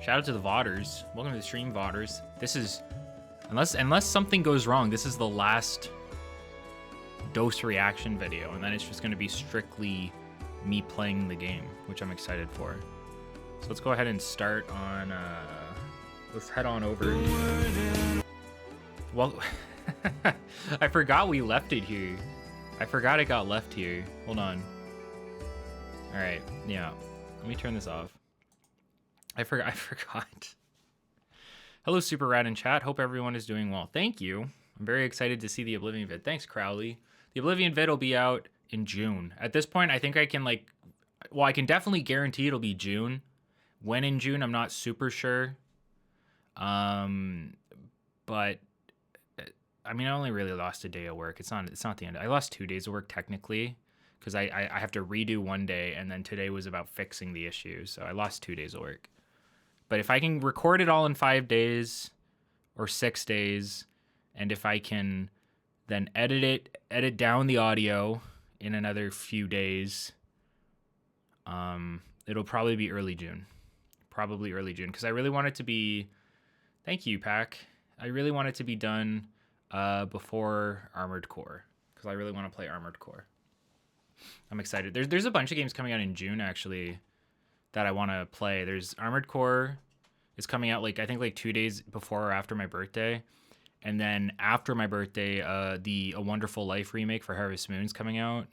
Shout out to the VODers. Welcome to the stream, VODers. This is, unless something goes wrong, this is the last dose reaction video, and then it's just going to be strictly me playing the game, which I'm excited for. So let's go ahead and start on, let's head on over. Well, I forgot we left it here. I forgot it got left here. Hold on. All right, yeah. Let me turn this off. I forgot. Hello, Super Rad in chat. Hope everyone is doing well. Thank you. I'm very excited to see the Oblivion vid. Thanks, Crowley. The Oblivion vid will be out in June. At this point, I think I can well, I can definitely guarantee it'll be June. When in June, I'm not super sure. But I mean, I only really lost a day of work. It's not the end. I lost 2 days of work technically, because I have to redo one day, and then today was about fixing the issue. So I lost 2 days of work. But if I can record it all in 5 days or 6 days, and if I can then edit down the audio in another few days, it'll probably be early June. Probably early June, because I really want it to be, thank you, Pack. I really want it to be done before Armored Core, because I really want to play Armored Core. I'm excited. There's a bunch of games coming out in June, actually, that I want to play. There's Armored Core is coming out, I think 2 days before or after my birthday. And then after my birthday, the A Wonderful Life remake for Harvest Moon is coming out.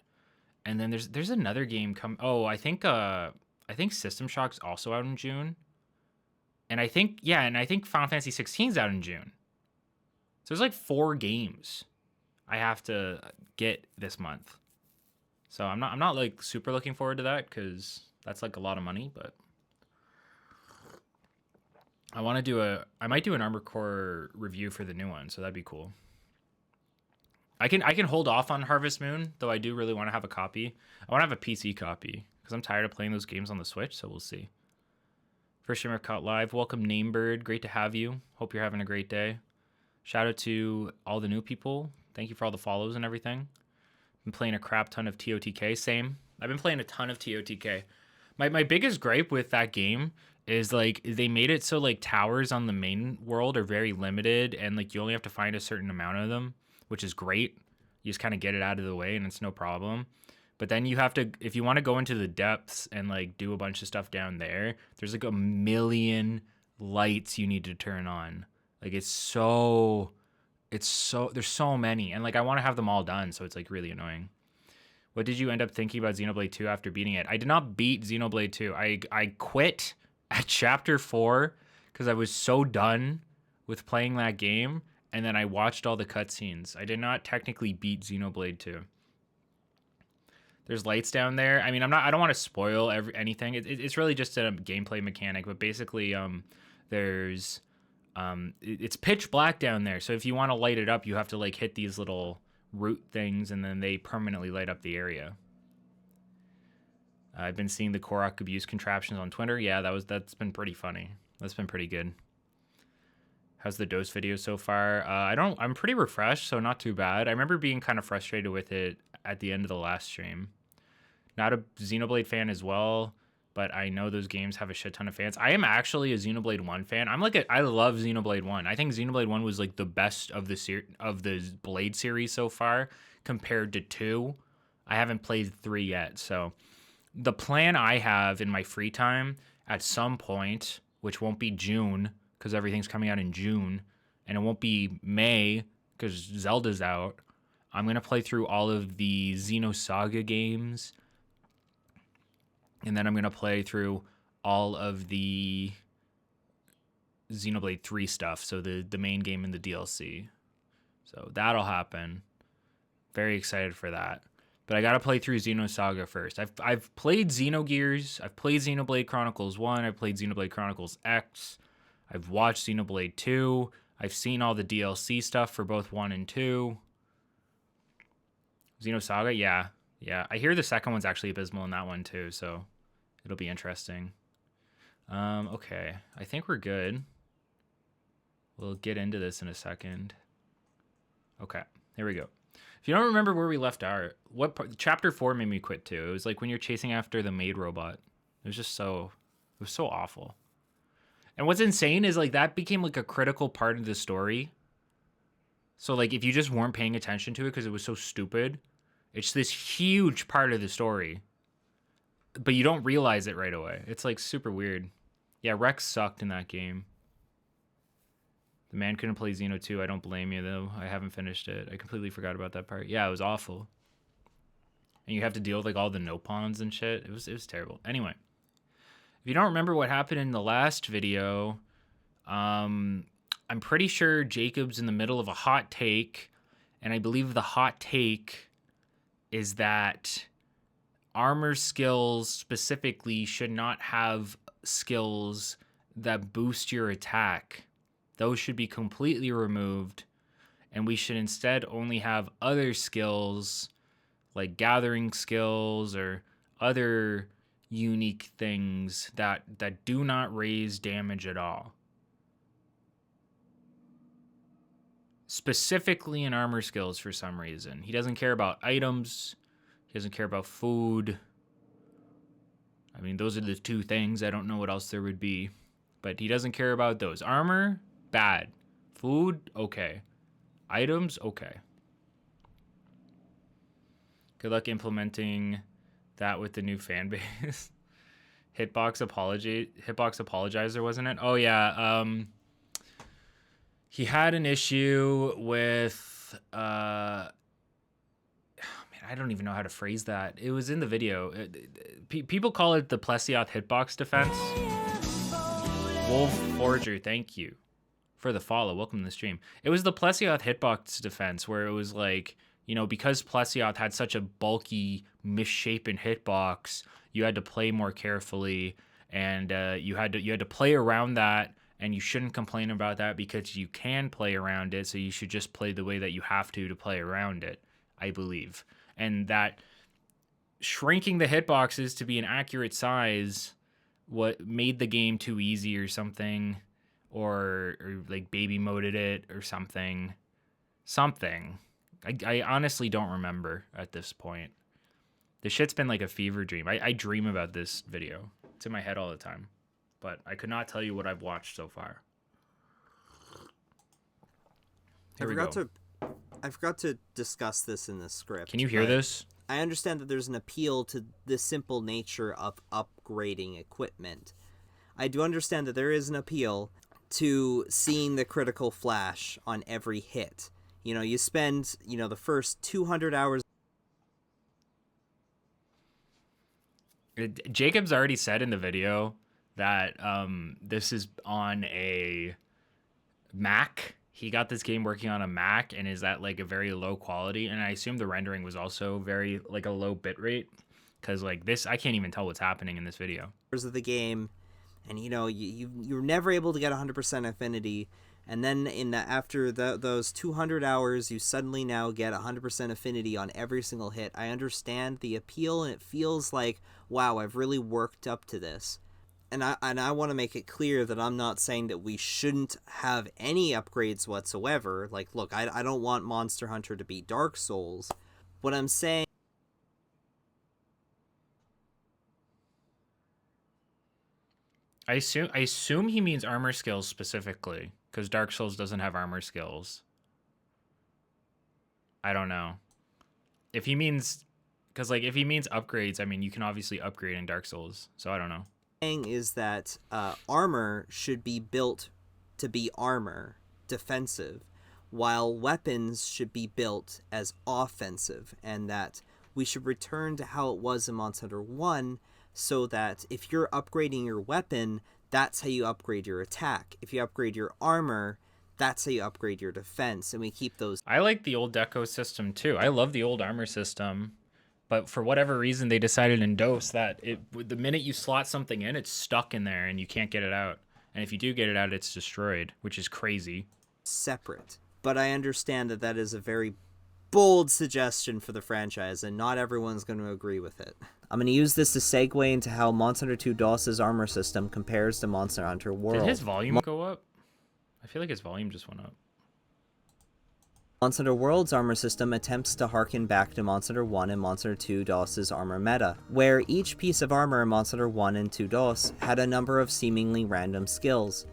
And then there's another game I think System Shock's also out in June. And I think Final Fantasy 16's out in June. So there's 4 games I have to get this month. So I'm not super looking forward to that, because that's a lot of money, but I might do an Armored Core review for the new one, so that'd be cool. I can hold off on Harvest Moon, though I do really want to have a copy. I want to have a PC copy, because I'm tired of playing those games on the Switch, so we'll see. First streamer caught live. Welcome, Namebird. Great to have you. Hope you're having a great day. Shout out to all the new people. Thank you for all the follows and everything. Been playing a crap ton of TOTK. Same. I've been playing a ton of TOTK. My biggest gripe with that game is they made it so towers on the main world are very limited, and you only have to find a certain amount of them, which is great. You just kind of get it out of the way and it's no problem. But then you have to, if you want to go into the depths and do a bunch of stuff down there, there's a million lights you need to turn on. There's so many, and I want to have them all done, so it's really annoying. What did you end up thinking about Xenoblade 2 after beating it? I did not beat Xenoblade 2. I quit at chapter 4 because I was so done with playing that game, and then I watched all the cutscenes. I did not technically beat Xenoblade 2. There's lights down there. I mean, I don't want to spoil anything. It's really just a gameplay mechanic, but basically there's it's pitch black down there, so if you want to light it up, you have to hit these little root things, and then they permanently light up the area. I've been seeing the Korok abuse contraptions on Twitter. Yeah, that's been pretty funny. That's been pretty good. How's the dose video so far? I'm pretty refreshed, so not too bad. I remember being kind of frustrated with it at the end of the last stream. Not a Xenoblade fan as well, but I know those games have a shit ton of fans. I am actually a Xenoblade 1 fan. I love Xenoblade 1. I think Xenoblade 1 was the best of the Blade series so far compared to 2. I haven't played 3 yet, so the plan I have in my free time at some point, which won't be June because everything's coming out in June, and it won't be May because Zelda's out, I'm going to play through all of the Xenosaga games, and then I'm going to play through all of the Xenoblade 3 stuff, so the main game and the DLC. So that'll happen. Very excited for that. But I got to play through Xenosaga first. I've played Xenogears. I've played Xenoblade Chronicles 1. I've played Xenoblade Chronicles X. I've watched Xenoblade 2. I've seen all the DLC stuff for both 1 and 2. Xenosaga, yeah. Yeah, I hear the second one's actually abysmal in that one too, so it'll be interesting. Okay, I think we're good. We'll get into this in a second. Okay, here we go. If you don't remember where we left our, chapter 4 made me quit too. It was when you're chasing after the maid robot. It was so awful. And what's insane is like that became like a critical part of the story. So like if you just weren't paying attention to it because it was so stupid, it's this huge part of the story. But you don't realize it right away. It's like super weird. Yeah, Rex sucked in that game. The man couldn't play Xeno 2. I don't blame you though. I haven't finished it. I completely forgot about that part. Yeah, it was awful. And you have to deal with like all the no pawns and shit. It was terrible. Anyway, if you don't remember what happened in the last video, I'm pretty sure Jacob's in the middle of a hot take, and I believe the hot take is that armor skills specifically should not have skills that boost your attack. Those should be completely removed, and we should instead only have other skills like gathering skills or other unique things that do not raise damage at all. Specifically in armor skills for some reason. He doesn't care about items. He doesn't care about food. I mean, those are the two things. I don't know what else there would be. But he doesn't care about those. Armor, bad. Food, okay. Items, okay. Good luck implementing that with the new fan base. Hitbox Apologizer, wasn't it? Oh, yeah. He had an issue with... man, I don't even know how to phrase that. It was in the video. People call it the Plesioth hitbox defense. Wolf Forger, thank you for the follow. Welcome to the stream. It was the Plesioth hitbox defense where it was like, you know, because Plesioth had such a bulky, misshapen hitbox, you had to play more carefully, and you had to play around that, and you shouldn't complain about that because you can play around it, so you should just play the way that you have to play around it, I believe. And that shrinking the hitboxes to be an accurate size what made the game too easy or something, or like baby moded it or something. I honestly don't remember at this point. The shit's been like a fever dream. I dream about this video. It's in my head all the time. But I could not tell you what I've watched so far. I forgot to discuss this in the script. Can you hear this? I understand that there's an appeal to the simple nature of upgrading equipment. I do understand that there is an appeal to seeing the critical flash on every hit. You know, you spend, the first 200 hours... Jacob's already said in the video that this is on a Mac. He got this game working on a Mac and is at like a very low quality, and I assume the rendering was also very like a low bit rate, because like this, I can't even tell what's happening in this video. Of the game, and you're never able to get 100% affinity, and then after those 200 hours, you suddenly now get 100% affinity on every single hit. I understand the appeal, and it feels like, wow, I've really worked up to this. And I want to make it clear that I'm not saying that we shouldn't have any upgrades whatsoever. Like, look, I don't want Monster Hunter to be Dark Souls. What I'm saying... I assume he means armor skills specifically, because Dark Souls doesn't have armor skills. I don't know. If he means... Because, like, if he means upgrades, I mean, you can obviously upgrade in Dark Souls, so I don't know. Is that armor should be built to be armor, defensive, while weapons should be built as offensive, and that we should return to how it was in Monster Hunter 1, so that if you're upgrading your weapon, that's how you upgrade your attack. If you upgrade your armor, that's how you upgrade your defense, and we keep those... I like the old deco system, too. I love the old armor system. But for whatever reason, they decided in DOS that the minute you slot something in, it's stuck in there and you can't get it out. And if you do get it out, it's destroyed, which is crazy. Separate. But I understand that is a very bold suggestion for the franchise, and not everyone's going to agree with it. I'm going to use this to segue into how Monster Hunter 2 DOS's armor system compares to Monster Hunter World. Did his volume go up? I feel like his volume just went up. Monster Hunter World's armor system attempts to harken back to Monster Hunter 1 and Monster Hunter 2 DOS's armor meta, where each piece of armor in Monster Hunter 1 and 2 DOS had a number of seemingly random skills.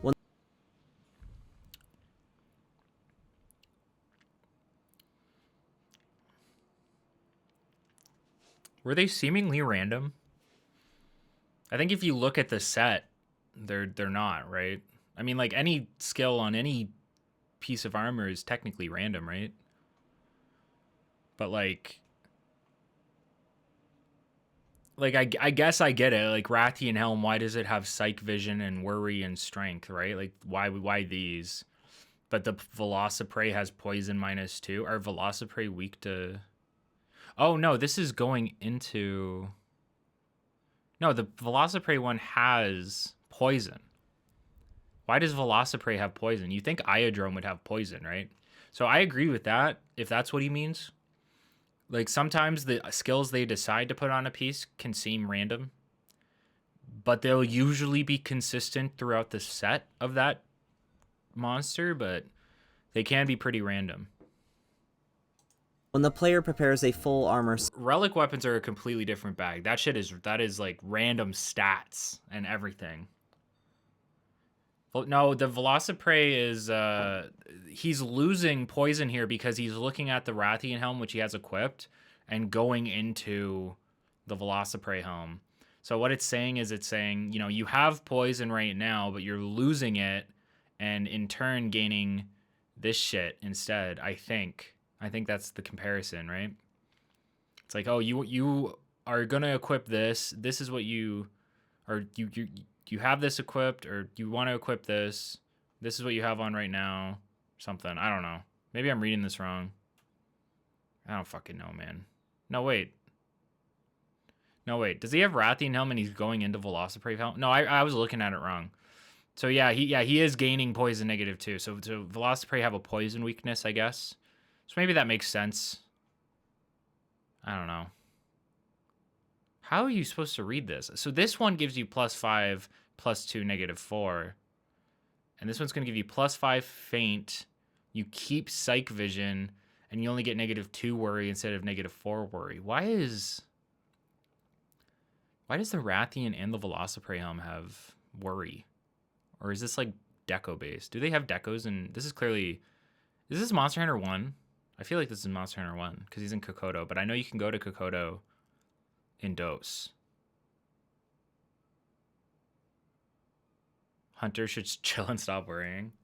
Were they seemingly random? I think if you look at the set, they're not, right? I mean, like, any skill on any piece of armor is technically random, right? But like I guess I get it. Like, Rathian Helm, why does it have Psych Vision and Worry and Strength, right? Like, why these? But the Velociprey has Poison -2. Are Velociprey weak to... Oh, no, this is going into... No, the Velociprey one has Poison. Why does Velociprey have Poison? You think Iodrome would have Poison, right? So I agree with that, if that's what he means. Like, sometimes the skills they decide to put on a piece can seem random, but they'll usually be consistent throughout the set of that monster, but they can be pretty random. When the player prepares a full armor... Relic weapons are a completely different bag. That is like random stats and everything. No, the Velociprey is, he's losing poison here because he's looking at the Rathian Helm, which he has equipped, and going into the Velociprey Helm. So what it's saying is, you know, you have poison right now, but you're losing it, and in turn gaining this shit instead, I think. I think that's the comparison, right? It's like, oh, you are going to equip this. This is what you... Or you have this equipped, or you want to equip this. This is what you have on right now. Something. I don't know. Maybe I'm reading this wrong. I don't fucking know, man. No, wait. Does he have Rathian Helm and he's going into Velociprey Helm? No, I was looking at it wrong. So yeah, he is gaining poison -2. So Velociprey have a poison weakness, I guess. So maybe that makes sense. I don't know. How are you supposed to read this? So this one gives you +5, +2, -4. And this one's going to give you +5 faint. You keep Psych Vision, and you only get -2 worry instead of -4 worry. Why does the Rathian and the Velociprey Helm have worry? Or is this like deco based? Do they have decos? And this is clearly... Is this Monster Hunter 1? I feel like this is Monster Hunter 1 because he's in Kokoto, but I know you can go to Kokoto in DOS. Hunter should chill and stop worrying.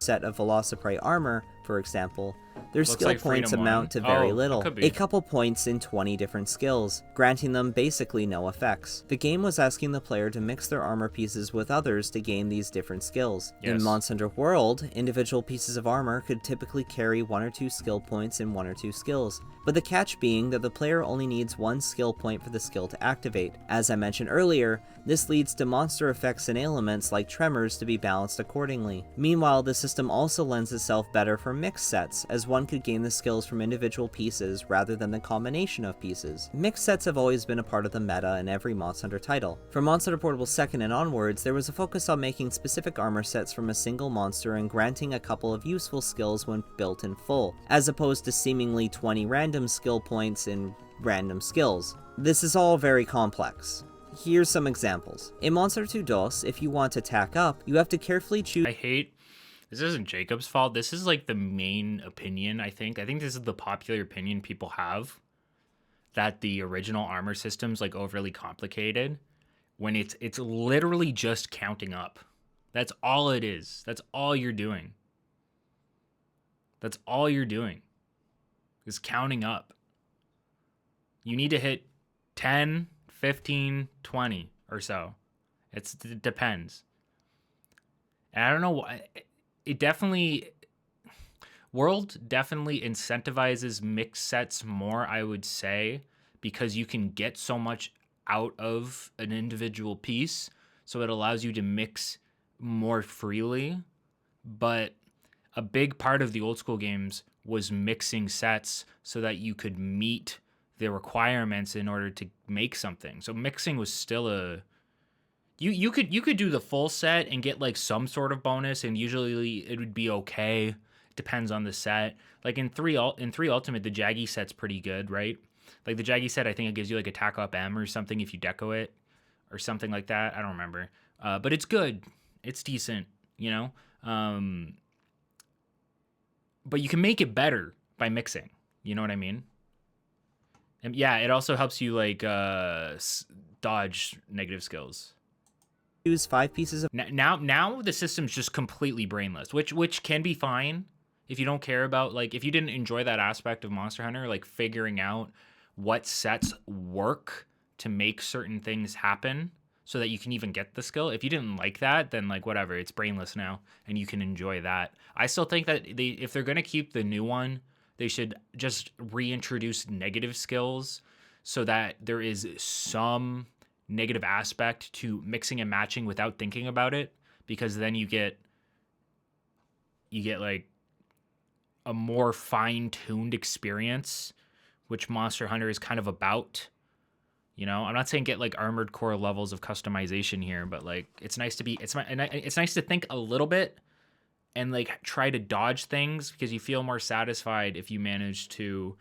Set of Velociprey armor, for example, their Looks skill like points Freedom amount to one. very Oh, little, it could be. a couple points in 20 different skills, granting them basically no effects. The game was asking the player to mix their armor pieces with others to gain these different skills. Yes. In Monster Hunter World, individual pieces of armor could typically carry 1 or 2 skill points in 1 or 2 skills, but the catch being that the player only needs 1 skill point for the skill to activate. As I mentioned earlier, this leads to monster effects and ailments like tremors to be balanced accordingly. Meanwhile, the system also lends itself better for mixed sets, as one could gain the skills from individual pieces rather than the combination of pieces. Mixed sets have always been a part of the meta in every Monster Hunter title. From Monster Hunter Portable 2nd and onwards, there was a focus on making specific armor sets from a single monster and granting a couple of useful skills when built in full, as opposed to seemingly 20 random skill points in random skills. This is all very complex. Here's some examples. In Monster Hunter 2 DOS, if you want to tack up, you have to carefully choose... This isn't Jacob's fault. This is like the main opinion, I think. I think this is the popular opinion people have, that the original armor system's like overly complicated, when it's literally just counting up. That's all it is. That's all you're doing. That's all you're doing is counting up. You need to hit 10, 15, 20 or so. It depends. And I don't know why. World definitely incentivizes mixed sets more, I would say, because you can get so much out of an individual piece, so it allows you to mix more freely. But a big part of the old school games was mixing sets so that you could meet the requirements in order to make something. So mixing was still a... You could do the full set and get like some sort of bonus, and usually it would be okay. Depends on the set. Like in 3 Ultimate, the Jaggy set's pretty good, right? Like the Jaggy set, I think it gives you like attack up M or something if you deco it or something like that. I don't remember. But it's good. It's decent, you know? But you can make it better by mixing. You know what I mean? And yeah, it also helps you like dodge negative skills. Choose 5 pieces of... Now the system's just completely brainless, which can be fine if you don't care about, like, if you didn't enjoy that aspect of Monster Hunter, like figuring out what sets work to make certain things happen so that you can even get the skill. If you didn't like that, then like whatever, it's brainless now and you can enjoy that. I still think that if they're going to keep the new one, they should just reintroduce negative skills so that there is some negative aspect to mixing and matching without thinking about it, because then you get like a more fine-tuned experience, which Monster Hunter is kind of about. You know, I'm not saying get like Armored Core levels of customization here, but like it's nice to think a little bit and like try to dodge things, because you feel more satisfied if you manage to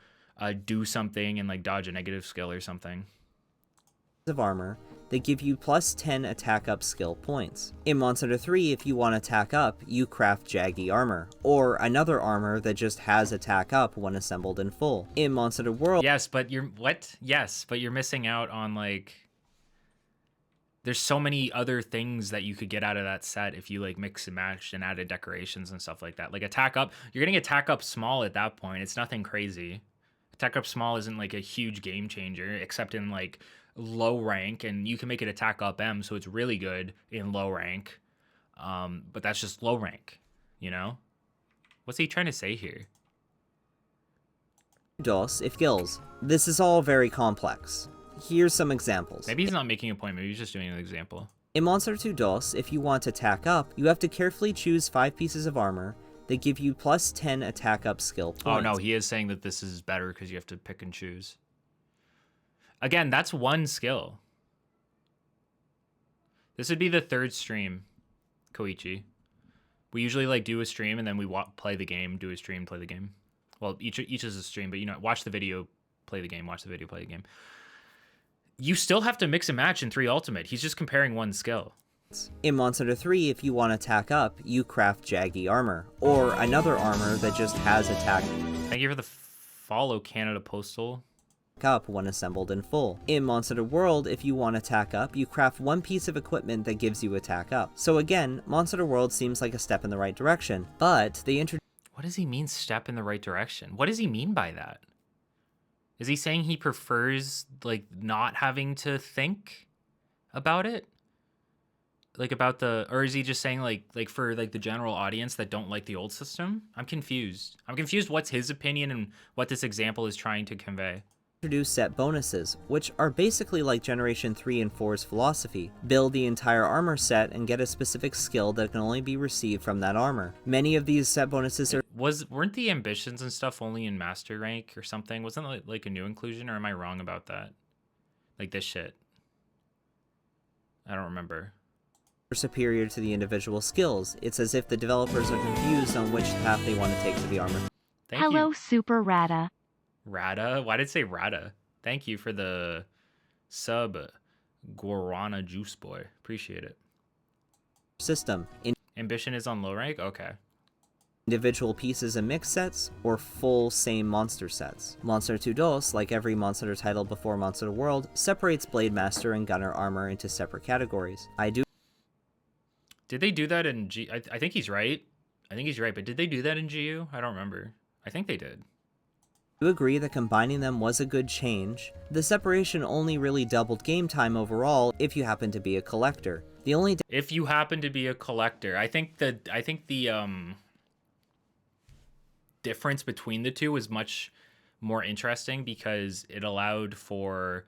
do something and like dodge a negative skill or something. Of armor, they give you plus 10 attack up skill points. In Monster Hunter 3, if you want attack up, you craft Jaggy armor, or another armor that just has attack up when assembled in full. In Monster Hunter World... Yes, but you're missing out on like... There's so many other things that you could get out of that set if you like mix and match and added decorations and stuff like that. Like attack up, you're getting attack up small at that point. It's nothing crazy. Attack up small isn't like a huge game changer, except in like low rank, and you can make it attack up M, so it's really good in low rank. But that's just low rank, you know? What's he trying to say here? DOS, if skills. This is all very complex. Here's some examples. Maybe he's not making a point, maybe he's just doing an example. In Monster Hunter 2 DOS, if you want to attack up, you have to carefully choose 5 pieces of armor. They give you plus 10 attack up skill points. Oh no, he is saying that this is better because you have to pick and choose. Again, that's one skill. This would be the 3rd stream, Koichi. We usually like do a stream and then we play the game, do a stream, play the game. Well, each is a stream, but you know, watch the video, play the game, watch the video, play the game. You still have to mix and match in 3 Ultimate. He's just comparing one skill. In Monster Hunter 3, if you want to attack up, you craft Jaggy armor, or another armor that just has attack. Thank you for the follow, Canada Postal. Up when assembled in full. In Monster Hunter World, if you want attack up, you craft 1 piece of equipment that gives you attack up. So again, Monster Hunter World seems like a step in the right direction, but they introduce... What does he mean, step in the right direction? What does he mean by that? Is he saying he prefers like not having to think about it? Like about the, or is he just saying like for like the general audience that don't like the old system? I'm confused. What's his opinion and what this example is trying to convey. Introduce set bonuses, which are basically like Generation 3 and 4's philosophy. Build the entire armor set and get a specific skill that can only be received from that armor. Many of these set bonuses are... Weren't the ambitions and stuff only in Master Rank or something? Wasn't it like a new inclusion, or am I wrong about that? Like this shit. I don't remember. Superior to the individual skills. It's as if the developers are confused on which path they want to take for the armor. Hello, you. Super Rada. Rada? Why did it say Rada? Thank you for the sub, Guarana Juice Boy. Appreciate it. System. Ambition is on low rank? Okay. Individual pieces and mix sets, or full same monster sets. Monster 2 DOS, like every Monster Hunter title before Monster Hunter World, separates Blade Master and Gunner armor into separate categories. Did they do that in G? I think he's right. But did they do that in GU? I don't remember. I think they did. You agree that combining them was a good change. The separation only really doubled game time overall if you happen to be a collector. If you happen to be a collector, I think the difference between the two was much more interesting because it allowed for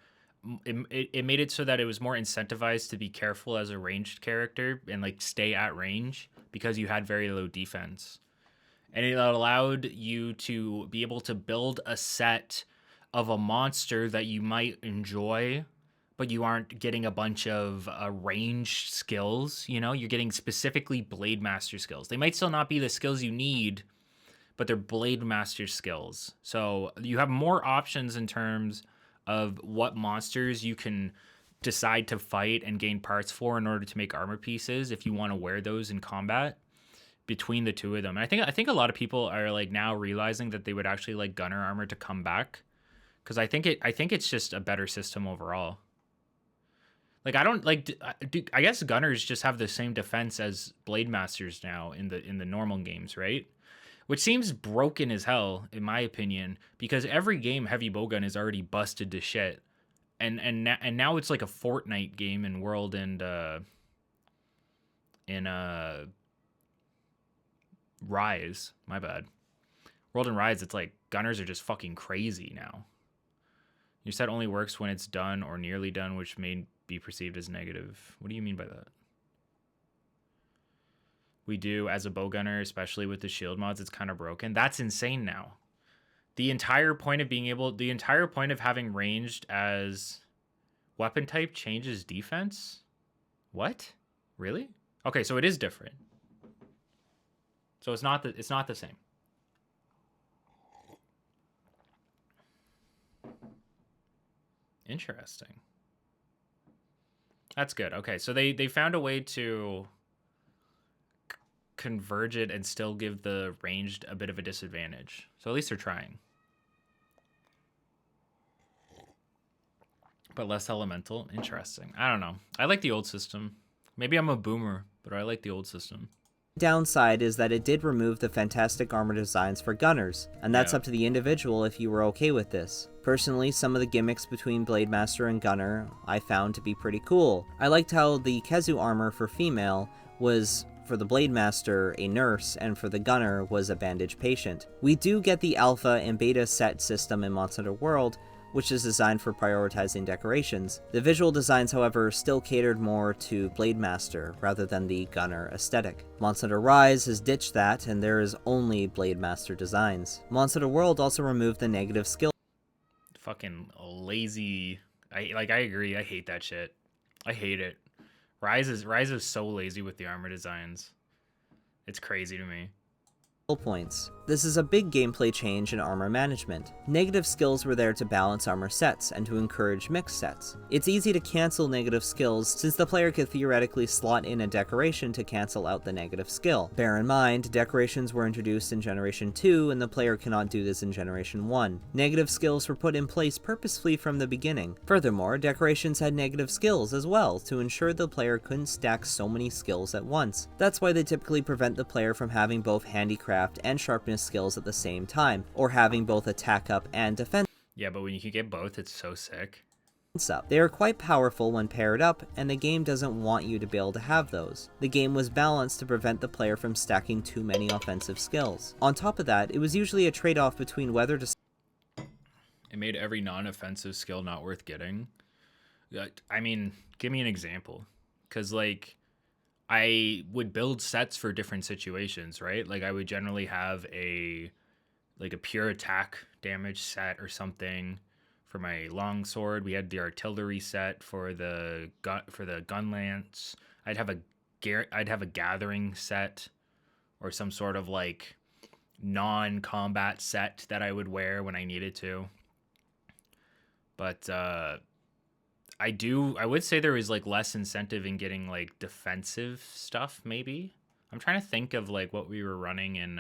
it made it so that it was more incentivized to be careful as a ranged character and like stay at range because you had very low defense. And it allowed you to be able to build a set of a monster that you might enjoy, but you aren't getting a bunch of ranged skills. You know, you're getting specifically Blade Master skills. They might still not be the skills you need but they're Blade Master skills. So you have more options in terms of what monsters you can decide to fight and gain parts for in order to make armor pieces if you want to wear those in combat between the two of them. And I think a lot of people are like now realizing that they would actually like gunner armor to come back, because I think it's just a better system overall. Like I don't like I guess gunners just have the same defense as blade masters now in the normal games, right? Which seems broken as hell in my opinion, because every game heavy bowgun is already busted to shit. And now it's like a Fortnite game in World and Rise. My bad. World and Rise, it's like gunners are just fucking crazy now. Your set only works when it's done or nearly done, which may be perceived as negative. What do you mean by that? We do as a bowgunner, especially with the shield mods, it's kind of broken. That's insane now. The entire point of having ranged as weapon type changes defense? What? Really? Okay, so it is different. So it's not the same. Interesting. That's good. Okay, so they found a way to converge it and still give the ranged a bit of a disadvantage. So at least they're trying. But less elemental. Interesting. I don't know. I like the old system. Maybe I'm a boomer, but I like the old system. Downside is that it did remove the fantastic armor designs for gunners, and that's up to the individual if you were okay with this. Personally, some of the gimmicks between Blade Master and Gunner I found to be pretty cool. I liked how the Kezu armor for female was, for the Blade Master, a nurse, and for the Gunner was a bandage patient. We do get the alpha and beta set system in Monster Hunter World, which is designed for prioritizing decorations. The visual designs, however, still catered more to Blade Master rather than the Gunner aesthetic. Monster Hunter Rise has ditched that, and there is only Blade Master designs. Monster Hunter World also removed the negative skill. Fucking lazy. I agree. I hate that shit. I hate it. Rise is so lazy with the armor designs. It's crazy to me. Points. This is a big gameplay change in armor management. Negative skills were there to balance armor sets and to encourage mixed sets. It's easy to cancel negative skills since the player could theoretically slot in a decoration to cancel out the negative skill. Bear in mind, decorations were introduced in Generation 2 and the player cannot do this in Generation 1. Negative skills were put in place purposefully from the beginning. Furthermore, decorations had negative skills as well to ensure the player couldn't stack so many skills at once. That's why they typically prevent the player from having both handicraft and sharpness skills at the same time, or having both attack up and defense. Yeah, but when you can get both, it's so sick. Up. They are quite powerful when paired up, and the game doesn't want you to be able to have those. The game was balanced to prevent the player from stacking too many offensive skills. On top of that, it was usually a trade-off between whether to... It made every non-offensive skill not worth getting. I mean, give me an example. Because, like, I would build sets for different situations, right? Like I would generally have a pure attack damage set or something for my longsword. We had the artillery set for the gun lance. I'd have a gathering set or some sort of like non-combat set that I would wear when I needed to. But I would say there was like less incentive in getting like defensive stuff, maybe. I'm trying to think of like what we were running in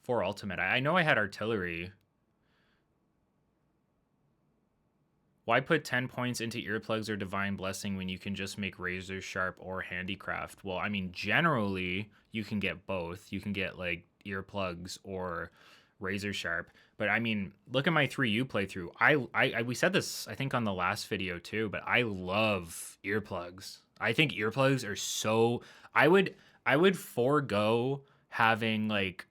for Ultimate. I know I had artillery. Why put 10 points into earplugs or divine blessing when you can just make razor sharp or handicraft? Well, I mean, generally you can get both. You can get like earplugs or razor sharp. But I mean, look at my 3U playthrough. I we said this I think on the last video too, but I love earplugs. I think earplugs are so I would forego having like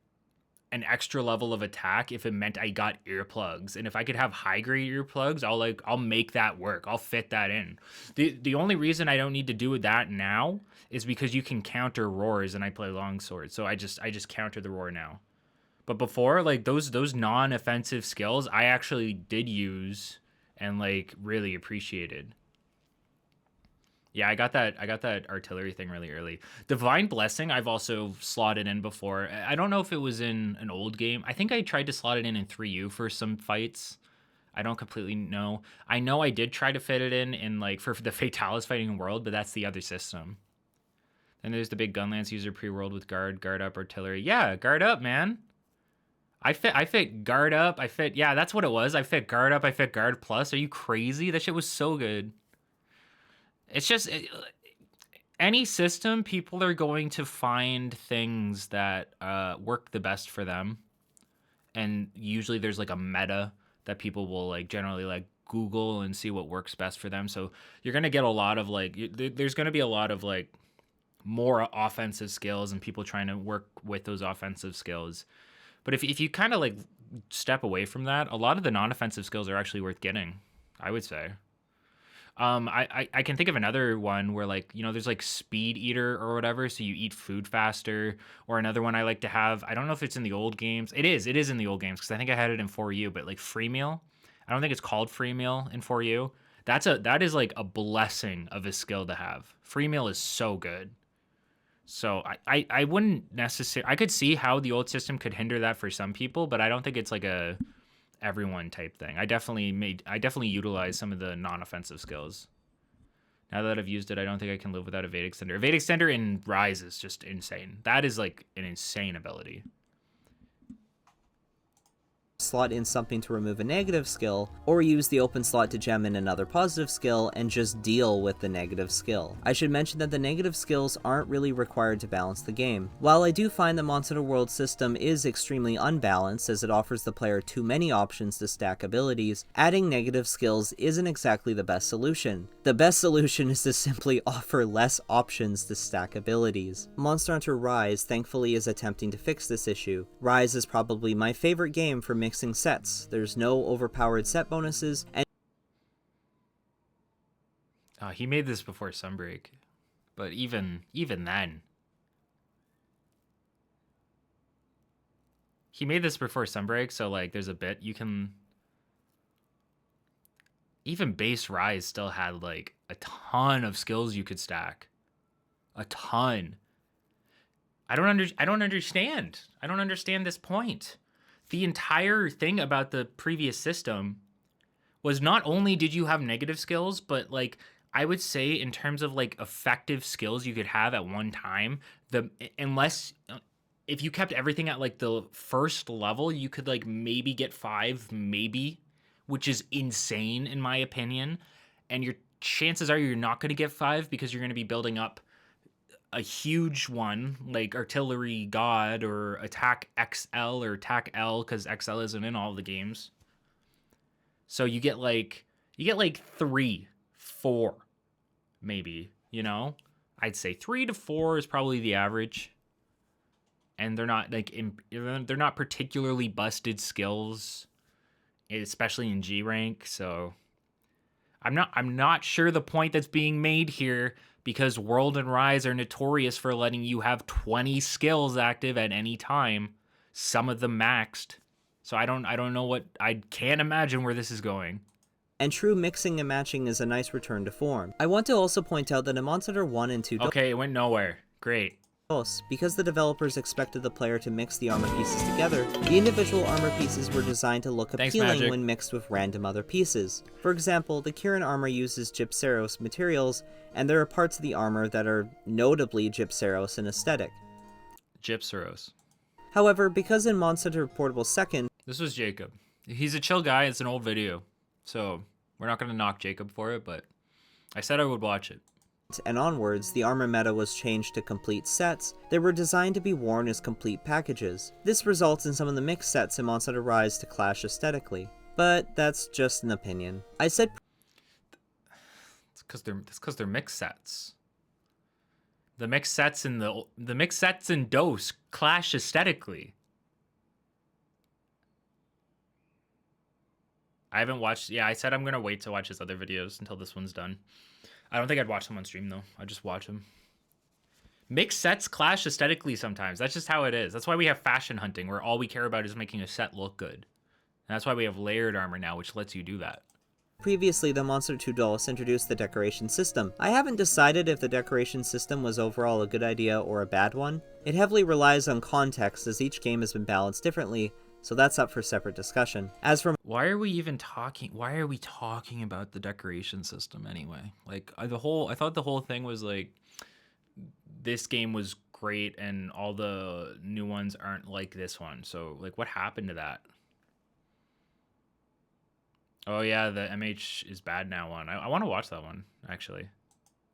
an extra level of attack if it meant I got earplugs. And if I could have high grade earplugs, I'll make that work. I'll fit that in. The only reason I don't need to do that now is because you can counter roars and I play longsword. So I just counter the roar now. But before, like those non-offensive skills I actually did use and like really appreciated. Yeah, I got that artillery thing really early. Divine Blessing, I've also slotted in before. I don't know if it was in an old game. I think I tried to slot it in 3U for some fights. I don't completely know. I know I did try to fit it in like for the Fatalis fighting world, but that's the other system. Then there's the big Gunlance user pre-world with guard up, artillery. Yeah, guard up, man. I fit guard up. Yeah, that's what it was. I fit guard up. I fit guard plus. Are you crazy? That shit was so good. It's just any system, people are going to find things that work the best for them, and usually there's like a meta that people will like generally like Google and see what works best for them. So you're gonna get a lot of like there's gonna be a lot of like more offensive skills and people trying to work with those offensive skills. But if you kind of like step away from that, a lot of the non-offensive skills are actually worth getting, I would say. I can think of another one where like, you know, there's like Speed Eater or whatever, so you eat food faster. Or another one I like to have, I don't know if it's in the old games. It is in the old games because I think I had it in 4U, but like Free Meal. I don't think it's called Free Meal in 4U. That is like a blessing of a skill to have. Free Meal is so good. So I wouldn't necessarily, I could see how the old system could hinder that for some people, but I don't think it's like a everyone type thing. I definitely utilize some of the non-offensive skills. Now that I've used it, I don't think I can live without Evade Extender. Evade Extender in Rise is just insane. That is like an insane ability. Slot in something to remove a negative skill, or use the open slot to gem in another positive skill and just deal with the negative skill. I should mention that the negative skills aren't really required to balance the game. While I do find the Monster World system is extremely unbalanced as it offers the player too many options to stack abilities, adding negative skills isn't exactly the best solution. The best solution is to simply offer less options to stack abilities. Monster Hunter Rise thankfully is attempting to fix this issue. Rise is probably my favorite game for mixing sets. There's no overpowered set bonuses, and he made this before Sunbreak, but even then, he made this before Sunbreak. So like, there's a bit you can. Even base Rise still had like a ton of skills you could stack, a ton. I don't understand. I don't understand this point. The entire thing about the previous system was not only did you have negative skills, but like I would say in terms of like effective skills you could have at one time, if you kept everything at like the first level, you could like maybe get 5, maybe, which is insane in my opinion. And your chances are you're not going to get 5 because you're going to be building up a huge one like Artillery God or Attack XL or Attack L, because XL isn't in all the games. So you get like 3, 4, maybe, you know? I'd say 3 to 4 is probably the average. And they're not like they're not particularly busted skills, especially in G rank. So I'm not sure the point that's being made here, because World and Rise are notorious for letting you have 20 skills active at any time, some of them maxed. So I don't know what, I can't imagine where this is going. And true mixing and matching is a nice return to form. I want to also point out that in Monster Hunter 1 and 2 Okay, it went nowhere. Great. Because the developers expected the player to mix the armor pieces together, the individual armor pieces were designed to look appealing when mixed with random other pieces. For example, the Kirin armor uses Gypceros materials, and there are parts of the armor that are notably Gypceros in aesthetic. Gypceros. However, because in Monster Hunter Portable 2nd... This was Jacob. He's a chill guy, it's an old video. So, we're not going to knock Jacob for it, but I said I would watch it. And onwards, the armor meta was changed to complete sets that were designed to be worn as complete packages. This results in some of the mixed sets in Monster Hunter Rise to clash aesthetically. But that's just an opinion. I said it's because they're mixed sets. The mixed sets in DOS clash aesthetically. I haven't watched. Yeah, I said I'm gonna wait to watch his other videos until this one's done. I don't think I'd watch them on stream though. I'd just watch them. Mixed sets clash aesthetically sometimes. That's just how it is. That's why we have fashion hunting, where all we care about is making a set look good. And that's why we have layered armor now, which lets you do that. Previously, the Monster 2 Dulce introduced the decoration system. I haven't decided if the decoration system was overall a good idea or a bad one. It heavily relies on context, as each game has been balanced differently, so that's up for separate discussion. As for Why are we talking about the decoration system anyway? Like I thought the whole thing was like this game was great and all the new ones aren't like this one. So like what happened to that? Oh yeah, the MH is bad now one. I want to watch that one actually.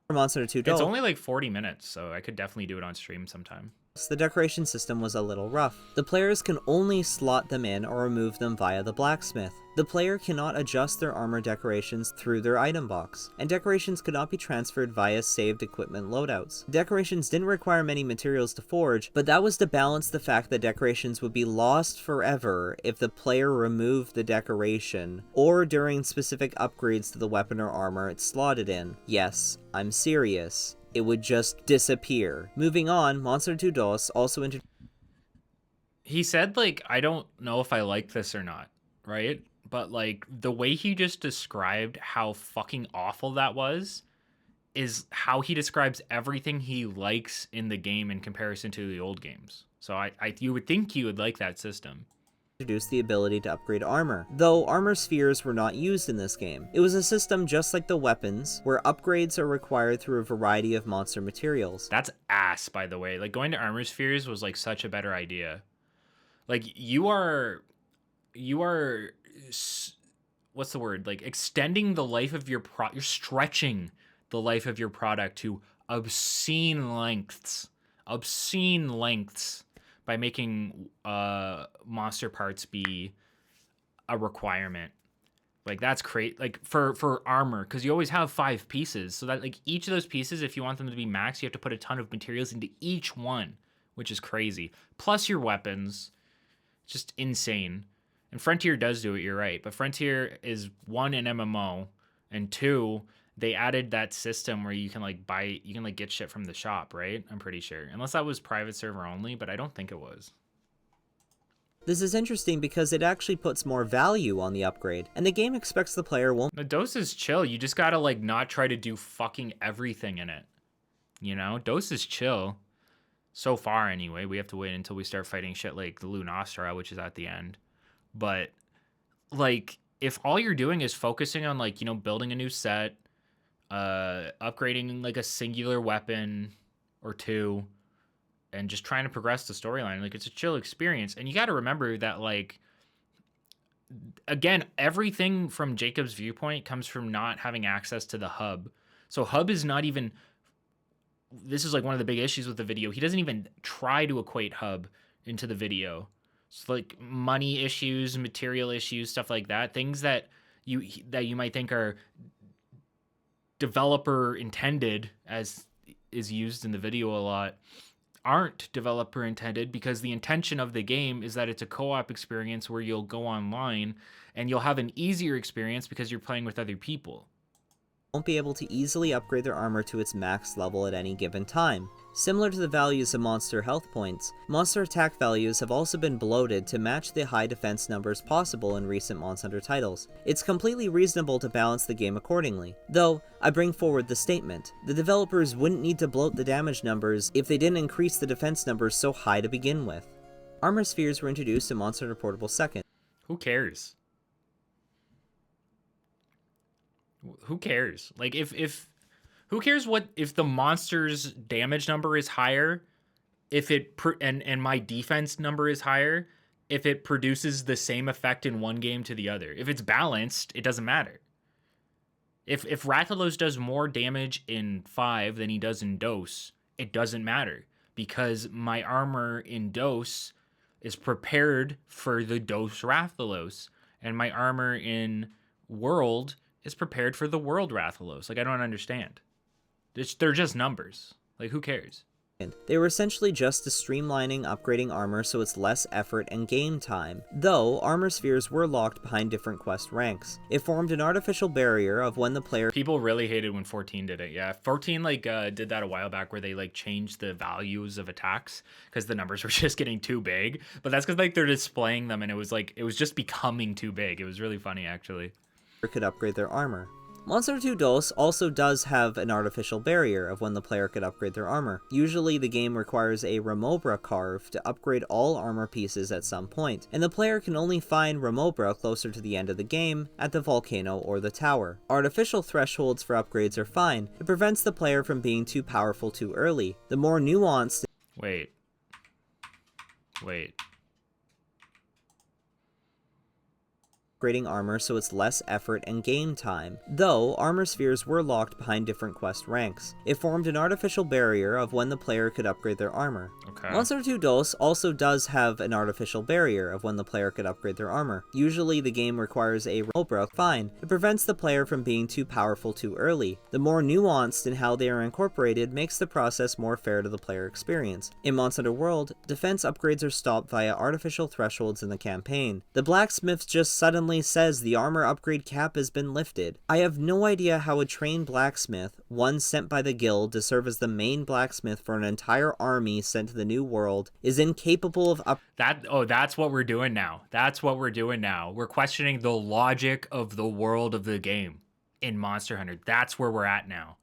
Monster 2 Dulce, It's only like 40 minutes, so I could definitely do it on stream sometime. the decoration system was a little rough. The players can only slot them in or remove them via the blacksmith. The player cannot adjust their armor decorations through their item box, and decorations could not be transferred via saved equipment loadouts. Decorations didn't require many materials to forge, but that was to balance the fact that decorations would be lost forever if the player removed the decoration, or during specific upgrades to the weapon or armor it's slotted in. Yes, I'm serious. It would just disappear. Moving on, Monster 2 Dulce also introduced... He said, like, I don't know if I like this or not, right? But, like, the way he just described how fucking awful that was is how he describes everything he likes in the game in comparison to the old games. So you would think you would like that system. Introduced the ability to upgrade armor, though armor spheres were not used in this game. It was a system just like the weapons, where upgrades are required through a variety of monster materials. That's ass, by the way. Like, going to armor spheres was, like, such a better idea. Like, you are, what's the word? Like, extending the life of your you're stretching the life of your product to obscene lengths by making monster parts be a requirement. Like, that's great. Like, for armor, because you always have 5 pieces, so that, like, each of those pieces, if you want them to be max, you have to put a ton of materials into each one, which is crazy. Plus your weapons, just insane. And Frontier does do it, you're right, but Frontier is 1, an MMO, and 2, they added that system where you can like get shit from the shop, right? I'm pretty sure. Unless that was private server only, but I don't think it was. This is interesting because it actually puts more value on the upgrade, and the game expects the player won't... The dose is chill. You just gotta like not try to do fucking everything in it. You know? Dose is chill. So far anyway. We have to wait until we start fighting shit like the Lunastra, which is at the end. But like if all you're doing is focusing on like, you know, building a new set, upgrading like a singular weapon or 2, and just trying to progress the storyline, like it's a chill experience. And you got to remember that, like, again, everything from Jacob's viewpoint comes from not having access to the hub. So hub is not even, this is like one of the big issues with the video. He doesn't even try to equate hub into the video. So like money issues, material issues, stuff like that, things that you might think are developer intended, as is used in the video a lot, aren't developer intended, because the intention of the game is that it's a co-op experience where you'll go online and you'll have an easier experience because you're playing with other people. Won't be able to easily upgrade their armor to its max level at any given time. Similar to the values of monster health points, monster attack values have also been bloated to match the high defense numbers possible in recent Monster Hunter titles. It's completely reasonable to balance the game accordingly. Though, I bring forward the statement, the developers wouldn't need to bloat the damage numbers if they didn't increase the defense numbers so high to begin with. Armor spheres were introduced in Monster Hunter Portable 2nd. Who cares? Who cares? Like, if who cares what if the monster's damage number is higher, if it and my defense number is higher, if it produces the same effect in one game to the other. If it's balanced, it doesn't matter. If Rathalos does more damage in 5 than he does in Dose, it doesn't matter, because my armor in Dose is prepared for the Dose Rathalos, and my armor in World is prepared for the World Rathalos. Like, I don't understand. They're just numbers. Like, who cares? They were essentially just streamlining upgrading armor so it's less effort and game time, though armor spheres were locked behind different quest ranks. It formed an artificial barrier of when the player... People really hated when 14 did it, yeah. 14, like, did that a while back where they, like, changed the values of attacks because the numbers were just getting too big. But that's because, like, they're displaying them and it was just becoming too big. It was really funny, actually. could upgrade their armor. Monster 2 Dos also does have an artificial barrier of when the player could upgrade their armor. Usually the game requires a Remobra carve to upgrade all armor pieces at some point, and the player can only find Remobra closer to the end of the game, at the volcano or the tower. Artificial thresholds for upgrades are fine, it prevents the player from being too powerful too early. The more nuanced Wait. upgrading armor so it's less effort and game time. Though, armor spheres were locked behind different quest ranks. It formed an artificial barrier of when the player could upgrade their armor. Okay. Monster 2 Dos also does have an artificial barrier of when the player could upgrade their armor. Usually the game requires a Remobra, fine. It prevents the player from being too powerful too early. The more nuanced in how they are incorporated makes the process more fair to the player experience. In Monster Hunter World, defense upgrades are stopped via artificial thresholds in the campaign. The blacksmith just suddenly says the armor upgrade cap has been lifted. I have no idea how a trained blacksmith, one sent by the guild to serve as the main blacksmith for an entire army sent to the new world, is incapable of that's what we're doing now. We're questioning the logic of the world of the game in Monster Hunter. That's where we're at now.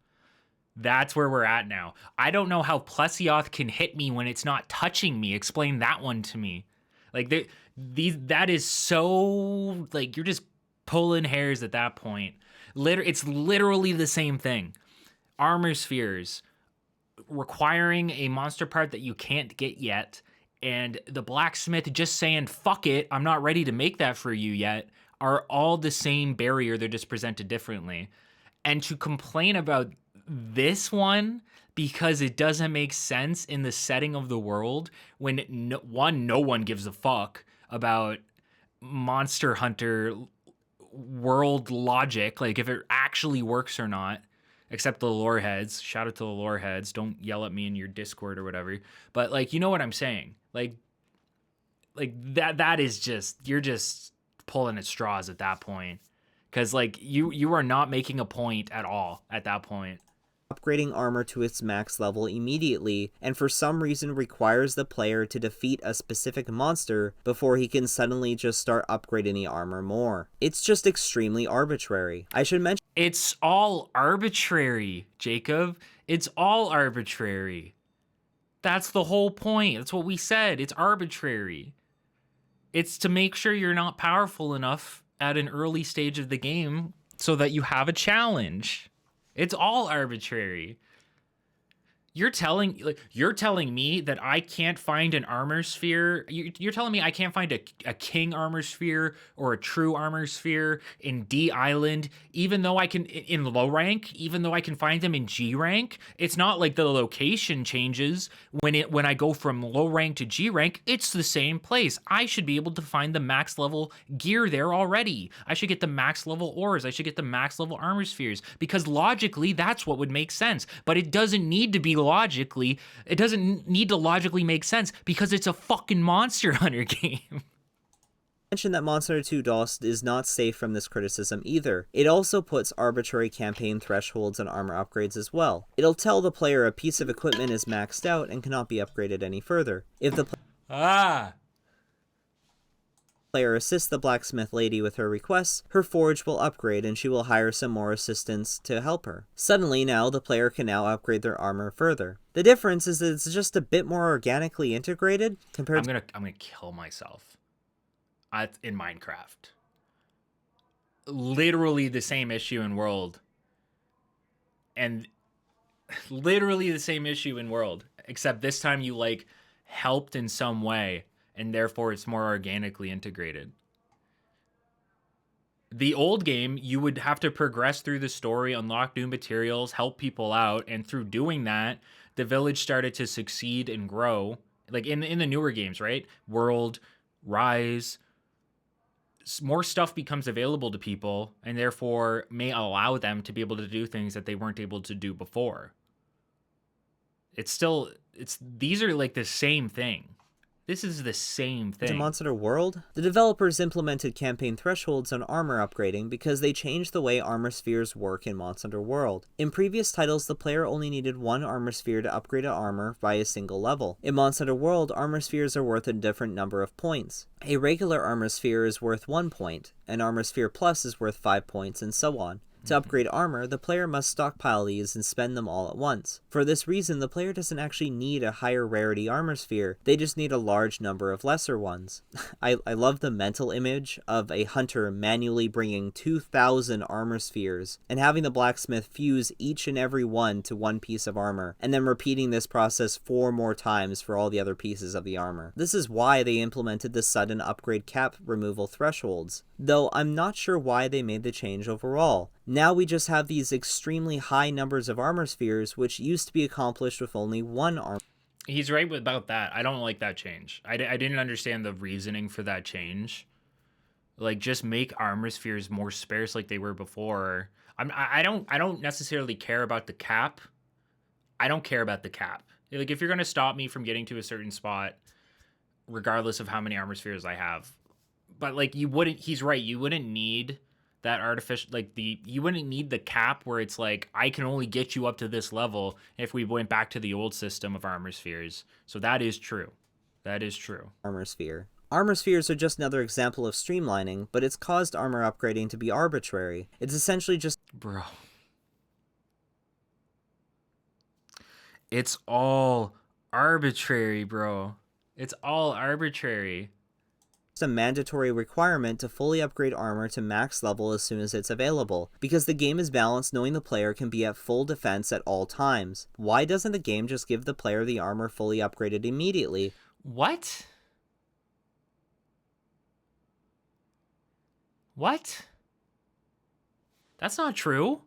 I don't know how Plesioth can hit me when it's not touching me. Explain that one to me. Like that is so, like, you're just pulling hairs at that point. It's literally the same thing. Armor spheres requiring a monster part that you can't get yet, and the blacksmith just saying, fuck it, I'm not ready to make that for you yet, are all the same barrier. They're just presented differently. And to complain about this one because it doesn't make sense in the setting of the world, when no one gives a fuck about Monster Hunter world logic, like if it actually works or not, except the lore heads. Shout out to the lore heads. Don't yell at me in your Discord or whatever. But, like, you know what I'm saying? Like that is just, you're just pulling at straws at that point. Because, like, you are not making a point at all at that point. Upgrading armor to its max level immediately, and for some reason requires the player to defeat a specific monster before he can suddenly just start upgrading the armor more. It's just extremely arbitrary. I should mention it's all arbitrary, Jacob. It's all arbitrary. That's the whole point. That's what we said. It's arbitrary. It's to make sure you're not powerful enough at an early stage of the game so that you have a challenge. It's all arbitrary. You're telling me that I can't find an armor sphere. You're telling me I can't find a king armor sphere or a true armor sphere in D Island, even though I can in low rank, even though I can find them in G rank. It's not like the location changes when I go from low rank to G rank. It's the same place. I should be able to find the max level gear there already. I should get the max level ores. I should get the max level armor spheres, because logically that's what would make sense. But it doesn't need to be logically. It doesn't need to logically make sense because it's a fucking Monster Hunter game. Mention that Monster Hunter 2 DOS is not safe from this criticism either. It also puts arbitrary campaign thresholds on armor upgrades as well. It'll tell the player a piece of equipment is maxed out and cannot be upgraded any further. If the player assists the blacksmith lady with her requests, her forge will upgrade and she will hire some more assistants to help her. Suddenly now the player can now upgrade their armor further. The difference is that it's just a bit more organically integrated compared I'm gonna kill myself in Minecraft. Literally the same issue in world. And literally the same issue in world, except this time you, like, helped in some way, and therefore it's more organically integrated. The old game, you would have to progress through the story, unlock new materials, help people out, and through doing that, the village started to succeed and grow. Like in the newer games, right? World, Rise, more stuff becomes available to people, and therefore may allow them to be able to do things that they weren't able to do before. These are like the same thing. This is the same To thing. Monster Hunter World, the developers implemented campaign thresholds on armor upgrading because they changed the way armor spheres work in Monster Hunter World. In previous titles, the player only needed one armor sphere to upgrade an armor by a single level. In Monster Hunter World, armor spheres are worth a different number of points. A regular armor sphere is worth 1 point, an armor sphere plus is worth 5 points, and so on. To upgrade armor, the player must stockpile these and spend them all at once. For this reason, the player doesn't actually need a higher rarity armor sphere, they just need a large number of lesser ones. I love the mental image of a hunter manually bringing 2,000 armor spheres and having the blacksmith fuse each and every one to one piece of armor, and then repeating this process 4 more times for all the other pieces of the armor. This is why they implemented the sudden upgrade cap removal thresholds, though I'm not sure why they made the change overall. Now we just have these extremely high numbers of armor spheres, which used to be accomplished with only one armor. He's right about that. I don't like that change. I didn't understand the reasoning for that change. Like, just make armor spheres more sparse like they were before. I don't necessarily care about the cap. I don't care about the cap. Like, if you're gonna stop me from getting to a certain spot, regardless of how many armor spheres I have, but like you wouldn't. He's right. You wouldn't need that artificial, like you wouldn't need the cap where it's like, I can only get you up to this level if we went back to the old system of armor spheres. So that is true. That is true. Armor sphere. Armor spheres are just another example of streamlining, but it's caused armor upgrading to be arbitrary. It's essentially just... Bro. It's all arbitrary, bro. It's all arbitrary. a mandatory requirement to fully upgrade armor to max level as soon as it's available, because the game is balanced knowing the player can be at full defense at all times. Why doesn't the game just give the player the armor fully upgraded immediately? What? What? That's not true.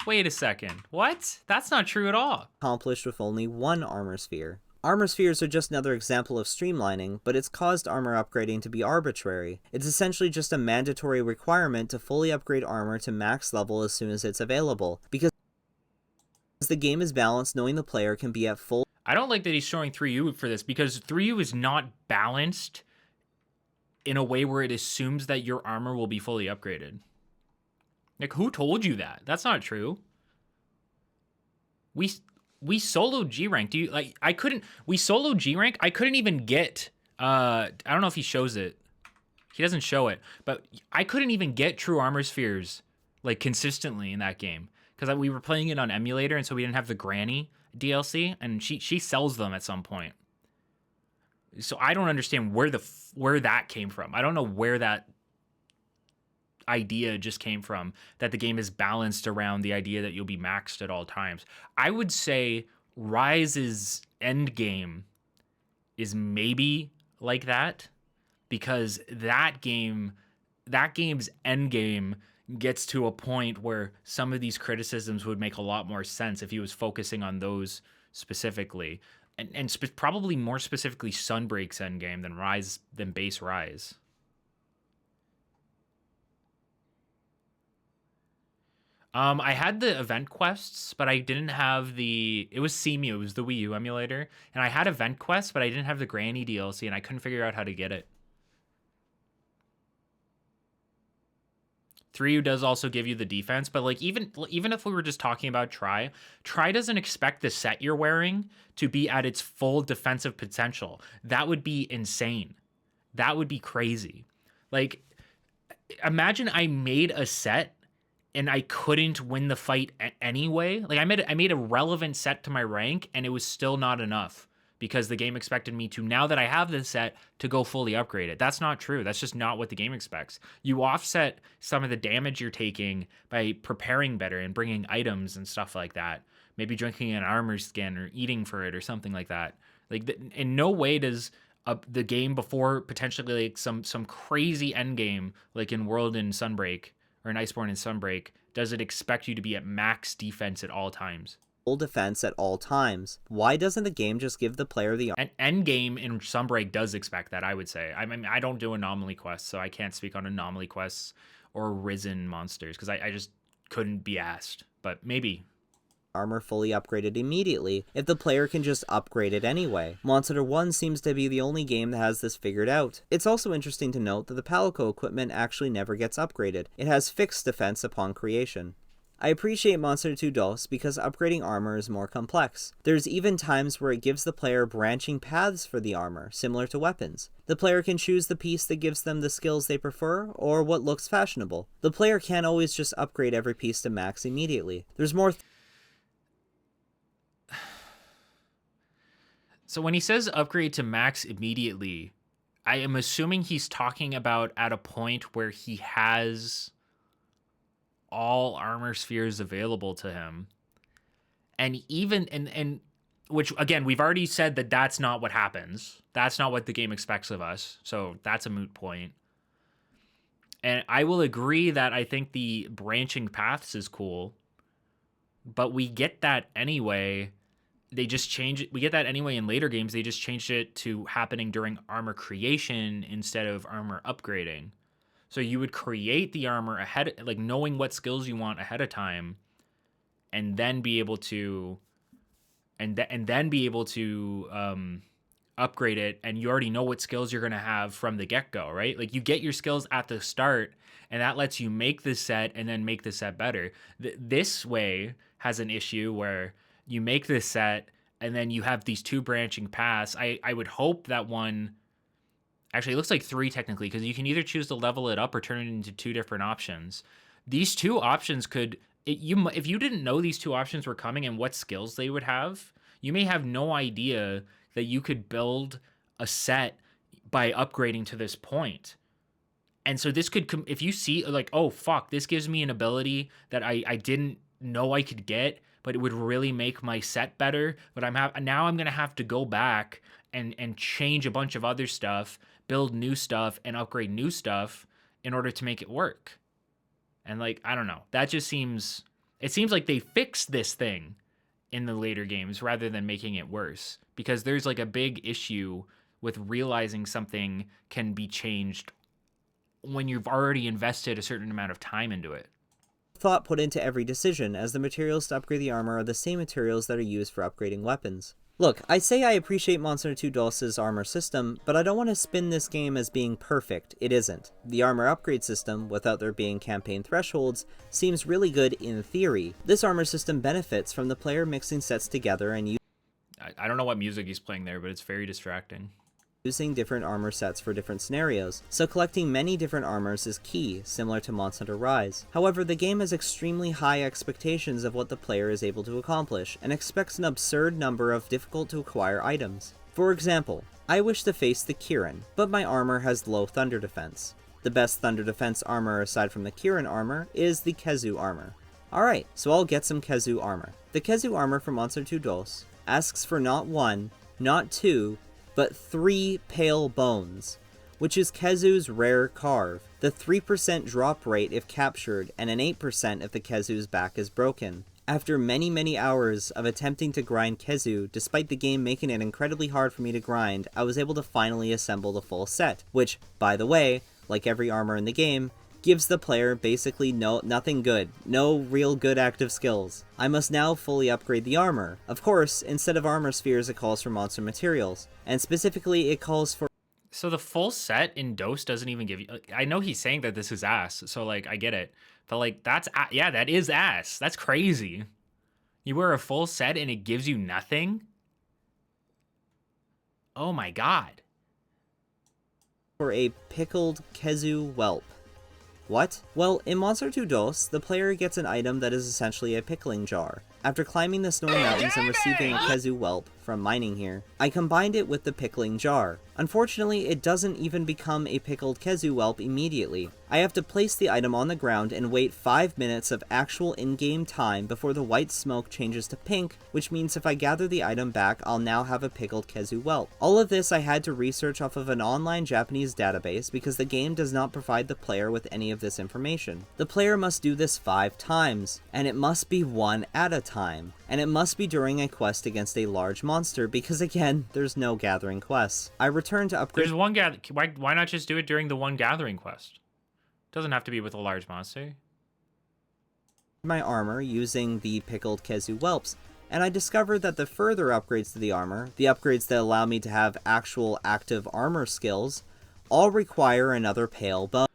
Wait a second. What? That's not true at all. Accomplished with only one armor sphere. Armor spheres are just another example of streamlining, but it's caused armor upgrading to be arbitrary. It's essentially just a mandatory requirement to fully upgrade armor to max level as soon as it's available, because the game is balanced knowing the player can be at full... I don't like that he's showing 3U for this, because 3U is not balanced in a way where it assumes that your armor will be fully upgraded. Like, who told you that? That's not true. We soloed G rank. Do you like? We soloed G rank. I couldn't even get. I don't know if he shows it. He doesn't show it, but I couldn't even get true armor spheres like consistently in that game because we were playing it on emulator, and so we didn't have the Granny DLC, and she sells them at some point. So I don't understand where that came from. I don't know where that idea just came from, that the game is balanced around the idea that you'll be maxed at all times. I would say Rise's end game is maybe like that, because that game's end game gets to a point where some of these criticisms would make a lot more sense if he was focusing on those specifically, and probably more specifically Sunbreak's end game than base Rise. I had the event quests, but I didn't have it was CMU, it was the Wii U emulator, and I had event quests, but I didn't have the Granny DLC, and I couldn't figure out how to get it. 3U does also give you the defense, but like even if we were just talking about Try doesn't expect the set you're wearing to be at its full defensive potential. That would be insane. That would be crazy. Like, imagine I made a set and I couldn't win the fight anyway. Like, I made a relevant set to my rank, and it was still not enough because the game expected me to, now that I have this set, to go fully upgrade it. That's not true. That's just not what the game expects. You offset some of the damage you're taking by preparing better and bringing items and stuff like that. Maybe drinking an armor skin or eating for it or something like that. Like, in no way does the game before potentially like some crazy end game like in World and Sunbreak, or an Iceborne and Sunbreak, does it expect you to be at max defense at all times? Full defense at all times. Why doesn't the game just give the player the... An end game in Sunbreak does expect that, I would say. I mean, I don't do anomaly quests, so I can't speak on anomaly quests or risen monsters, because I just couldn't be asked. But maybe. armor fully upgraded immediately if the player can just upgrade it anyway. Monster Hunter 1 seems to be the only game that has this figured out. It's also interesting to note that the Palico equipment actually never gets upgraded. It has fixed defense upon creation. I appreciate Monster Hunter 2 DOS because upgrading armor is more complex. There's even times where it gives the player branching paths for the armor, similar to weapons. The player can choose the piece that gives them the skills they prefer, or what looks fashionable. The player can't always just upgrade every piece to max immediately. There's more So when he says upgrade to max immediately, I am assuming he's talking about at a point where he has all armor spheres available to him. And even, and which, again, we've already said that that's not what happens. That's not what the game expects of us. So that's a moot point. And I will agree that I think the branching paths is cool, but we get that anyway. They just change it. We get that anyway in later games. They just changed it to happening during armor creation instead of armor upgrading. So you would create the armor ahead, like knowing what skills you want ahead of time, and then be able to, and then be able to upgrade it. And you already know what skills you're gonna have from the get-go, right? Like you get your skills at the start, and that lets you make the set and then make the set better. This way has an issue where you make this set and then you have these two branching paths. I would hope that one, actually it looks like three technically, because you can either choose to level it up or turn it into two different options. These two options could, if you didn't know these two options were coming and what skills they would have, you may have no idea that you could build a set by upgrading to this point. And so this could, if you see like, oh fuck, this gives me an ability that I didn't know I could get, but it would really make my set better. But now I'm gonna have to go back and change a bunch of other stuff, build new stuff, and upgrade new stuff in order to make it work. And like, I don't know. That just seems, it seems like they fixed this thing in the later games rather than making it worse. Because there's like a big issue with realizing something can be changed when you've already invested a certain amount of time into it. Thought put into every decision, as the materials to upgrade the armor are the same materials that are used for upgrading weapons. Look, I say I appreciate Monster Hunter 2 DOS's armor system, but I don't want to spin this game as being perfect. It isn't. The armor upgrade system, without there being campaign thresholds, seems really good in theory. This armor system benefits from the player mixing sets together and I don't know what music he's playing there, but it's very distracting. using different armor sets for different scenarios, so collecting many different armors is key, similar to Monster Hunter Rise. However, the game has extremely high expectations of what the player is able to accomplish, and expects an absurd number of difficult-to-acquire items. For example, I wish to face the Kirin, but my armor has low thunder defense. The best thunder defense armor aside from the Kirin armor is the Kezu armor. Alright, so I'll get some Kezu armor. The Kezu armor from Monster Hunter 2 DOS asks for not 1, not 2, but 3 pale bones, which is Kezu's rare carve, the 3% drop rate if captured, and an 8% if the Kezu's back is broken. After many hours of attempting to grind Kezu, despite the game making it incredibly hard for me to grind, I was able to finally assemble the full set, which, by the way, like every armor in the game, gives the player basically nothing good, no real good active skills. I must now fully upgrade the armor. Of course, instead of armor spheres it calls for monster materials, and specifically it calls for... So the full set in DOS doesn't even give you, I know he's saying that this is ass, so like I get it, but like yeah, that is ass. That's crazy. You wear a full set and it gives you nothing? Oh my god. For a pickled Kezu whelp. What? Well, in Monster 2 DOS, the player gets an item that is essentially a pickling jar. After climbing the snowy mountains and receiving a Kezu whelp from mining here, I combined it with the pickling jar. Unfortunately, it doesn't even become a pickled Kezu whelp immediately. I have to place the item on the ground and wait 5 minutes of actual in-game time before the white smoke changes to pink, which means if I gather the item back, I'll now have a pickled Kezu whelp. All of this I had to research off of an online Japanese database because the game does not provide the player with any of this information. The player must do this 5 times, and it must be one at a time, and it must be during a quest against a large monster because again, there's no gathering quests. I return to upgrade... There's one why not just do it during the one gathering quest? Doesn't have to be with a large monster. my armor using the pickled Kezu whelps, and I discovered that the further upgrades to the armor, the upgrades that allow me to have actual active armor skills, all require another pale bone.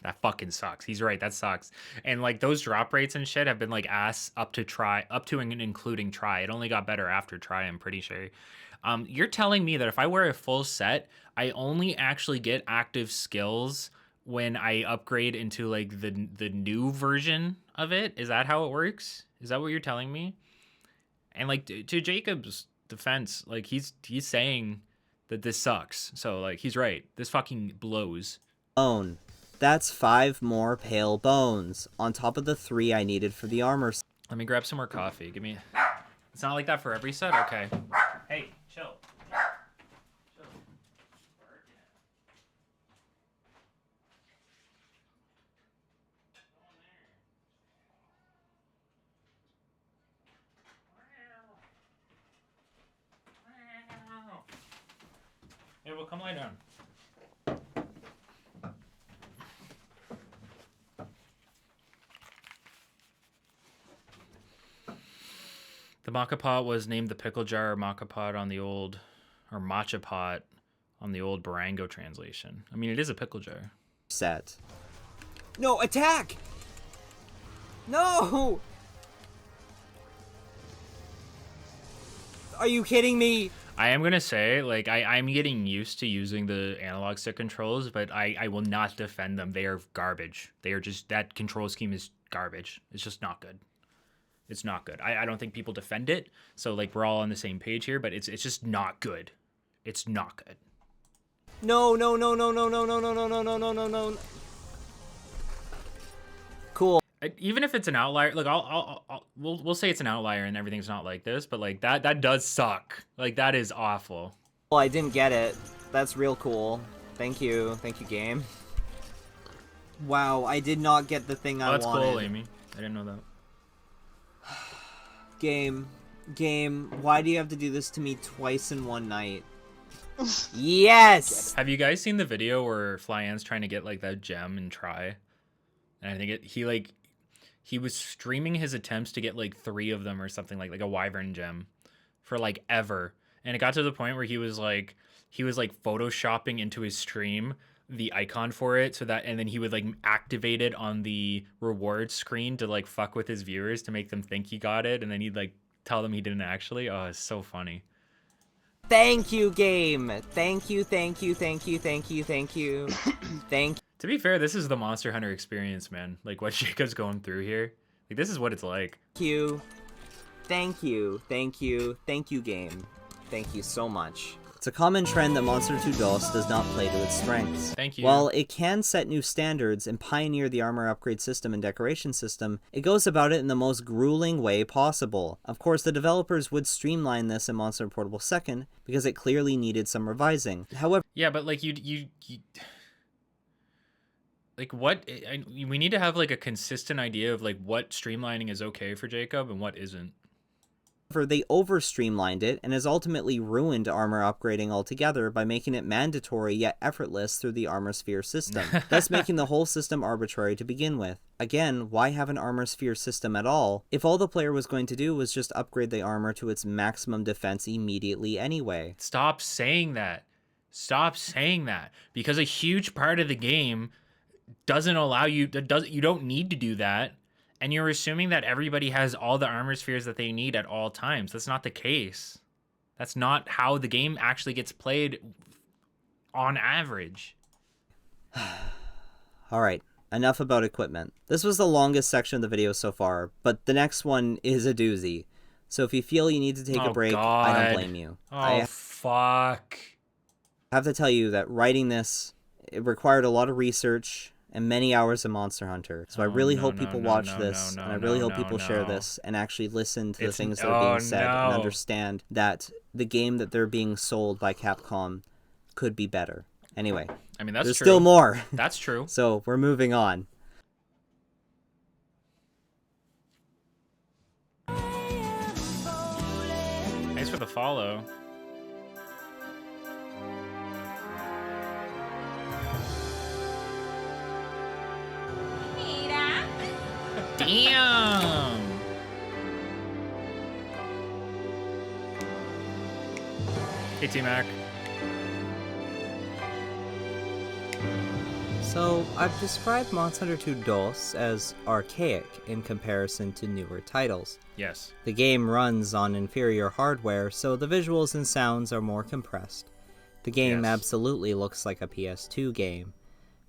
That fucking sucks. He's right. That sucks. And like those drop rates and shit have been like ass up to and including try. It only got better after try, I'm pretty sure. You're telling me that if I wear a full set, I only actually get active skills when I upgrade into like the new version of it? Is that how it works? Is that what you're telling me? And like to Jacob's defense, like he's saying that this sucks. So like he's right. This fucking blows. Bone. That's 5 more pale bones, on top of the 3 I needed for the armor. Let me grab some more coffee. Give me... It's not like that for every set? Okay. Hey, chill. Chill. Hey, well, come lie down. The maca pot was named the pickle jar maca pot on the old, or matcha pot on the old Barango translation. I mean, it is a pickle jar. Set. No, attack! No! Are you kidding me? I am going to say, like, I'm getting used to using the analog stick controls, but I will not defend them. They are garbage. They are just, that control scheme is garbage. It's just not good. It's not good. I don't think people defend it. So like we're all on the same page here, but it's just not good. It's not good. No, no, no, no, no, no, no, no, no, no, no, no, no, no. Cool. Even if it's an outlier, like we'll say it's an outlier and everything's not like this, but like that does suck. Like that is awful. Well, I didn't get it. That's real cool. Thank you, game. Wow, I did not get the thing I wanted. That's cool, Amy. I didn't know that. Game, why do you have to do this to me twice in one night? Yes! Have you guys seen the video where Flyan's trying to get like that gem and try? And I think he was streaming his attempts to get like 3 of them or something like a wyvern gem for like ever. And it got to the point where he was like photoshopping into his stream the icon for it so that, and then he would like activate it on the reward screen to like fuck with his viewers to make them think he got it, and then he'd like tell them he didn't actually. Oh, it's so funny. Thank you, game. Thank you, thank you, thank you, thank you, thank you. Thank you. To be fair, this is the Monster Hunter experience, man. Like what Jacob's going through here. Like this is what it's like. Thank you. Thank you. Thank you. Thank you, game. Thank you so much. It's a common trend that Monster 2 DOS does not play to its strengths. Thank you. While it can set new standards and pioneer the armor upgrade system and decoration system, it goes about it in the most grueling way possible. Of course, the developers would streamline this in Monster Portable 2nd, because it clearly needed some revising. However... Yeah, but like you like what... we need to have like a consistent idea of like what streamlining is okay for Jacob and what isn't. They over-streamlined it and has ultimately ruined armor upgrading altogether by making it mandatory yet effortless through the armor sphere system, thus making the whole system arbitrary to begin with. Again, why have an armor sphere system at all, if all the player was going to do was just upgrade the armor to its maximum defense immediately anyway? Stop saying that. Stop saying that. Because a huge part of the game doesn't allow you, you don't need to do that. And you're assuming that everybody has all the armor spheres that they need at all times. That's not the case. That's not how the game actually gets played on average. Alright, enough about equipment. This was the longest section of the video so far, but the next one is a doozy. So if you feel you need to take a break, God. I don't blame you. Fuck. I have to tell you that writing this, it required a lot of research and many hours of Monster Hunter. So I really hope people watch this, and I really hope people share this and actually listen to the things that are being said and understand that the game that they're being sold by Capcom could be better. Anyway, I mean, that's there's true. still more. That's true. So we're moving on. Thanks for the follow. Damn. Hey, T-Mac. So, I've described Monster Hunter 2 DOS as archaic in comparison to newer titles. Yes. The game runs on inferior hardware, so the visuals and sounds are more compressed. The game Yes. absolutely looks like a PS2 game.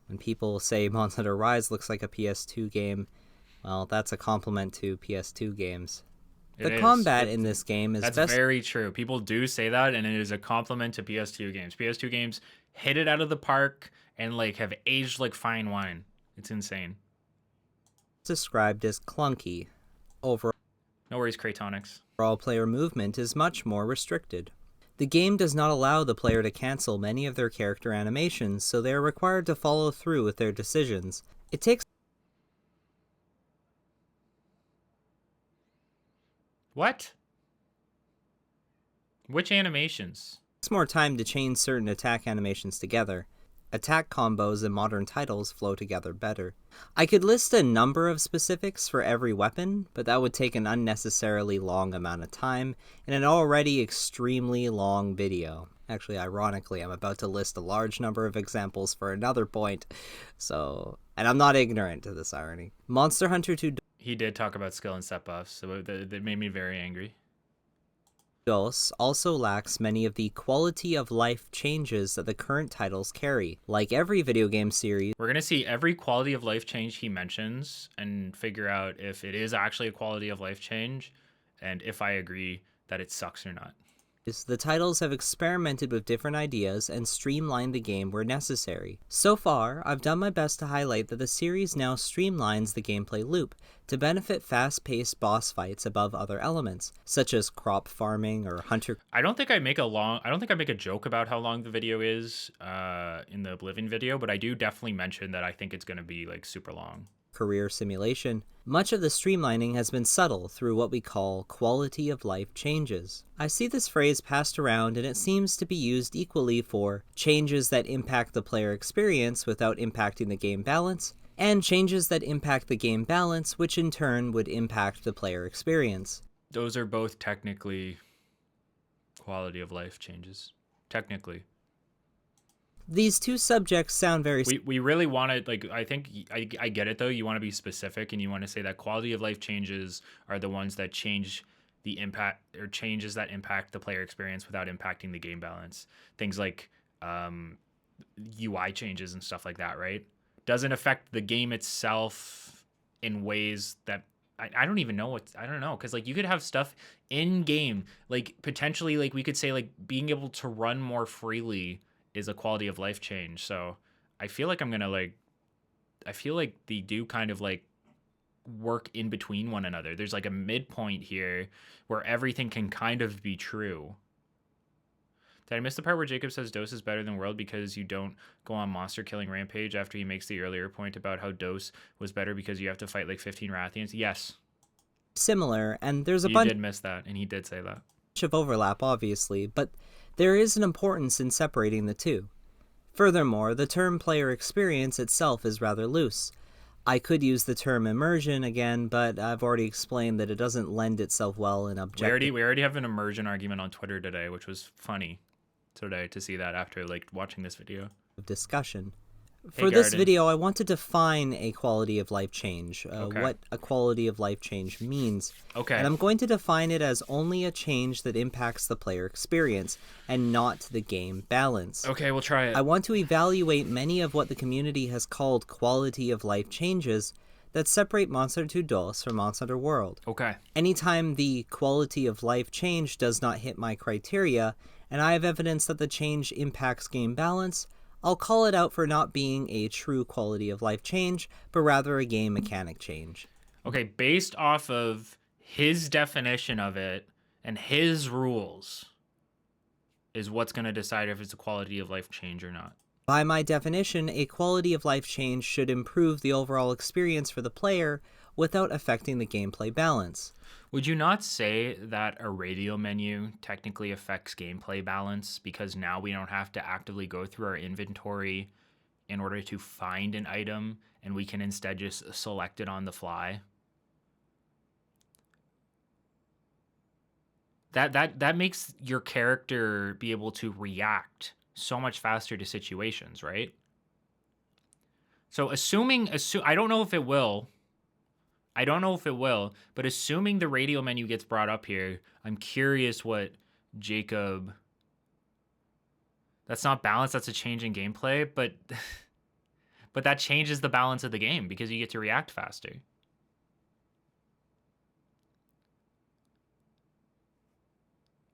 When people say Monster Hunter Rise looks like a PS2 game, well, that's a compliment to PS2 games. The combat in this game is That's best. very true. People do say that, and it is a compliment to PS2 games. PS2 games hit it out of the park and like have aged like fine wine. It's insane. Described as clunky. Overall No worries, Craytonics. player movement is much more restricted. The game does not allow the player to cancel many of their character animations, so they are required to follow through with their decisions. It takes What? Which animations? more time to chain certain attack animations together. Attack combos in modern titles flow together better. I could list a number of specifics for every weapon, but that would take an unnecessarily long amount of time in an already extremely long video. Actually, ironically, I'm about to list a large number of examples for another point, and I'm not ignorant to this irony. Monster Hunter 2 He did talk about skill and set buffs, so that made me very angry. DOS also lacks many of the quality of life changes that the current titles carry. Like every video game series, We're going to see every quality of life change he mentions and figure out if it is actually a quality of life change and if I agree that it sucks or not. the titles have experimented with different ideas and streamlined the game where necessary. So far, I've done my best to highlight that the series now streamlines the gameplay loop to benefit fast-paced boss fights above other elements, such as crop farming or hunter. I don't think I make a joke about how long the video is in the Oblivion video, but I do definitely mention that I think it's going to be like super long. Career simulation. Much of the streamlining has been subtle through what we call quality of life changes. I see this phrase passed around and it seems to be used equally for changes that impact the player experience without impacting the game balance, and changes that impact the game balance, which in turn would impact the player experience. Those are both technically quality of life changes. Technically. These two subjects sound very We really want to, like, I think I get it though. You want to be specific and you want to say that quality of life changes are the ones that change the impact or changes that impact the player experience without impacting the game balance. Things like UI changes and stuff like that, right? Doesn't affect the game itself in ways that I don't even know I don't know. Cause like you could have stuff in game, like potentially like we could say like being able to run more freely is a quality of life change. So I feel like I feel like they do kind of like work in between one another. There's like a midpoint here where everything can kind of be true. Did I miss the part where Jacob says Dose is better than World because you don't go on monster killing rampage after he makes the earlier point about how Dose was better because you have to fight like 15 Rathians? Yes. similar, and there's a You bunch did miss that, and he did say that. of overlap, obviously, but there is an importance in separating the two. Furthermore, the term player experience itself is rather loose. I could use the term immersion again, but I've already explained that it doesn't lend itself well in objective We already have an immersion argument on Twitter today, which was funny today to see that after like watching this video. discussion. Hey, For this Garden. video, I want to define a quality of life change, Okay. what a quality of life change means. Okay. And I'm going to define it as only a change that impacts the player experience and not the game balance. Okay, we'll try it. I want to evaluate many of what the community has called quality of life changes that separate Monster Hunter 2 DOS from Monster Hunter World. Okay. Anytime the quality of life change does not hit my criteria, and I have evidence that the change impacts game balance, I'll call it out for not being a true quality of life change, but rather a game mechanic change. Okay, based off of his definition of it and his rules is what's going to decide if it's a quality of life change or not. By my definition, a quality of life change should improve the overall experience for the player without affecting the gameplay balance. Would you not say that a radio menu technically affects gameplay balance because now we don't have to actively go through our inventory in order to find an item and we can instead just select it on the fly? that makes your character be able to react so much faster to situations, right? So I don't know if it will. I don't know if it will, but assuming the radio menu gets brought up here, I'm curious what Jacob... That's not balance, that's a change in gameplay, but but that changes the balance of the game because you get to react faster.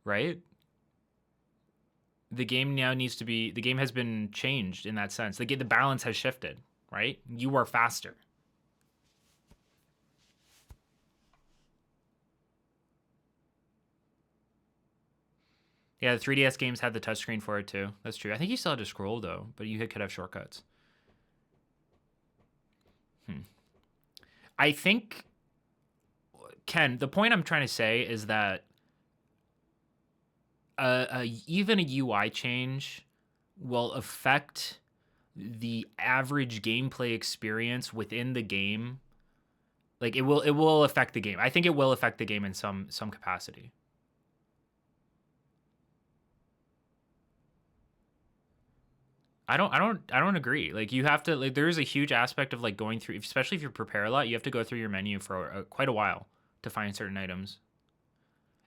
Right? The game now needs to be... The game has been changed in that sense. The balance has shifted, right? You are faster. Yeah, the 3DS games had the touchscreen for it too. That's true. I think you still had to scroll though, but you could have shortcuts. I think, Ken, the point I'm trying to say is that even a UI change will affect the average gameplay experience within the game. Like it will affect the game. I think it will affect the game in some capacity. I don't agree. Like you have to, like, there's a huge aspect of like going through, especially if you prepare a lot, you have to go through your menu for quite a while to find certain items.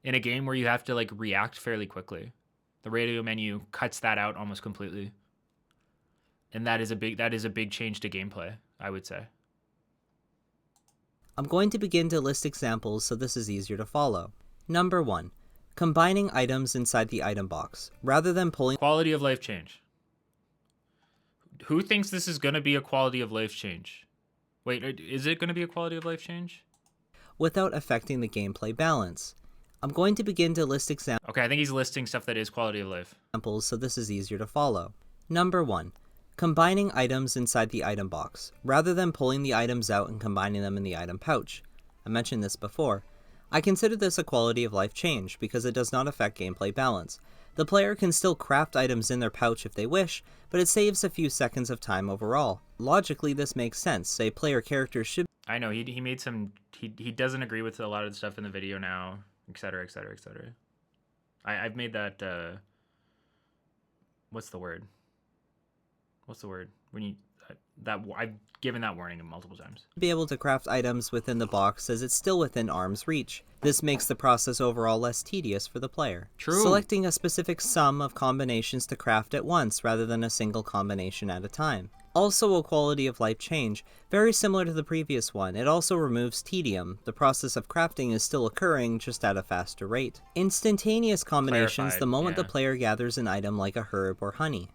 In a game where you have to like react fairly quickly, the radio menu cuts that out almost completely. And that is a big change to gameplay, I would say. I'm going to begin to list examples so this is easier to follow. Number 1. Combining items inside the item box, rather than pulling... Quality of life change. Who thinks this is going to be a quality of life change? Wait, is it going to be a quality of life change? Without affecting the gameplay balance. I'm going to begin to list examples. Okay, I think he's listing stuff that is quality of life. So this is easier to follow. Number 1. Combining items inside the item box, rather than pulling the items out and combining them in the item pouch. I mentioned this before. I consider this a quality of life change because it does not affect gameplay balance. The player can still craft items in their pouch if they wish, but it saves a few seconds of time overall. Logically, this makes sense. A player character should... I know, he made some... He doesn't agree with a lot of the stuff in the video now, etc., etc., etc. I've made that... What's the word? What's the word? When you... I've given that warning multiple times. Be able to craft items within the box as it's still within arm's reach. This makes the process overall less tedious for the player. True. Selecting a specific sum of combinations to craft at once rather than a single combination at a time. Also a quality of life change, very similar to the previous one. It also removes tedium. The process of crafting is still occurring, just at a faster rate. Instantaneous combinations the moment the player gathers an item like a herb or honey.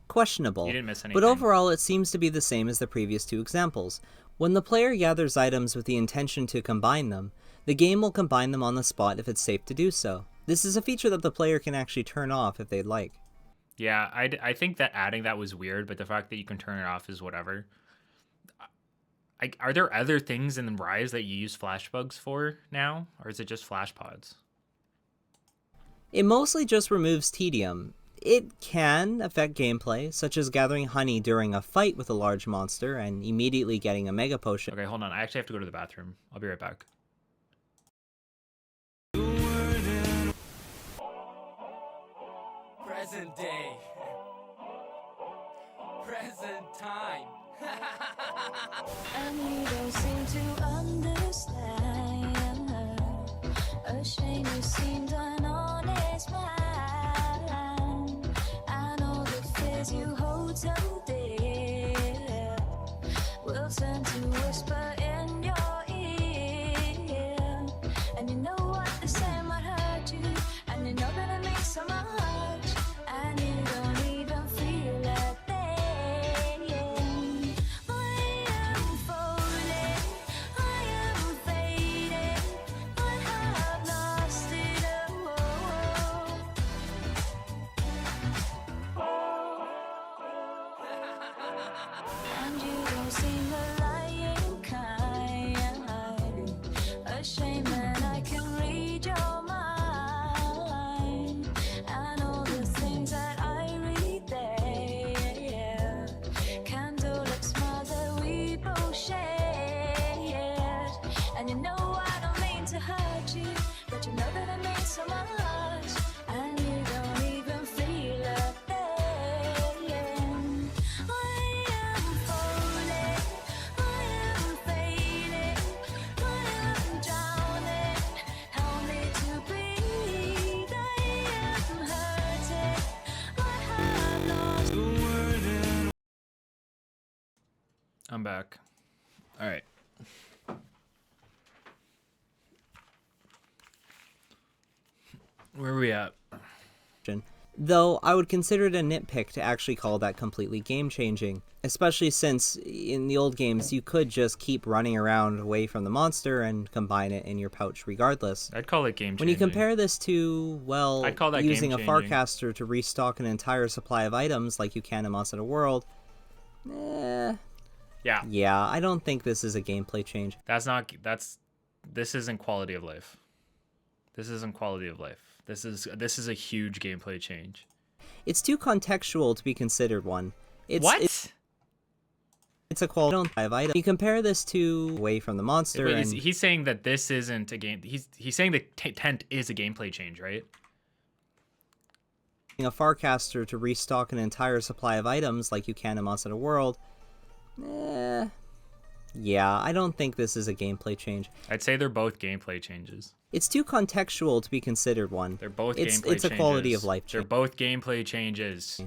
Questionable, you didn't miss anything. But overall it seems to be the same as the previous two examples. When the player gathers items with the intention to combine them, the game will combine them on the spot if it's safe to do so. This is a feature that the player can actually turn off if they'd like. Yeah, I think that adding that was weird, but the fact that you can turn it off is whatever. Are there other things in Rise that you use flash bugs for now, or is it just flash pods? It mostly just removes tedium. It can affect gameplay, such as gathering honey during a fight with a large monster and immediately getting a mega potion. Okay, hold on. I actually have to go to the bathroom. I'll be right back. Present day. Present time. And you don't seem to understand. A shame you seemed an honest man. You hold so dear will turn to whisper in your ear, and you know what they say might hurt you, and you know that it means so much, and you don't even feel a thing. I am falling, I am fading, I have lost it all. And you don't seem the lying kind. A shame that I can read your mind, and all the things that I read there can do like smile that we both shared. And you know I don't mean to hurt you, but you know that it means so much, and you don't even feel a thing. I am falling, I am failing, I am drowning. Help me to breathe. I am hurting. I have lost. I'm back. All right. Where are we at? Though I would consider it a nitpick to actually call that completely game-changing, especially since in the old games you could just keep running around away from the monster and combine it in your pouch regardless. I'd call it game changing. When you compare this to, well, I'd call that using a game-changing. Farcaster to restock an entire supply of items like you can in Monster Hunter World, yeah, I don't think this is a gameplay change. This isn't quality of life. This isn't quality of life. This is a huge gameplay change. It's too contextual to be considered one. What? It's a quality of item. You compare this to away from the monster. Wait, and he's saying that this isn't a game. He's saying the tent is a gameplay change, right? a Farcaster to restock an entire supply of items like you can in Monster Hunter World. Yeah, I don't think this is a gameplay change. I'd say they're both gameplay changes. It's too contextual to be considered one. They're both gameplay changes. It's a quality of life change. They're both gameplay changes.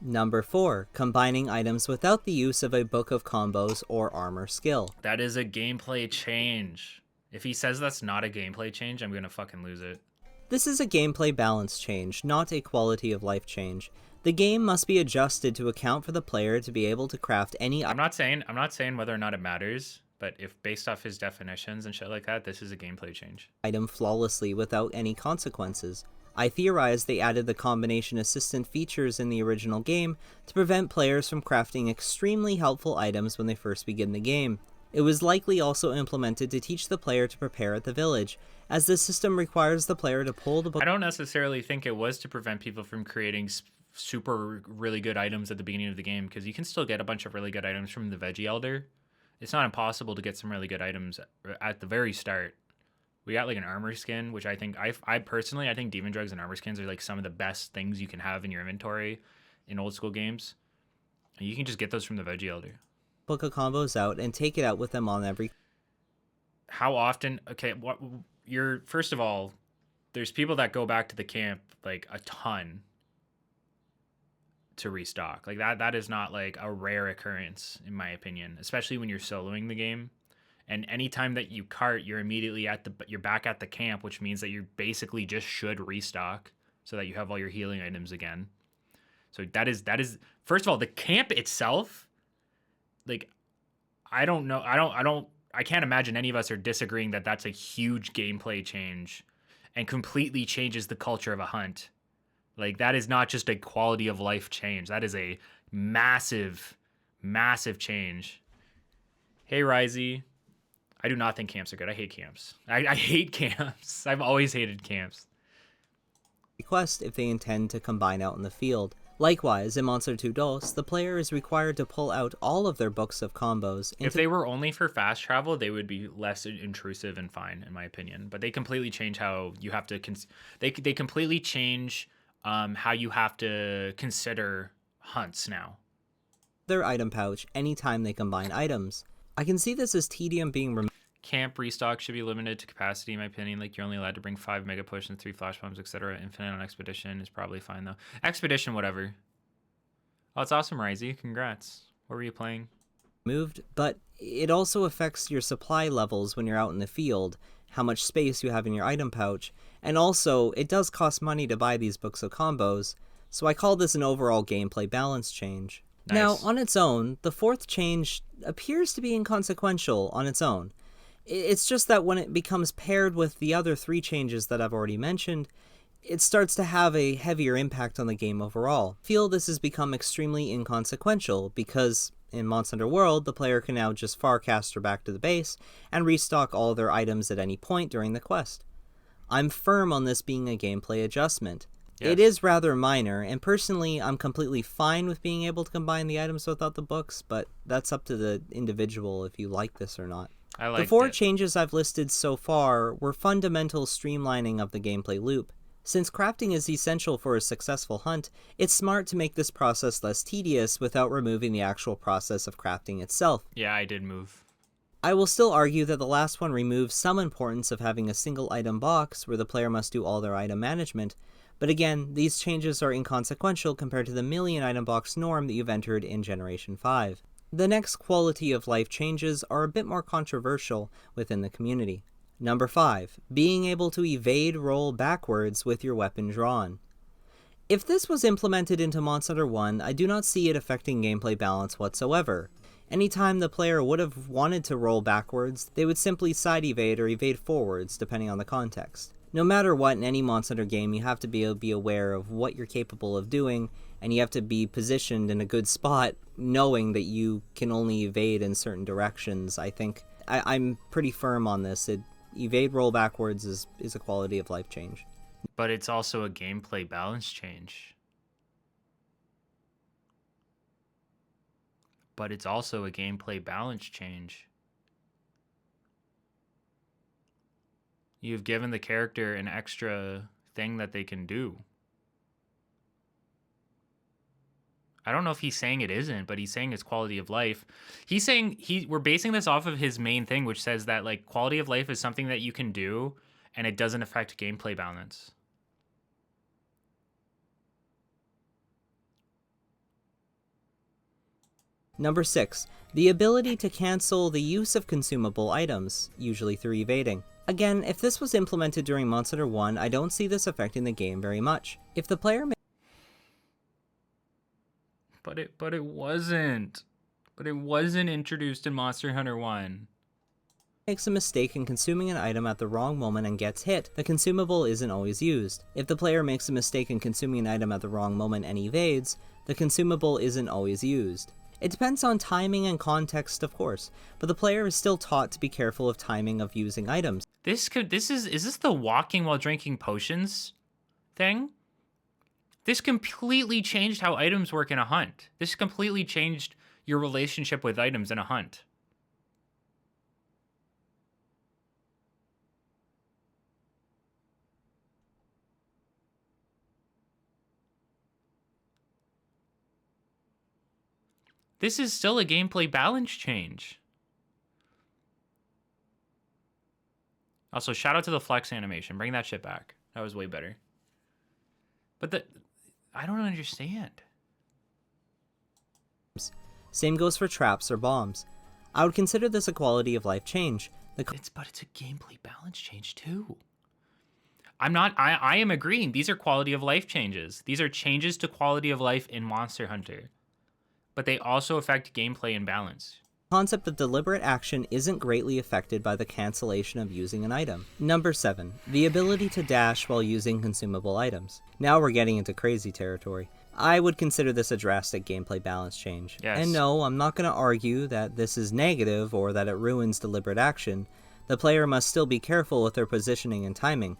Number 4, combining items without the use of a book of combos or armor skill. That is a gameplay change. If he says that's not a gameplay change, I'm gonna fucking lose it. This is a gameplay balance change, not a quality of life change. The game must be adjusted to account for the player to be able to craft any. I'm not saying whether or not it matters, but if based off his definitions and shit like that, this is a gameplay change. Item flawlessly without any consequences. I theorize they added the combination assistant features in the original game to prevent players from crafting extremely helpful items when they first begin the game. It was likely also implemented to teach the player to prepare at the village, as the system requires the player to pull the book. I don't necessarily think it was to prevent people from creating super really good items at the beginning of the game, because you can still get a bunch of really good items from the Veggie Elder. It's not impossible to get some really good items at the very start. We got like an armor skin, which I think, I personally think Demon Drugs and armor skins are like some of the best things you can have in your inventory in old school games. And you can just get those from the Veggie Elder. Book of combos out and take it out with them on every. How often? Okay, first of all, there's people that go back to the camp like a ton to restock. Like that is not like a rare occurrence in my opinion, especially when you're soloing the game. And anytime that you cart, you're immediately you're back at the camp, which means that you basically just should restock so that you have all your healing items again. So that is first of all, the camp itself, like I don't know, I can't imagine any of us are disagreeing that that's a huge gameplay change and completely changes the culture of a hunt. Like that is not just a quality of life change. That is a massive, massive change. Hey, Risey. I do not think camps are good. I hate camps. I hate camps. I've always hated camps. Request if they intend to combine out in the field. Likewise, in Monster 2 DOS, the player is required to pull out all of their books of combos. If they were only for fast travel, they would be less intrusive and fine, in my opinion. But they completely change how you have to. They completely change how you have to consider hunts now. Their item pouch anytime they combine items. I can see this as tedium being removed. Camp restock should be limited to capacity, in my opinion. Like, you're only allowed to bring 5 mega push and 3 flash bombs, etc. Infinite on expedition is probably fine, though. Expedition, whatever. Oh, it's awesome, Risey. Congrats. What were you playing? Moved, but it also affects your supply levels when you're out in the field, how much space you have in your item pouch, and also, it does cost money to buy these books of combos, so I call this an overall gameplay balance change. Nice. Now, on its own, the fourth change appears to be inconsequential on its own. It's just that when it becomes paired with the other 3 changes that I've already mentioned, it starts to have a heavier impact on the game overall. I feel this has become extremely inconsequential because in Monster Hunter World, the player can now just Farcaster back to the base and restock all their items at any point during the quest. I'm firm on this being a gameplay adjustment. Yes. It is rather minor, and personally, I'm completely fine with being able to combine the items without the books, but that's up to the individual if you like this or not. I The liked 4 it. changes I've listed so far were fundamental streamlining of the gameplay loop. Since crafting is essential for a successful hunt, it's smart to make this process less tedious without removing the actual process of crafting itself. Yeah, I did move. I will still argue that the last one removes some importance of having a single item box where the player must do all their item management, but again, these changes are inconsequential compared to the million item box norm that you've entered in Generation 5. The next quality of life changes are a bit more controversial within the community. Number 5. Being able to evade roll backwards with your weapon drawn. If this was implemented into Monster Hunter 1, I do not see it affecting gameplay balance whatsoever. Anytime the player would have wanted to roll backwards, they would simply side evade or evade forwards, depending on the context. No matter what, in any Monster Hunter game, you have to be aware of what you're capable of doing, and you have to be positioned in a good spot, knowing that you can only evade in certain directions. I think I'm pretty firm on this. Evade roll backwards is a quality of life change. But it's also a gameplay balance change. But it's also a gameplay balance change. You've given the character an extra thing that they can do. I don't know if he's saying it isn't, but he's saying it's quality of life. He's saying we're basing this off of his main thing, which says that like quality of life is something that you can do and it doesn't affect gameplay balance. Number 6. The ability to cancel the use of consumable items, usually through evading. Again, if this was implemented during Monster Hunter 1, I don't see this affecting the game very much. If the player But it wasn't. But it wasn't introduced in Monster Hunter 1. makes a mistake in consuming an item at the wrong moment and gets hit, the consumable isn't always used. If the player makes a mistake in consuming an item at the wrong moment and evades, the consumable isn't always used. It depends on timing and context, of course, but the player is still taught to be careful of timing of using items. Is this the walking while drinking potions thing? This completely changed how items work in a hunt. This completely changed your relationship with items in a hunt. This is still a gameplay balance change. Also, shout out to the flex animation. Bring that shit back. That was way better. But I don't understand. Same goes for traps or bombs. I would consider this a quality of life change. But it's a gameplay balance change too. I am agreeing. These are quality of life changes. These are changes to quality of life in Monster Hunter. But they also affect gameplay and balance. The concept of deliberate action isn't greatly affected by the cancellation of using an item. Number 7. The ability to dash while using consumable items. Now we're getting into crazy territory. I would consider this a drastic gameplay balance change. Yes. And no, I'm not going to argue that this is negative or that it ruins deliberate action. The player must still be careful with their positioning and timing.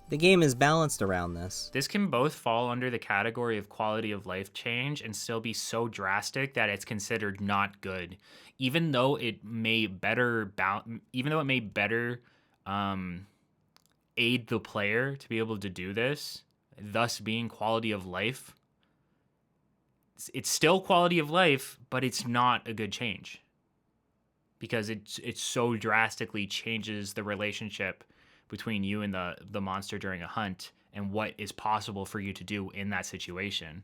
The game is balanced around this. This can both fall under the category of quality of life change and still be so drastic that it's considered not good, even though it may better aid the player to be able to do this, thus being quality of life. It's still quality of life, but it's not a good change because it so drastically changes the relationship between you and the monster during a hunt and what is possible for you to do in that situation.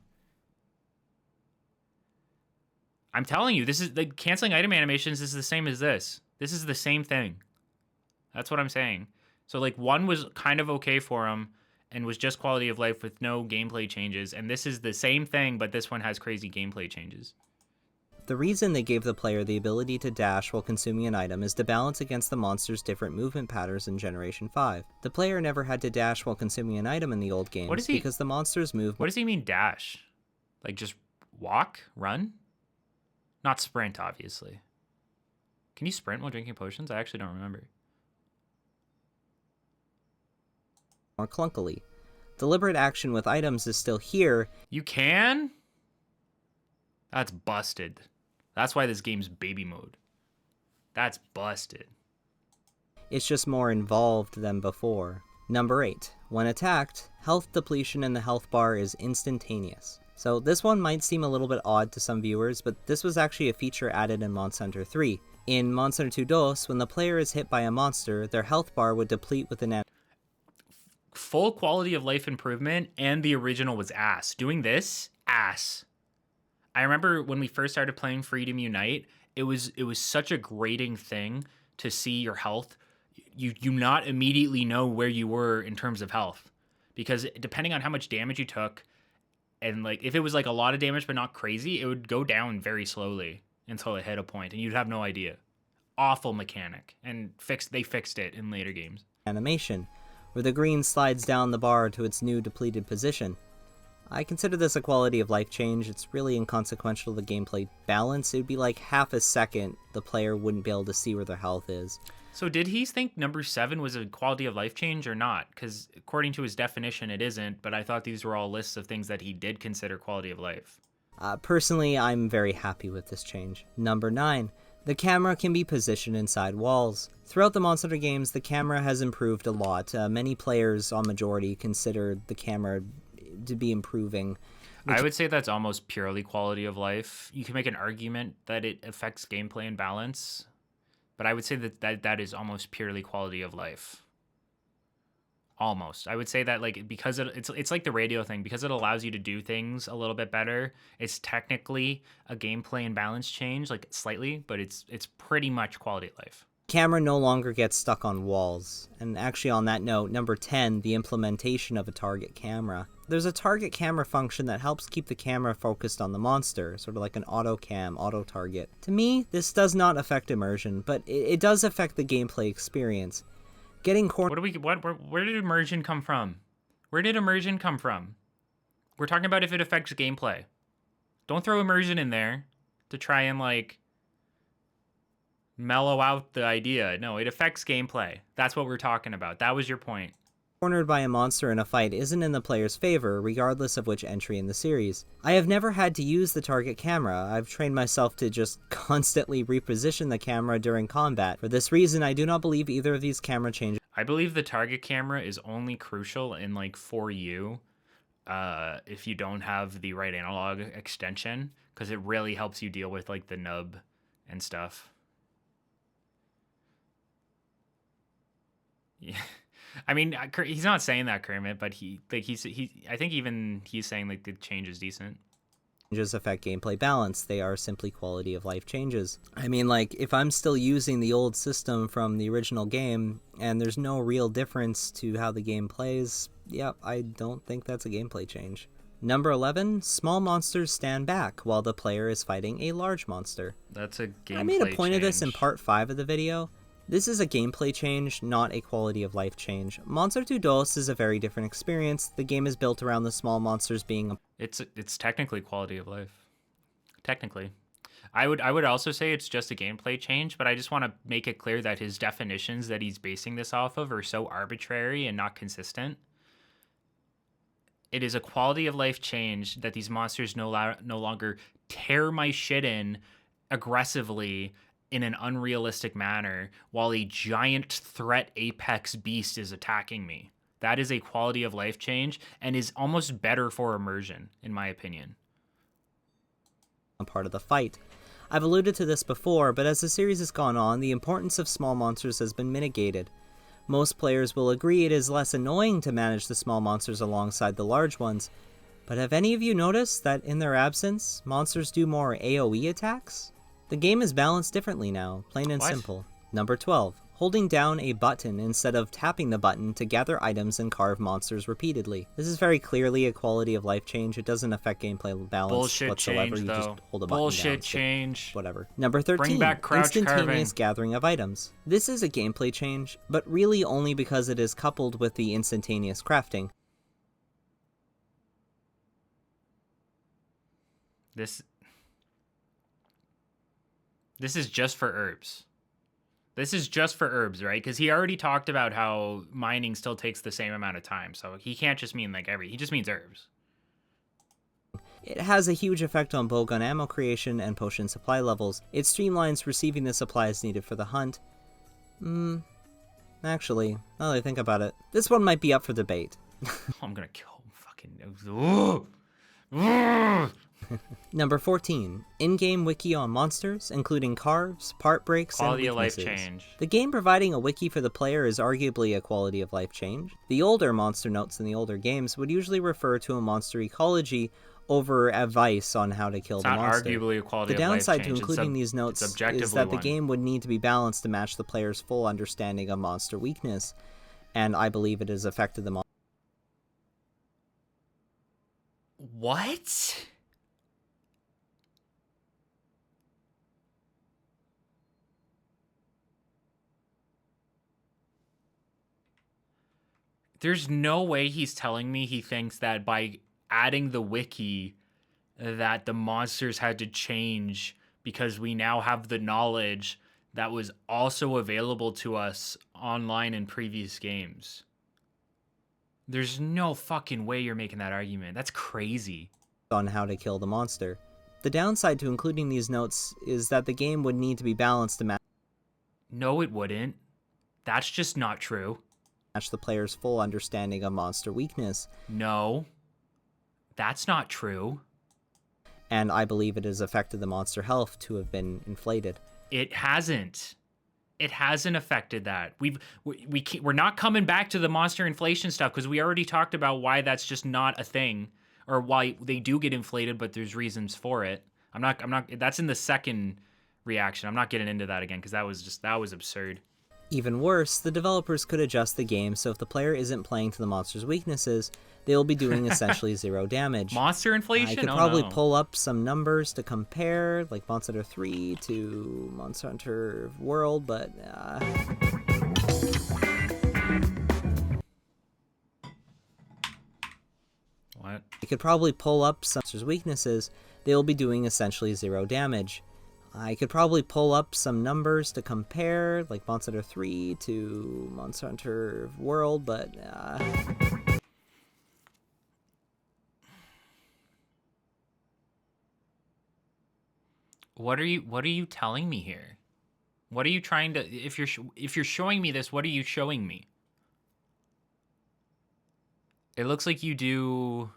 I'm telling you, this is like canceling item animations is the same as this. This is the same thing. That's what I'm saying. So like one was kind of okay for him and was just quality of life with no gameplay changes. And this is the same thing, but this one has crazy gameplay changes. The reason they gave the player the ability to dash while consuming an item is to balance against the monster's different movement patterns in Generation 5. The player never had to dash while consuming an item in the old games because the monster's movement... What does he mean dash? Like just walk? Run? Not sprint, obviously. Can you sprint while drinking potions? I actually don't remember. More clunkily. Deliberate action with items is still here. You can? That's busted. That's why this game's baby mode. That's busted. It's just more involved than before. Number 8. When attacked, health depletion in the health bar is instantaneous. So this one might seem a little bit odd to some viewers, but this was actually a feature added in Monster Hunter 3. In Monster Hunter 2 DOS, when the player is hit by a monster, their health bar would deplete within an Full quality of life improvement, and the original was ass. Doing this, ass. I remember when we first started playing Freedom Unite, it was such a grating thing to see your health. You not immediately know where you were in terms of health, because depending on how much damage you took, and like if it was like a lot of damage but not crazy, it would go down very slowly until it hit a point, and you'd have no idea. Awful mechanic, and they fixed it in later games. Animation, where the green slides down the bar to its new depleted position. I consider this a quality of life change. It's really inconsequential to the gameplay balance. It would be like half a second the player wouldn't be able to see where their health is. So did he think number 7 was a quality of life change or not? Because according to his definition, it isn't, but I thought these were all lists of things that he did consider quality of life. Personally, I'm very happy with this change. Number 9. The camera can be positioned inside walls. Throughout the Monster Hunter games, the camera has improved a lot. Many players on majority consider the camera to be improving. I would say that's almost purely quality of life. You can make an argument that it affects gameplay and balance, but I would say that is almost purely quality of life. Almost. I would say that like because it's like the radio thing, because it allows you to do things a little bit better. It's technically a gameplay and balance change, like slightly, but it's pretty much quality of life. Camera no longer gets stuck on walls. And actually on that note, number 10, the implementation of a target camera. There's a target camera function that helps keep the camera focused on the monster, sort of like an auto cam, auto target. To me, this does not affect immersion, but it does affect the gameplay experience. Getting cornered. Where did immersion come from? Where did immersion come from? We're talking about if it affects gameplay. Don't throw immersion in there to try and like mellow out the idea. No, it affects gameplay. That's what we're talking about. That was your point. Cornered by a monster in a fight isn't in the player's favor, regardless of which entry in the series. I have never had to use the target camera. I've trained myself to just constantly reposition the camera during combat. For this reason, I do not believe either of these camera changes. I believe the target camera is only crucial in like for you if you don't have the right analog extension, because it really helps you deal with like the nub and stuff. Yeah. I mean, he's not saying that, Kermit, but I think even he's saying like the change is decent. Changes affect gameplay balance. They are simply quality of life changes. I mean, like, if I'm still using the old system from the original game and there's no real difference to how the game plays, yep, I don't think that's a gameplay change. Number 11, small monsters stand back while the player is fighting a large monster. That's a gameplay change. I made a point of this in part 5 of the video. This is a gameplay change, not a quality of life change. Monster 2 DOS is a very different experience. The game is built around the small monsters being It's technically quality of life. Technically. I would also say it's just a gameplay change, but I just want to make it clear that his definitions that he's basing this off of are so arbitrary and not consistent. It is a quality of life change that these monsters no longer tear my shit in aggressively in an unrealistic manner while a giant threat apex beast is attacking me. That is a quality of life change and is almost better for immersion, in my opinion. a part of the fight. I've alluded to this before, but as the series has gone on, the importance of small monsters has been mitigated. Most players will agree it is less annoying to manage the small monsters alongside the large ones, but have any of you noticed that in their absence, monsters do more AoE attacks? The game is balanced differently now, plain and simple. Number 12. Holding down a button instead of tapping the button to gather items and carve monsters repeatedly. This is very clearly a quality of life change. It doesn't affect gameplay balance whatsoever. Change, you though. just hold a button Bullshit down, change. Whatever. Number 13. Bring back crouch instantaneous carving. gathering of items. This is a gameplay change, but really only because it is coupled with the instantaneous crafting. This is just for herbs. This is just for herbs, right? Because he already talked about how mining still takes the same amount of time. So he can't just mean like he just means herbs. It has a huge effect on bowgun ammo creation and potion supply levels. It streamlines receiving the supplies needed for the hunt. Actually, now that I think about it, this one might be up for debate. I'm gonna kill fucking. Ugh. Number 14. In-game wiki on monsters, including carves, part breaks, Quality and of life weaknesses. change. The game providing a wiki for the player is arguably a quality of life change. The older monster notes in the older games would usually refer to a monster ecology over advice on how to kill It's the not monster. arguably a quality The of life downside change. to including these notes it's is objectively that the one. game would need to be balanced to match the player's full understanding of monster weakness, and I believe it has affected the monster. What? There's no way he's telling me he thinks that by adding the wiki that the monsters had to change because we now have the knowledge that was also available to us online in previous games. There's no fucking way you're making that argument. That's crazy. On how to kill the monster. The downside to including these notes is that the game would need to be balanced to match No, it wouldn't. That's just not true. the player's full understanding of monster weakness, No, that's not true. and I believe it has affected the monster health to have been inflated. It hasn't. It hasn't affected that. We're not coming back to the monster inflation stuff because we already talked about why that's just not a thing, or why they do get inflated, but there's reasons for it. I'm not. That's in the second reaction. I'm not getting into that again because that was absurd. Even worse, the developers could adjust the game so if the player isn't playing to the monster's weaknesses, they will be doing essentially zero damage. Monster inflation? I could probably pull up some numbers to compare, like Monster Hunter 3 to Monster Hunter World, but What? I could probably pull up some monster's weaknesses, they will be doing essentially zero damage. I could probably pull up some numbers to compare, like Monster Hunter 3 to Monster Hunter World, but What are you telling me here? What are you trying to? If you're showing me this, what are you showing me? It looks like you do.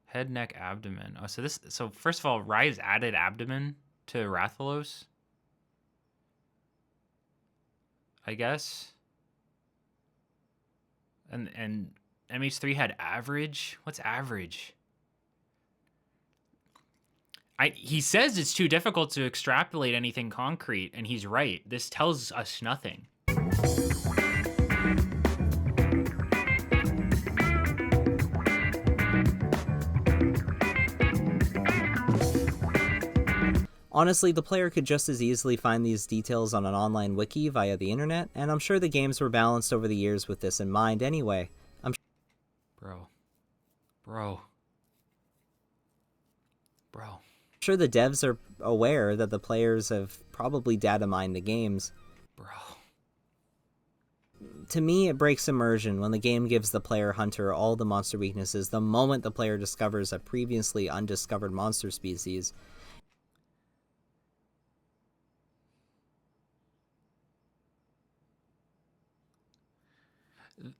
Head, neck, abdomen. Oh, so first of all, Rise added abdomen to Rathalos, I guess. And MH3 had average. What's average? He says it's too difficult to extrapolate anything concrete, and he's right. This tells us nothing. honestly, the player could just as easily find these details on an online wiki via the internet, and I'm sure the games were balanced over the years with this in mind anyway. Bro. Sure the devs are aware that the players have probably data mined the games. To me, it breaks immersion when the game gives the player hunter all the monster weaknesses the moment the player discovers a previously undiscovered monster species.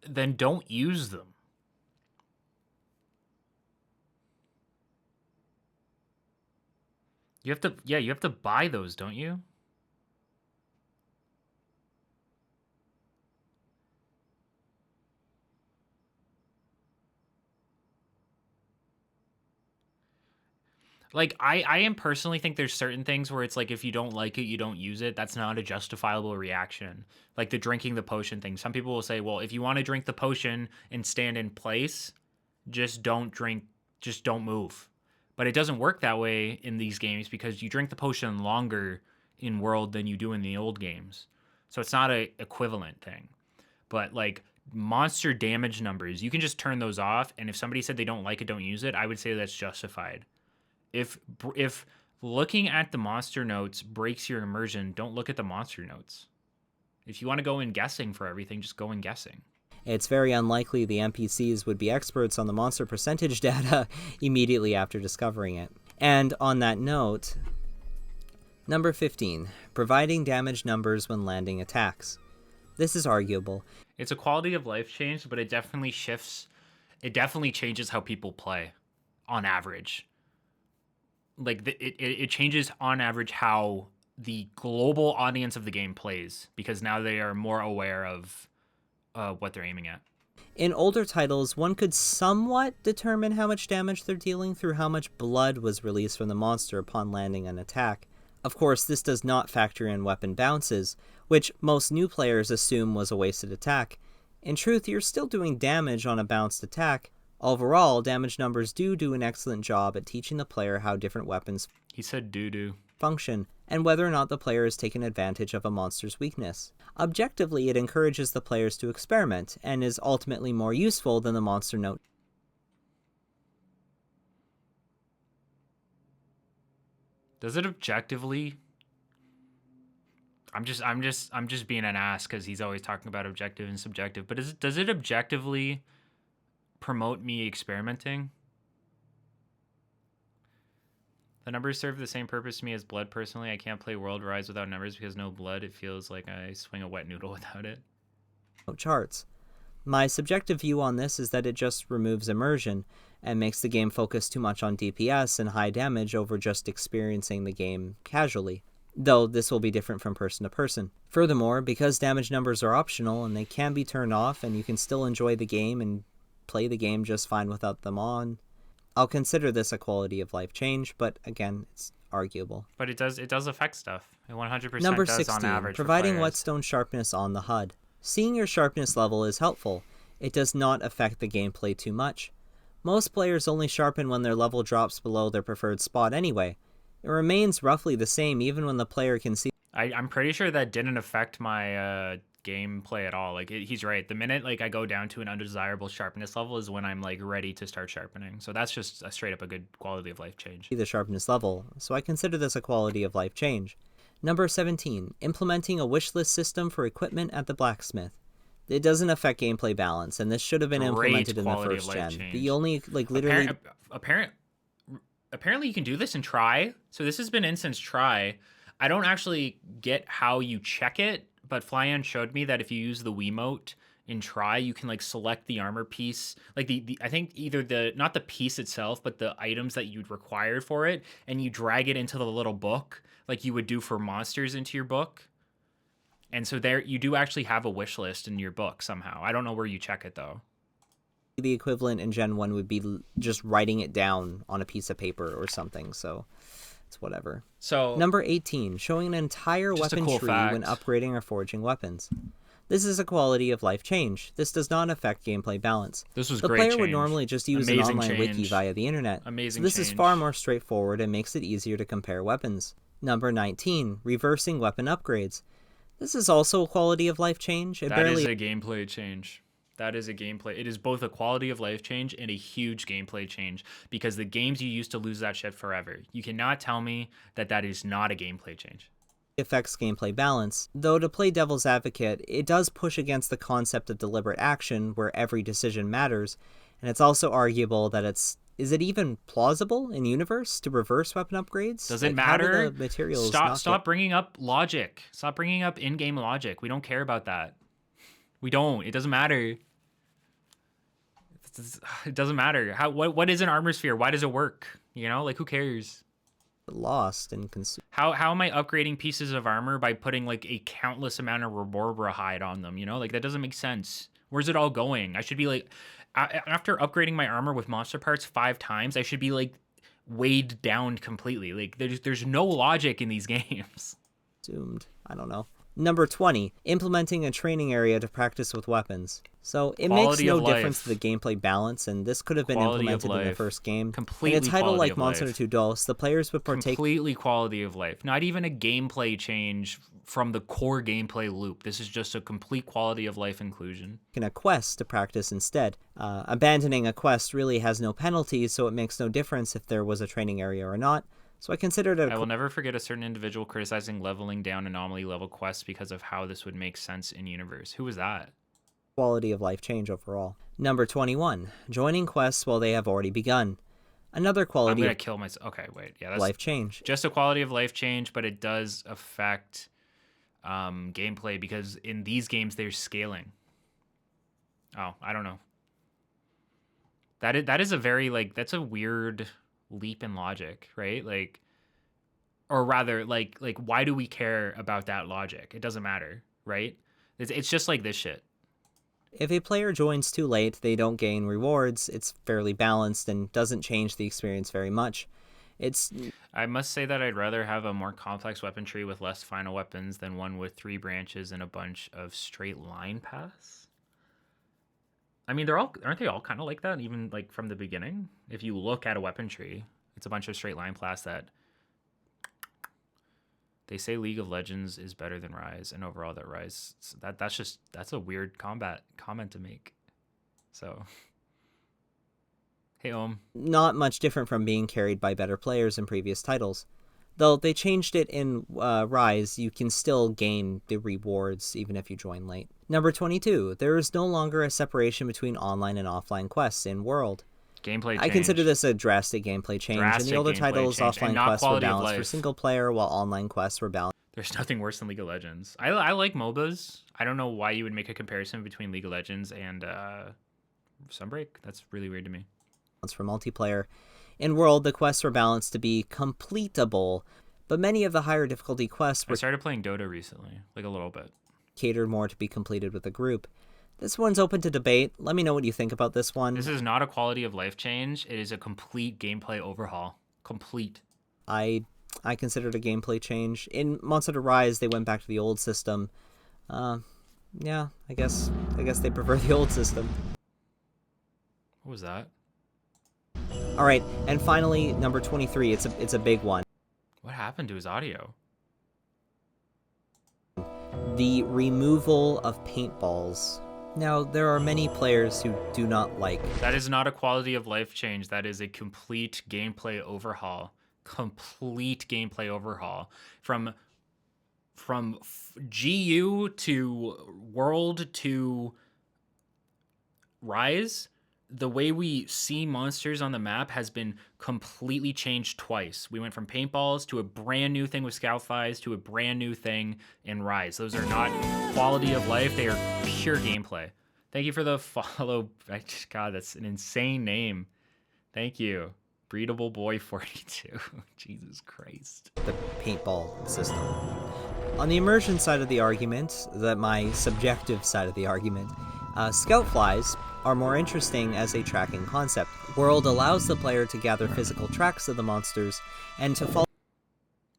Then don't use them. You have to buy those, don't you? Like, I am personally think there's certain things where it's like, if you don't like it, you don't use it. That's not a justifiable reaction. Like the drinking the potion thing. Some people will say, well, if you want to drink the potion and stand in place, just don't drink, just don't move. But it doesn't work that way in these games because you drink the potion longer in World than you do in the old games. So it's not a equivalent thing. But like monster damage numbers, you can just turn those off. And if somebody said they don't like it, don't use it, I would say that's justified. If looking at the monster notes breaks your immersion, don't look at the monster notes. If you want to go in guessing for everything, just go in guessing. It's very unlikely the NPCs would be experts on the monster percentage data immediately after discovering it. And on that note, Number 15. Providing damage numbers when landing attacks. This is arguable. It's a quality of life change, but it definitely shifts. It definitely changes how people play on average. Like, it changes on average how the global audience of the game plays, because now they are more aware of what they're aiming at. In older titles, one could somewhat determine how much damage they're dealing through how much blood was released from the monster upon landing an attack. Of course, this does not factor in weapon bounces, which most new players assume was a wasted attack. In truth, you're still doing damage on a bounced attack. Overall, damage numbers do an excellent job at teaching the player how different weapons He said doo-doo. function, and whether or not the player has taken advantage of a monster's weakness. Objectively, it encourages the players to experiment, and is ultimately more useful than the monster note. Does it objectively? I'm just being an ass because he's always talking about objective and subjective. But does it objectively promote me experimenting? The numbers serve the same purpose to me as blood. Personally, I can't play World Rise without numbers because no blood. It feels like I swing a wet noodle without it. Charts. My subjective view on this is that it just removes immersion and makes the game focus too much on DPS and high damage over just experiencing the game casually, though this will be different from person to person. Furthermore, because damage numbers are optional and they can be turned off and you can still enjoy the game and play the game just fine without them on, I'll consider this a quality of life change, but again, it's arguable. But it does affect stuff. It 100% Number does 16, on average. providing for players. whetstone sharpness on the HUD. Seeing your sharpness level is helpful. It does not affect the gameplay too much. Most players only sharpen when their level drops below their preferred spot anyway. It remains roughly the same even when the player can see. I'm pretty sure that didn't affect my gameplay at all. Like he's right. The minute like I go down to an undesirable sharpness level is when I'm like ready to start sharpening. So that's just a straight up a good quality of life change. The sharpness level, so I consider this a quality of life change. Number 17, implementing a wishlist system for equipment at the blacksmith. It doesn't affect gameplay balance, and this should have been implemented in the first gen. Change. The only, like, literally... Apparently you can do this in try. So this has been in since try. I don't actually get how you check it, but Flyan showed me that if you use the Wiimote in try, you can like select the armor piece, like the I think either the, not the piece itself, but the items that you'd require for it, and you drag it into the little book like you would do for monsters into your book. And so there you do actually have a wish list in your book somehow. I don't know where you check it though. The equivalent in Gen 1 would be just writing it down on a piece of paper or something, so it's whatever. So Number 18, showing an entire weapon cool tree fact. when upgrading or forging weapons. This is a quality of life change. This does not affect gameplay balance. This was the great player change. would normally just use Amazing an online wiki change. via the internet. Amazing so this is change. far more straightforward and makes it easier to compare weapons. Number 19, reversing weapon upgrades. This is also a quality of life change. That is a gameplay change. That is a gameplay. It is both a quality of life change and a huge gameplay change, because the games you used to lose that shit forever. You cannot tell me that that is not a gameplay change. Affects gameplay balance, though to play devil's advocate, it does push against the concept of deliberate action where every decision matters, and it's also arguable that is it even plausible in universe to reverse weapon upgrades? Does it Like, matter? How do the materials Stop bringing up logic. Stop bringing up in-game logic. We don't care about that. We don't. It doesn't matter. It doesn't matter. What is an armor sphere? Why does it work? You know, like who cares? Lost and consumed. How am I upgrading pieces of armor by putting like a countless amount of Reborba hide on them? You know, like that doesn't make sense. Where's it all going? I should be like, after upgrading my armor with monster parts 5 times, I should be like weighed down completely. Like there's no logic in these games. Consumed. I don't know. Number 20, implementing a training area to practice with weapons. So it Quality makes no of life. difference to the gameplay balance, and this could have been Quality of implemented in the life. first game. Completely in a title quality like of Monster life. 2 Dos, the players would partake Completely quality of life. Not even a gameplay change from the core gameplay loop. This is just a complete quality of life inclusion. in a quest to practice instead. Abandoning a quest really has no penalty, so it makes no difference if there was a training area or not. So I considered it I will never forget a certain individual criticizing leveling down anomaly level quests because of how this would make sense in universe. Who was that? quality of life change overall. Number 21, joining quests while they have already begun. Another I'm quality gonna of kill myself. Okay, wait. Yeah, that's life change. just a quality of life change, but it does affect gameplay because in these games there's scaling. Oh, I don't know. That is a very that's a weird leap in logic, right? Like, or rather, like why do we care about that logic? It doesn't matter, right? It's just like this shit. If a player joins too late, they don't gain rewards. It's fairly balanced and doesn't change the experience very much. I must say that I'd rather have a more complex weapon tree with less final weapons than one with 3 branches and a bunch of straight line paths. I mean, aren't they all kind of like that, even like from the beginning? If you look at a weapon tree, it's a bunch of straight line paths that they say League of Legends is better than Rise, and overall that Rise that's a weird comment to make. So, hey not much different from being carried by better players in previous titles. Though they changed it in Rise, you can still gain the rewards even if you join late. Number 22, there is no longer a separation between online and offline quests in World. Gameplay change. I consider this a drastic gameplay change. In the older titles, offline quests were balanced for single player, while online quests were balanced. There's nothing worse than League of Legends. I like MOBAs. I don't know why you would make a comparison between League of Legends and Sunbreak. That's really weird to me. For multiplayer. In World, the quests were balanced to be completable, but many of the higher difficulty quests were I started playing Dota recently, like a little bit. Catered more to be completed with a group. This one's open to debate. Let me know what you think about this one. This is not a quality of life change. It is a complete gameplay overhaul. Complete. I consider it a gameplay change. In Monster Hunter Rise, they went back to the old system. Yeah, I guess they prefer the old system. What was that? All right, and finally, number 23. It's a big one. What happened to his audio? The removal of paintballs. Now, there are many players who do not like. That is not a quality of life change. That is a complete gameplay overhaul. Complete gameplay overhaul. From GU to World to Rise, the way we see monsters on the map has been completely changed twice. We went from paintballs to a brand new thing with scout flies to a brand new thing in Rise. Those are not quality of life. They are pure gameplay. Thank you for the follow. God, that's an insane name. Thank you. Breedable Boy 42. Jesus Christ. The paintball system. On the immersion side of the argument, my subjective side of the argument, scout flies are more interesting as a tracking concept. World allows the player to gather physical tracks of the monsters and to follow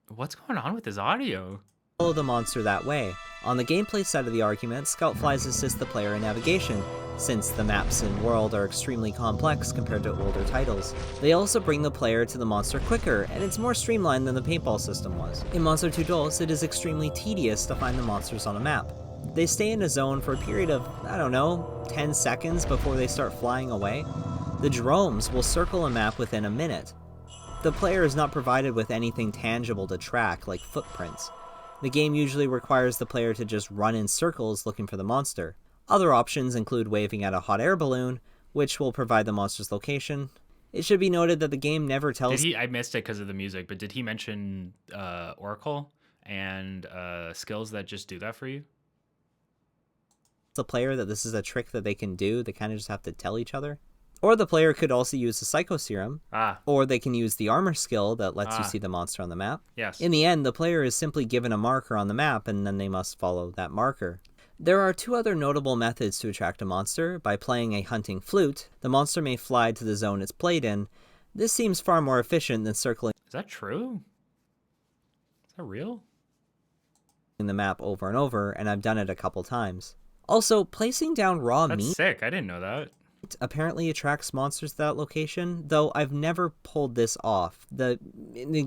What's going on with his audio? the monster that way. On the gameplay side of the argument, scout flies assist the player in navigation, since the maps in World are extremely complex compared to older titles. They also bring the player to the monster quicker, and it's more streamlined than the paintball system was. In Monster 2 Dose, it is extremely tedious to find the monsters on a map. They stay in a zone for a period of, 10 seconds before they start flying away. The drones will circle a map within a minute. The player is not provided with anything tangible to track, like footprints. The game usually requires the player to just run in circles looking for the monster. Other options include waving at a hot air balloon, which will provide the monster's location. It should be noted that the game never tells... I missed it because of the music, but did he mention Oracle and skills that just do that for you? The player that this is a trick that they can do. They kind of just have to tell each other. Or the player could also use the Psycho Serum. Or they can use the armor skill that lets you see the monster on the map. Yes. In the end, the player is simply given a marker on the map, and then they must follow that marker. There are 2 other notable methods to attract a monster. By playing a hunting flute, the monster may fly to the zone it's played in. This seems far more efficient than circling Is that true? Is that real? the map over and over, and I've done it a couple times. Also, placing down raw That's meat sick. I didn't know that. apparently attracts monsters to that location, though I've never pulled this off. The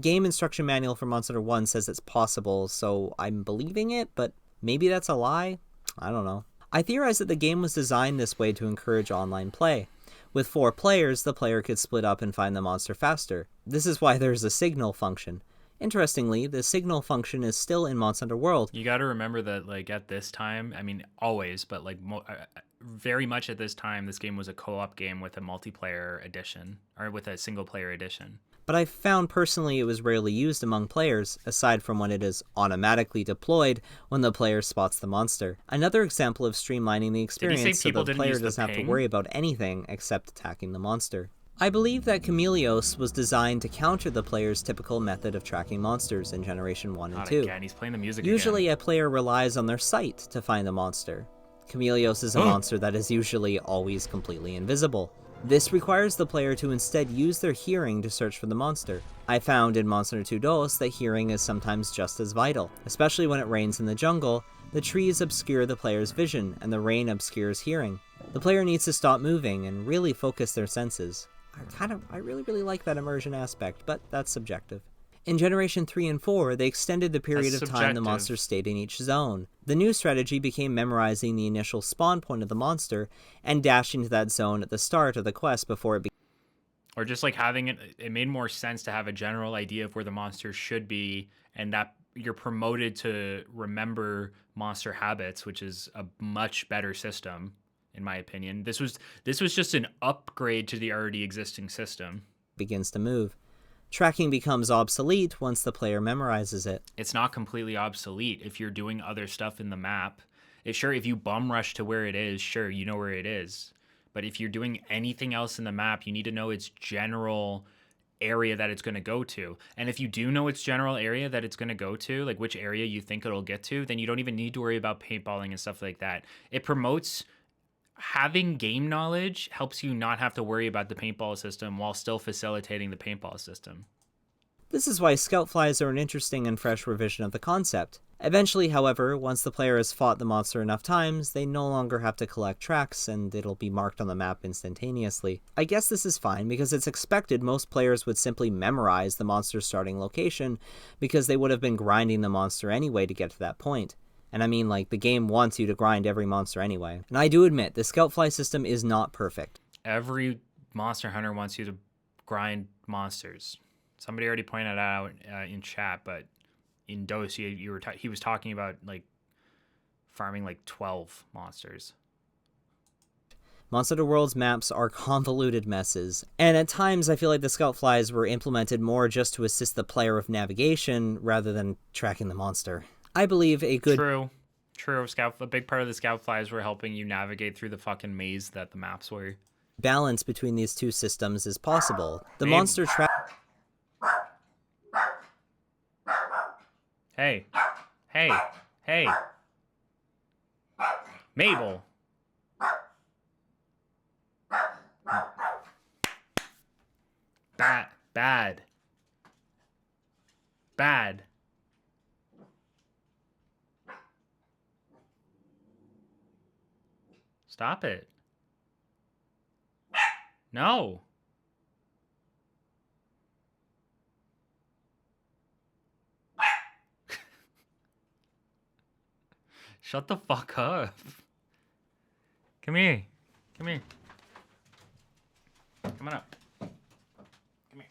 game instruction manual for Monster Hunter 1 says it's possible, so I'm believing it, but maybe that's a lie? I don't know. I theorize that the game was designed this way to encourage online play. With 4 players, the player could split up and find the monster faster. This is why there's a signal function. Interestingly, the signal function is still in Monster Hunter World. You got to remember that, at this time, I mean, always, but very much at this time, this game was a co-op game with a multiplayer edition, or with a single-player edition. But I found personally it was rarely used among players, aside from when it is automatically deployed when the player spots the monster. Another example of streamlining the experience so the player doesn't have to worry about anything except attacking the monster. I believe that Chameleos was designed to counter the player's typical method of tracking monsters in Generation 1 and 2. Again, he's playing the music Usually again. a player relies on their sight to find the monster. Chameleos is a monster that is usually always completely invisible. This requires the player to instead use their hearing to search for the monster. I found in Monster Hunter 2 DOS that hearing is sometimes just as vital, especially when it rains in the jungle. The trees obscure the player's vision, and the rain obscures hearing. The player needs to stop moving and really focus their senses. I really like that immersion aspect, but that's subjective. In Generation 3 and 4, they extended the period of time the monster stayed in each zone. The new strategy became memorizing the initial spawn point of the monster and dashing to that zone at the start of the quest before it began. Or just like having it made more sense to have a general idea of where the monster should be, and that you're promoted to remember monster habits, which is a much better system, in my opinion. This was just an upgrade to the already existing system. Begins to move. Tracking becomes obsolete once the player memorizes it. It's not completely obsolete if you're doing other stuff in the map. If you bum rush to where it is, sure, you know where it is. But if you're doing anything else in the map, you need to know its general area that it's going to go to. And if you do know its general area that it's going to go to, like which area you think it'll get to, then you don't even need to worry about paintballing and stuff like that. It promotes having game knowledge, helps you not have to worry about the paintball system while still facilitating the paintball system. This is why scout flies are an interesting and fresh revision of the concept. Eventually, however, once the player has fought the monster enough times, they no longer have to collect tracks, and it'll be marked on the map instantaneously. I guess this is fine, because it's expected most players would simply memorize the monster's starting location, because they would have been grinding the monster anyway to get to that point. And I mean, like, the game wants you to grind every monster anyway. And I do admit, the scout fly system is not perfect. Every Monster Hunter wants you to grind monsters. Somebody already pointed out in chat, but in DOS, he was talking about like farming like 12 monsters. Monster Hunter World's maps are convoluted messes, and at times I feel like the scout flies were implemented more just to assist the player with navigation rather than tracking the monster. I believe a good... True. A big part of the scout flies were helping you navigate through the fucking maze that the maps were. Balance between these two systems is possible. The monster trap... Hey. Mabel. Bad. Stop it. No. Shut the fuck up. Come here. Come on up. Come here.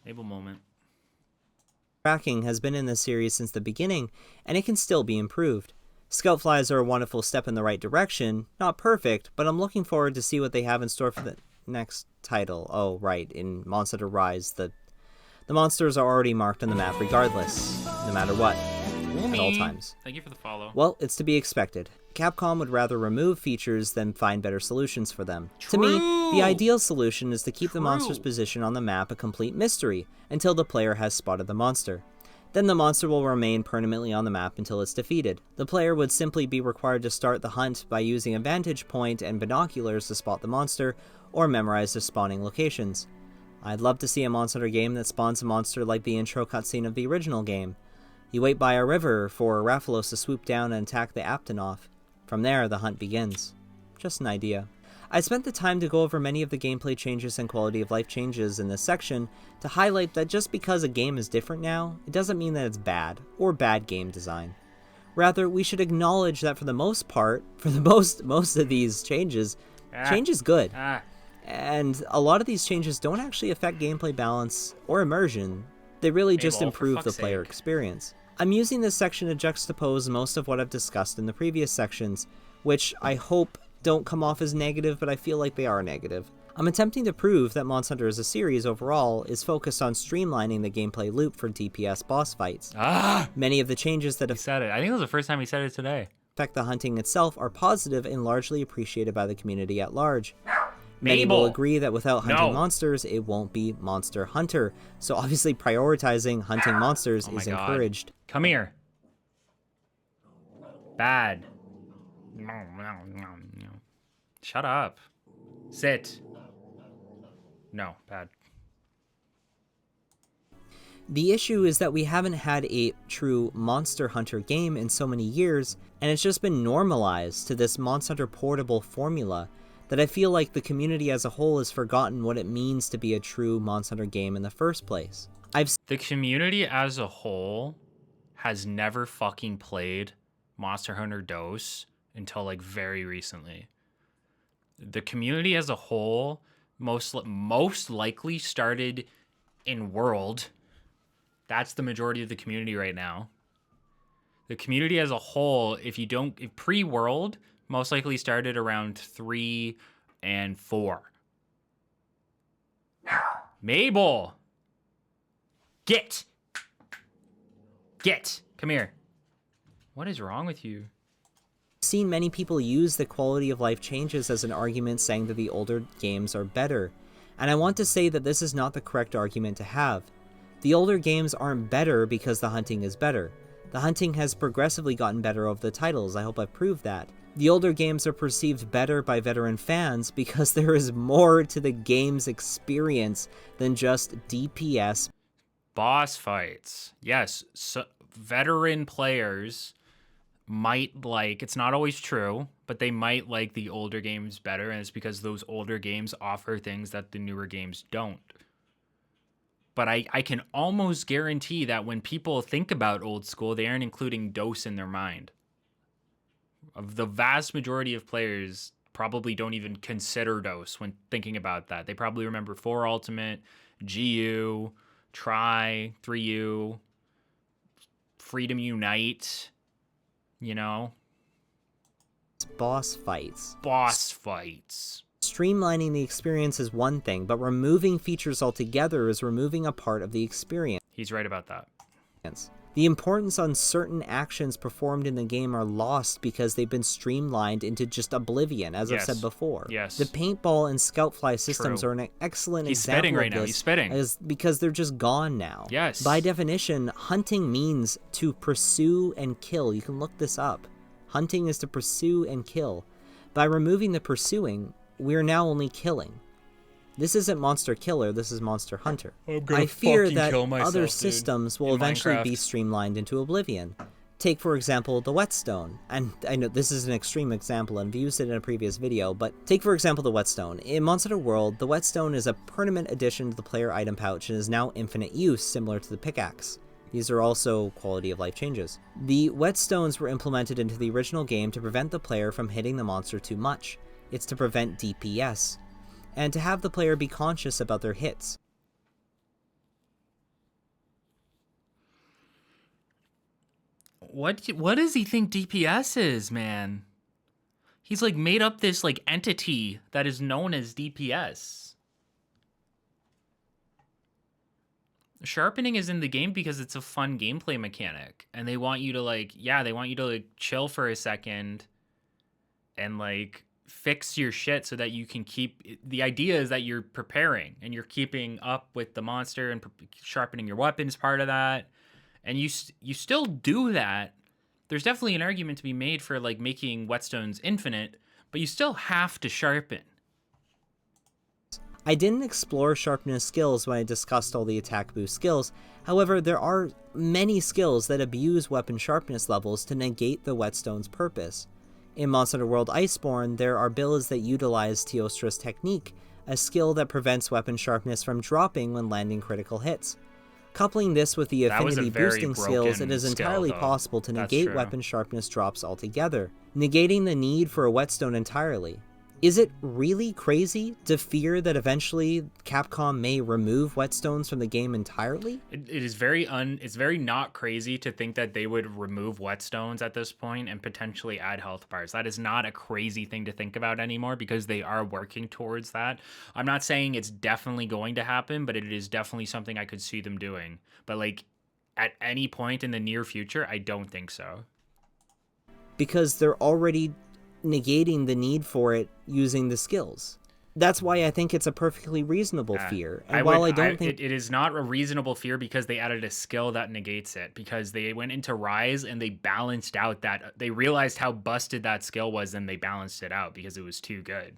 Mabel moment. Tracking has been in the series since the beginning, and it can still be improved. Scout flies are a wonderful step in the right direction, not perfect, but I'm looking forward to see what they have in store for the next title. Oh, right, in Monster Hunter Rise, the monsters are already marked on the map regardless, no matter what, at all times. Thank you for the follow. Well, it's to be expected. Capcom would rather remove features than find better solutions for them. True. To me, the ideal solution is to keep the monster's position on the map a complete mystery until the player has spotted the monster. Then the monster will remain permanently on the map until it's defeated. The player would simply be required to start the hunt by using a vantage point and binoculars to spot the monster, or memorize the spawning locations. I'd love to see a Monster Hunter game that spawns a monster like the intro cutscene of the original game. You wait by a river for Rathalos to swoop down and attack the Aptonoth. From there, the hunt begins. Just an idea. I spent the time to go over many of the gameplay changes and quality of life changes in this section to highlight that just because a game is different now, it doesn't mean that it's bad, or bad game design. Rather, we should acknowledge that for the most part, for the most of these changes, change is good. And a lot of these changes don't actually affect gameplay balance or immersion. They really just improve the player experience. I'm using this section to juxtapose most of what I've discussed in the previous sections, which I hope don't come off as negative, but I feel like they are negative. I'm attempting to prove that Monster Hunter as a series overall is focused on streamlining the gameplay loop for DPS boss fights. Many of the changes that He said it. I think it was the first time he said it today. affect the hunting itself are positive and largely appreciated by the community at large. Many will agree that without hunting monsters, it won't be Monster Hunter, so obviously prioritizing hunting monsters is encouraged. Come here. Bad. Shut up. Sit. No, bad. The issue is that we haven't had a true Monster Hunter game in so many years, and it's just been normalized to this Monster Hunter portable formula that I feel like the community as a whole has forgotten what it means to be a true Monster Hunter game in the first place. The community as a whole has never fucking played Monster Hunter DOS until like very recently. The community as a whole most likely started in World. That's the majority of the community right now. The community as a whole, if pre-World, most likely started around 3 and 4. Mabel! Get! Come here. What is wrong with you? Seen many people use the quality of life changes as an argument saying that the older games are better, and I want to say that this is not the correct argument to have. The older games aren't better because the hunting is better. The hunting has progressively gotten better over the titles, I hope I've proved that. The older games are perceived better by veteran fans because there is more to the game's experience than just DPS. Boss fights. Yes, so veteran players might like, it's not always true, but they might like the older games better, and it's because those older games offer things that the newer games don't. But I can almost guarantee that when people think about old school, they aren't including DOS in their mind. Of the vast majority of players probably don't even consider DOS when thinking about that. They probably remember 4 Ultimate, GU, Try, 3U, Freedom Unite, you know? Boss fights. Streamlining the experience is one thing, but removing features altogether is removing a part of the experience. He's right about that. The importance on certain actions performed in the game are lost because they've been streamlined into just oblivion, as I've said before. Yes. The paintball and scoutfly systems are an excellent example of this. He's spitting. Because they're just gone now. Yes. By definition, hunting means to pursue and kill. You can look this up. Hunting is to pursue and kill. By removing the pursuing, we're now only killing. This isn't Monster Killer, this is Monster Hunter. I fear that other systems will eventually be streamlined into oblivion. Take, for example, the Whetstone. And I know this is an extreme example, and I've used it in a previous video, but take, for example, the Whetstone. In Monster Hunter World, the Whetstone is a permanent addition to the player item pouch and is now infinite use, similar to the pickaxe. These are also quality of life changes. The Whetstones were implemented into the original game to prevent the player from hitting the monster too much. It's to prevent DPS, and to have the player be conscious about their hits. What does he think DPS is, man? He's like made up this like entity that is known as DPS. Sharpening is in the game because it's a fun gameplay mechanic, and they want you to like chill for a second and like fix your shit so that you can keep. The idea is that you're preparing and you're keeping up with the monster, and sharpening your weapons part of that, and you still do that. There's definitely an argument to be made for like making Whetstones infinite, but you still have to sharpen. I didn't explore sharpness skills when I discussed all the attack boost skills. However, there are many skills that abuse weapon sharpness levels to negate the Whetstone's purpose. In Monster Hunter World Iceborne, there are builds that utilize Teostra's technique, a skill that prevents weapon sharpness from dropping when landing critical hits. Coupling this with the affinity boosting skills, it is entirely possible to negate weapon sharpness drops altogether, negating the need for a Whetstone entirely. Is it really crazy to fear that eventually Capcom may remove Whetstones from the game entirely? It is very it's very not crazy to think that they would remove Whetstones at this point and potentially add health bars. That is not a crazy thing to think about anymore because they are working towards that. I'm not saying it's definitely going to happen, but it is definitely something I could see them doing. But like at any point in the near future, I don't think so. Because they're already negating the need for it using the skills. That's why I think it's a perfectly reasonable fear. And while I don't think it is not a reasonable fear because they added a skill that negates it, because they went into Rise and they balanced out that they realized how busted that skill was and they balanced it out because it was too good.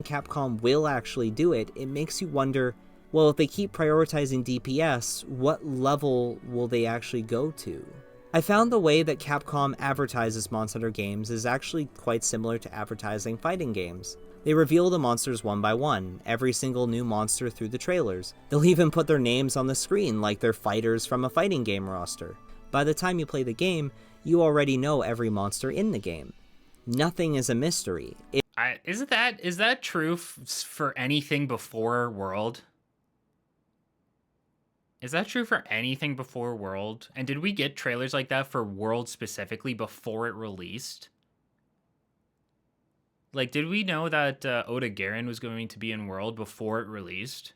Capcom will actually do it, it makes you wonder, well, if they keep prioritizing DPS, what level will they actually go to? I found the way that Capcom advertises Monster Hunter games is actually quite similar to advertising fighting games. They reveal the monsters one by one, every single new monster through the trailers. They'll even put their names on the screen like they're fighters from a fighting game roster. By the time you play the game, you already know every monster in the game. Nothing is a mystery. Is that true for anything before World? Is that true for anything before World? And did we get trailers like that for World specifically before it released? Like, did we know that Oda Garen was going to be in World before it released?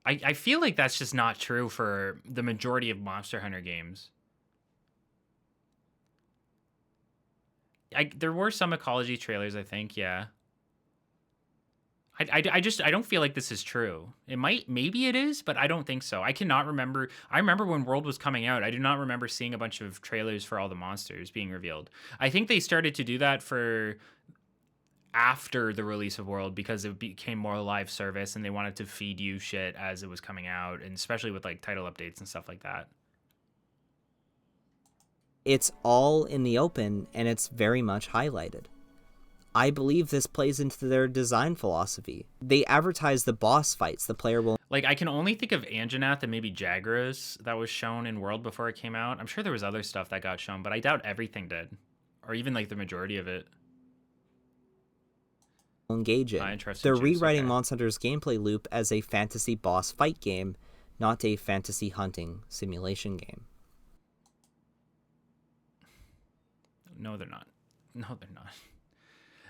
I feel like that's just not true for the majority of Monster Hunter games. There were some ecology trailers, I think, yeah. I don't feel like this is true. Maybe it is, but I don't think so. I cannot remember. I remember when World was coming out, I do not remember seeing a bunch of trailers for all the monsters being revealed. I think they started to do that for after the release of World because it became more live service and they wanted to feed you shit as it was coming out, and especially with like title updates and stuff like that. It's all in the open, and it's very much highlighted. I believe this plays into their design philosophy. They advertise the boss fights the player will... Like, I can only think of Anjanath and maybe Jagras that was shown in World before it came out. I'm sure there was other stuff that got shown, but I doubt everything did. Or even, like, the majority of it. Engage in. They're rewriting Monster Hunter's gameplay loop as a fantasy boss fight game, not a fantasy hunting simulation game. No, they're not. No, they're not.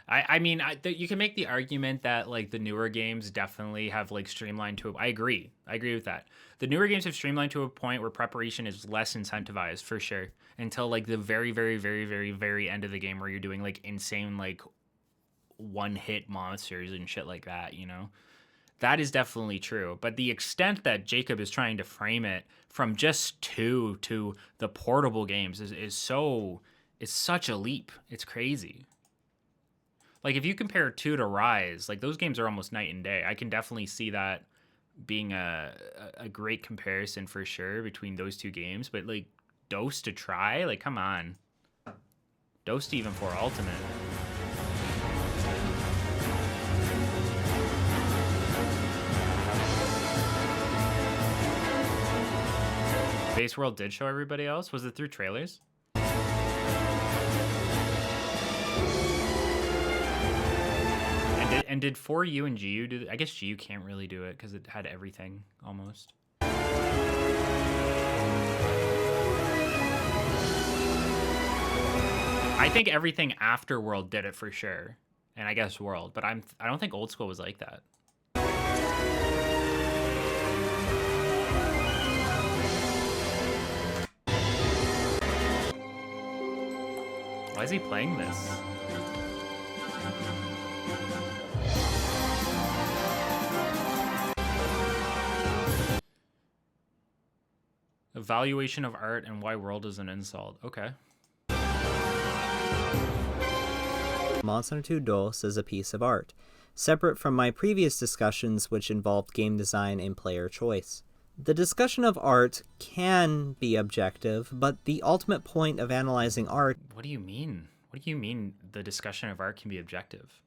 I mean, you can make the argument that, like, the newer games definitely have, like, streamlined to... I agree with that. The newer games have streamlined to a point where preparation is less incentivized, for sure. Until, like, the very, very, very, very, very end of the game where you're doing, like, insane, like, one-hit monsters and shit like that, you know? That is definitely true. But the extent that Jacob is trying to frame it from just 2 to the portable games is such a leap. It's crazy. Like, if you compare 2 to Rise, like, those games are almost night and day. I can definitely see that being a great comparison for sure between those two games. But, like, Dose to Try? Like, come on. Dose to even for Ultimate. Base World did show everybody else? Was it through trailers? And did 4U and GU do... I guess GU can't really do it because it had everything, almost. I think everything after World did it for sure. And I guess World. But I don't think Old School was like that. Why is he playing this? Evaluation of art and why World is an insult. Okay. Monster Hunter 2 Dos is a piece of art, separate from my previous discussions which involved game design and player choice. The discussion of art can be objective, but the ultimate point of analyzing art... What do you mean? What do you mean the discussion of art can be objective?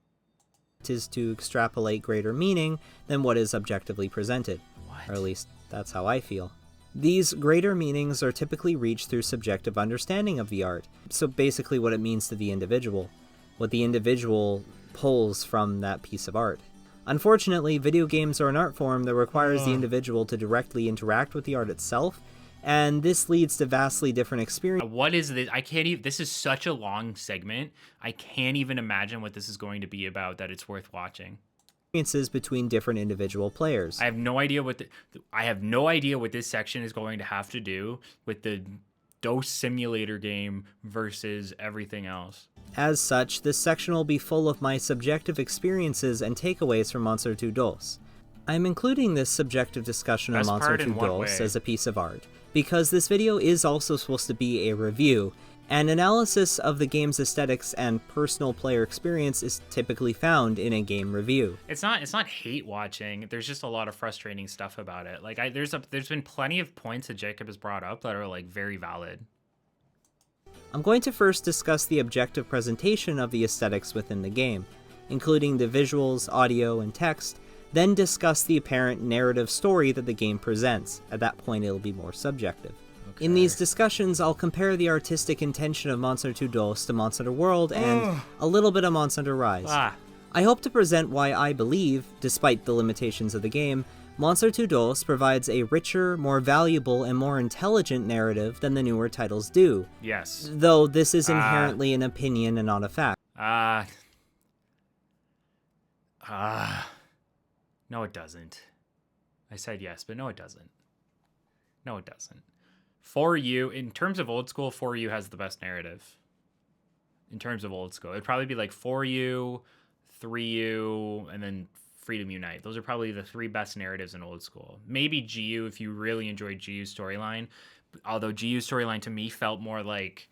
...is to extrapolate greater meaning than what is objectively presented. What? Or at least, that's how I feel. These greater meanings are typically reached through subjective understanding of the art, so basically what it means to the individual, what the individual pulls from that piece of art. Unfortunately, video games are an art form that requires the individual to directly interact with the art itself, and this leads to vastly different experiences. What is this? I can't even. This is such a long segment. I can't even imagine what this is going to be about that it's worth watching. Between different individual players. I have no idea what this section is going to have to do with the DOS simulator game versus everything else. As such, this section will be full of my subjective experiences and takeaways from Monster 2 DOS. I'm including this subjective discussion of Monster 2 DOS as a piece of art, because this video is also supposed to be a review. An analysis of the game's aesthetics and personal player experience is typically found in a game review. It's not hate watching. There's just a lot of frustrating stuff about it. Like there's been plenty of points that Jacob has brought up that are like very valid. I'm going to first discuss the objective presentation of the aesthetics within the game, including the visuals, audio, and text, then discuss the apparent narrative story that the game presents. At that point, it'll be more subjective. In these discussions, I'll compare the artistic intention of Monster 2 DOS to Monster World and a little bit of Monster Rise. I hope to present why I believe, despite the limitations of the game, Monster 2 DOS provides a richer, more valuable, and more intelligent narrative than the newer titles do. Yes. Though this is inherently an opinion and not a fact. No, it doesn't. I said yes, but no, it doesn't. No, it doesn't. 4U, in terms of old school, 4U has the best narrative. In terms of old school, it'd probably be like 4U, 3U, and then Freedom Unite. Those are probably the three best narratives in old school. Maybe GU if you really enjoyed GU's storyline. Although GU's storyline to me felt more like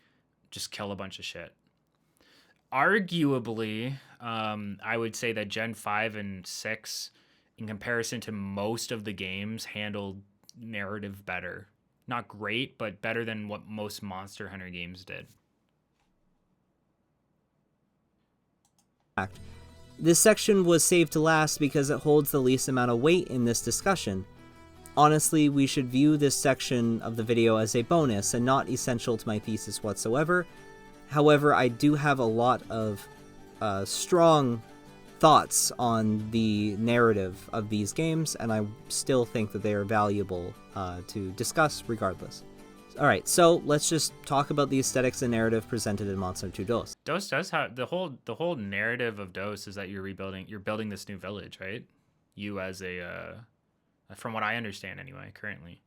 just kill a bunch of shit. Arguably, I would say that Gen 5 and 6, in comparison to most of the games, handled narrative better. Not great, but better than what most Monster Hunter games did. This section was saved to last because it holds the least amount of weight in this discussion. Honestly, we should view this section of the video as a bonus and not essential to my thesis whatsoever. However, I do have a lot of strong thoughts on the narrative of these games, and I still think that they are valuable to discuss regardless. Alright, so let's just talk about the aesthetics and narrative presented in Monster 2 DOS. DOS does have the whole narrative of DOS is that you're building this new village, right? You as a from what I understand anyway, currently.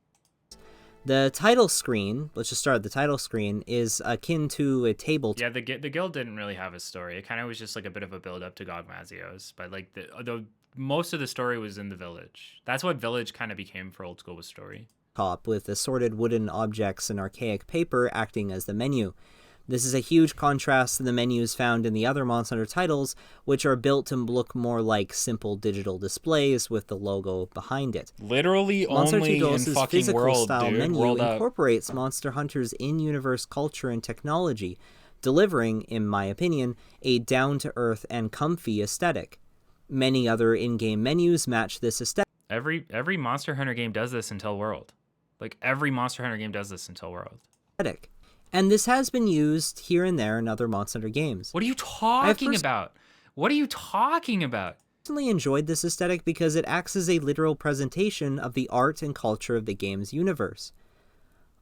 The title screen, let's just start at the title screen, is akin to a table. Yeah, the guild didn't really have a story. It kind of was just like a bit of a build up to Gogmazios, but like the most of the story was in the village. That's what village kind of became for old school, was story. Top with assorted wooden objects and archaic paper acting as the menu. This is a huge contrast to the menus found in the other Monster Hunter titles, which are built to look more like simple digital displays with the logo behind it. Literally Monster only 2 in DOS's fucking physical world, style dude. menu World incorporates Monster Hunter's in-universe culture and technology, delivering, in my opinion, a down-to-earth and comfy aesthetic. Many other in-game menus match this aesthetic. Every Monster Hunter game does this until World. Like every Monster Hunter game does this until World. And this has been used here and there in other Monster Hunter games. What are you talking about? What are you talking about? I personally enjoyed this aesthetic because it acts as a literal presentation of the art and culture of the game's universe.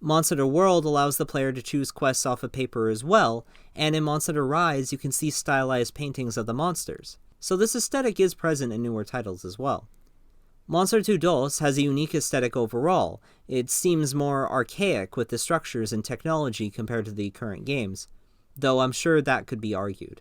Monster Hunter World allows the player to choose quests off of paper as well, and in Monster Hunter Rise you can see stylized paintings of the monsters. So this aesthetic is present in newer titles as well. Monster 2 DOS has a unique aesthetic overall. It seems more archaic with the structures and technology compared to the current games, though I'm sure that could be argued.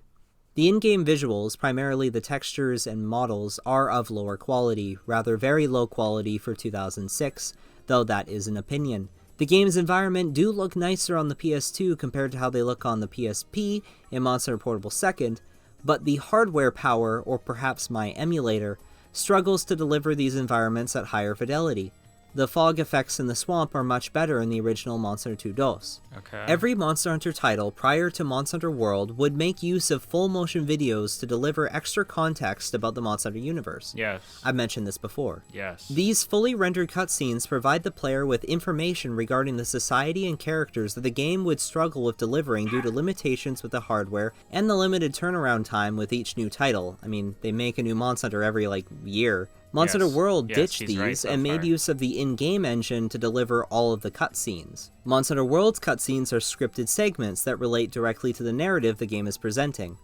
The in-game visuals, primarily the textures and models, are of lower quality, rather very low quality for 2006, though that is an opinion. The game's environment do look nicer on the PS2 compared to how they look on the PSP in Monster Hunter Portable 2nd, but the hardware power, or perhaps my emulator, struggles to deliver these environments at higher fidelity. The fog effects in the swamp are much better in the original Monster Hunter 2 DOS. Okay. Every Monster Hunter title prior to Monster Hunter World would make use of full motion videos to deliver extra context about the Monster Hunter universe. Yes. I've mentioned this before. Yes. These fully rendered cutscenes provide the player with information regarding the society and characters that the game would struggle with delivering due to limitations with the hardware and the limited turnaround time with each new title. I mean, they make a new Monster Hunter every, year. Monster Hunter World ditched he's right these so and made far. use of the in-game engine to deliver all of the cutscenes. Monster Hunter World's cutscenes are scripted segments that relate directly to the narrative the game is presenting.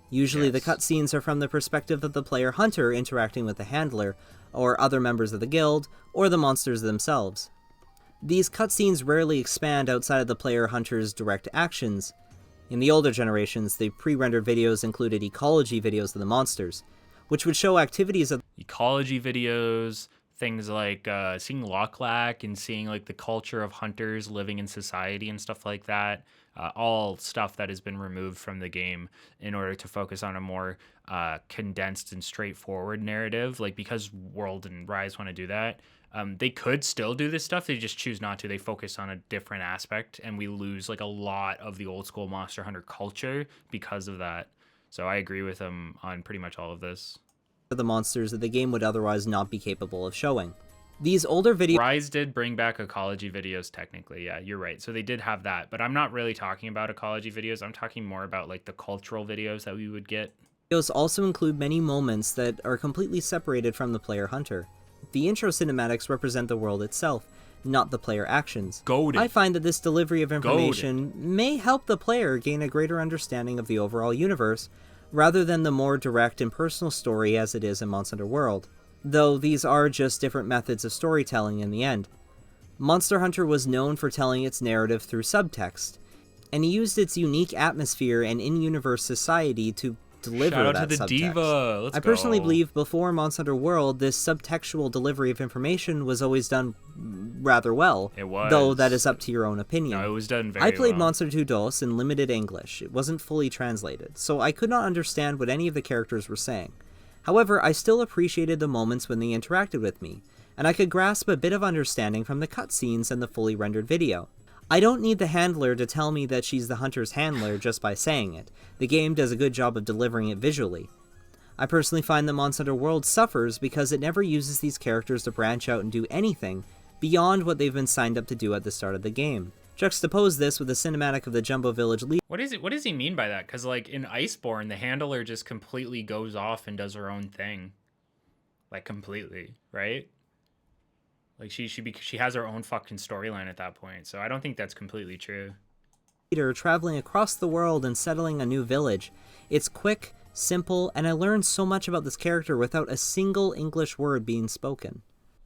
Usually the Yes. cutscenes are from the perspective of the player hunter interacting with the handler, or other members of the guild, or the monsters themselves. These cutscenes rarely expand outside of the player hunter's direct actions. In the older generations, the pre-rendered videos included ecology videos of the monsters, which would show activities of Ecology videos, things like seeing Locklack and seeing the culture of hunters living in society and stuff like that. All stuff that has been removed from the game in order to focus on a more condensed and straightforward narrative. Because World and Rise want to do that, they could still do this stuff. They just choose not to. They focus on a different aspect, and we lose a lot of the old school Monster Hunter culture because of that. So I agree with them on pretty much all of this. the monsters that the game would otherwise not be capable of showing. These older videos Rise did bring back ecology videos technically. Yeah, you're right. So they did have that, but I'm not really talking about ecology videos. I'm talking more about the cultural videos that we would get. also include many moments that are completely separated from the player hunter. The intro cinematics represent the world itself, not the player actions. Goated. I find that this delivery of information may help the player gain a greater understanding of the overall universe, rather than the more direct and personal story as it is in Monster Hunter World, though these are just different methods of storytelling in the end. Monster Hunter was known for telling its narrative through subtext, and he used its unique atmosphere and in-universe society to deliver Shout out that to the subtext. diva. Let's I personally go. believe before Monster Hunter World, this subtextual delivery of information was always done rather well. It was. Though that is up to your own opinion. No, it was done very I played well. Monster Hunter 2 DOS in limited English. It wasn't fully translated, so I could not understand what any of the characters were saying. However, I still appreciated the moments when they interacted with me, and I could grasp a bit of understanding from the cutscenes and the fully rendered video. I don't need the handler to tell me that she's the hunter's handler just by saying it. The game does a good job of delivering it visually. I personally find that Monster Hunter World suffers because it never uses these characters to branch out and do anything beyond what they've been signed up to do at the start of the game. Juxtapose this with a cinematic of the Jumbo Village lead. What does he mean by that? Because in Iceborne, the handler just completely goes off and does her own thing, completely, right? She has her own fucking storyline at that point. So I don't think that's completely true. Traveling across the world and settling a new village. It's quick, simple, and I learned so much about this character without a single English word being spoken.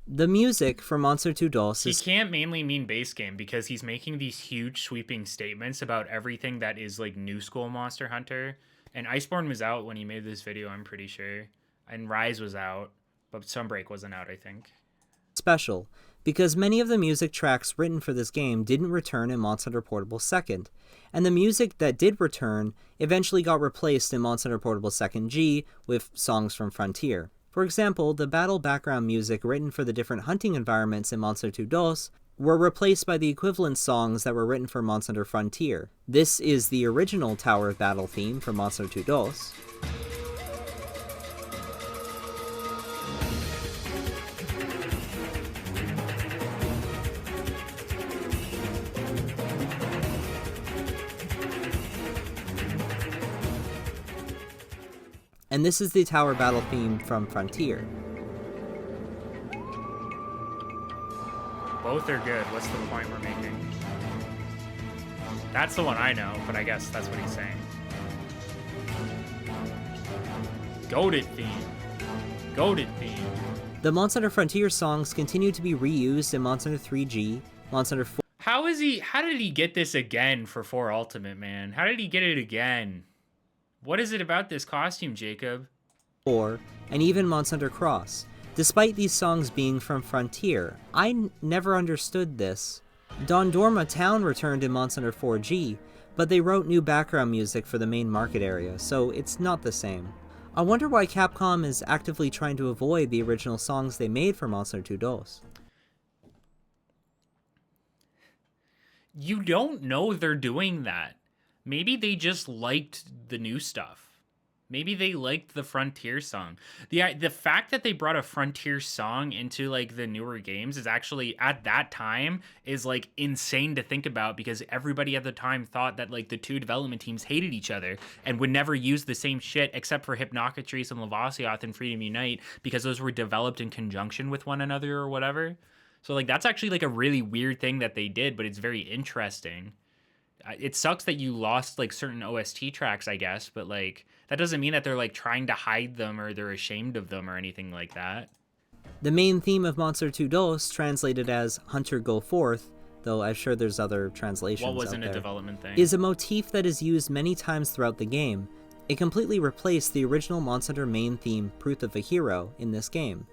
The music for Monster 2 DOS He is can't mainly mean base game because he's making these huge sweeping statements about everything that is new school Monster Hunter. And Iceborne was out when he made this video, I'm pretty sure. And Rise was out, but Sunbreak wasn't out, I think. special, because many of the music tracks written for this game didn't return in Monster Hunter Portable 2nd, and the music that did return eventually got replaced in Monster Hunter Portable 2nd G with songs from Frontier. For example, the battle background music written for the different hunting environments in Monster 2 DOS were replaced by the equivalent songs that were written for Monster Hunter Frontier. This is the original Tower of Battle theme for Monster 2 DOS. And this is the Tower Battle theme from Frontier. Both are good. What's the point we're making? That's the one I know, but I guess that's what he's saying. Goated theme. Goated theme. The Monster Hunter Frontier songs continue to be reused in Monster Hunter 3G, Monster Hunter 4, How did he get this again for 4 Ultimate, man? How did he get it again? What is it about this costume, Jacob? and even Monster Hunter Cross. Despite these songs being from Frontier, I never understood this. Dondorma Town returned in Monster Hunter 4G, but they wrote new background music for the main market area, so it's not the same. I wonder why Capcom is actively trying to avoid the original songs they made for Monster Hunter 2 DOS. You don't know they're doing that. Maybe they just liked the new stuff. Maybe they liked the Frontier song. The fact that they brought a Frontier song into like the newer games is actually at that time is like insane to think about, because everybody at the time thought that like the two development teams hated each other and would never use the same shit except for Hypnocatrice and Lavasioth and Freedom Unite, because those were developed in conjunction with one another or whatever. So like that's actually like a really weird thing that they did, but it's very interesting. It sucks that you lost like certain OST tracks, I guess, but like that doesn't mean that they're like trying to hide them or they're ashamed of them or anything like that. The main theme of Monster 2 DOS, translated as Hunter Go Forth, though I'm sure there's other translations What wasn't out a there, development thing? is a motif that is used many times throughout the game. It completely replaced the original Monster Hunter main theme, Proof of a Hero, in this game.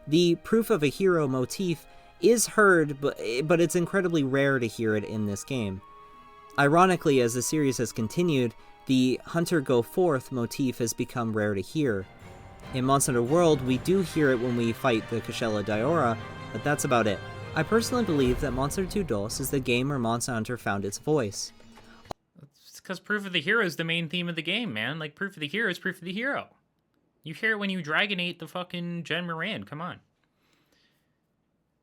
The Proof of a Hero motif is heard, but it's incredibly rare to hear it in this game. Ironically, as the series has continued, the Hunter Go Forth motif has become rare to hear. In Monster Hunter World, we do hear it when we fight the Kashela Diora, but that's about it. I personally believe that Monster Hunter 2 DOS is the game where Monster Hunter found its voice. It's because Proof of the Hero is the main theme of the game, man. Like, Proof of the Hero is Proof of the Hero. You hear it when you Dragonate the fucking Gen Moran. Come on.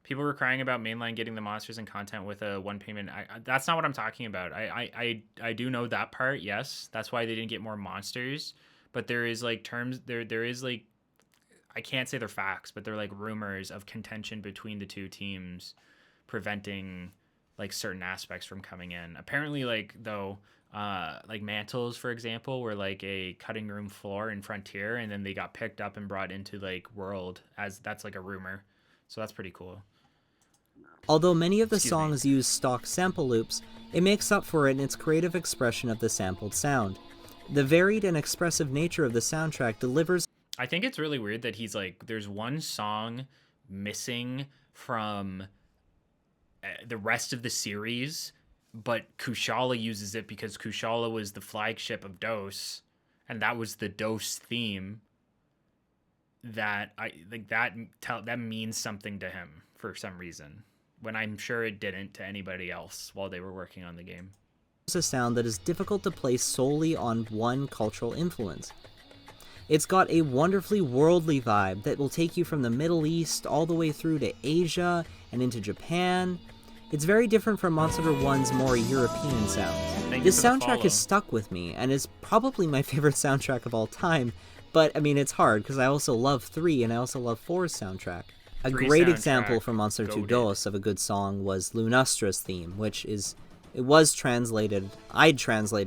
People were crying about mainline getting the monsters and content with a one payment. That's not what I'm talking about. I do know that part. Yes, that's why they didn't get more monsters. But there is like terms there is like, I can't say they're facts, but they're like rumors of contention between the two teams, preventing like certain aspects from coming in. Apparently, like though, like mantles, for example, were like a cutting room floor in Frontier, and then they got picked up and brought into like World, as that's like a rumor. So that's pretty cool. Although many of the songs use stock sample loops, it makes up for it in its creative expression of the sampled sound. The varied and expressive nature of the soundtrack delivers... I think it's really weird that he's like, there's one song missing from the rest of the series, but Kushala uses it because Kushala was the flagship of DOS, and that was the DOS theme. That I like that means something to him for some reason, when I'm sure it didn't to anybody else while they were working on the game. It's a sound that is difficult to place solely on one cultural influence. It's got a wonderfully worldly vibe that will take you from the Middle East all the way through to Asia and into Japan. It's very different from Monster Hunter 1's more European sounds. This soundtrack has stuck with me and is probably my favorite soundtrack of all time, but I mean it's hard because I also love 3 and I also love 4's soundtrack. A great example from Monster 2 DOS of a good song was Lunastra's theme, which is, I'd translated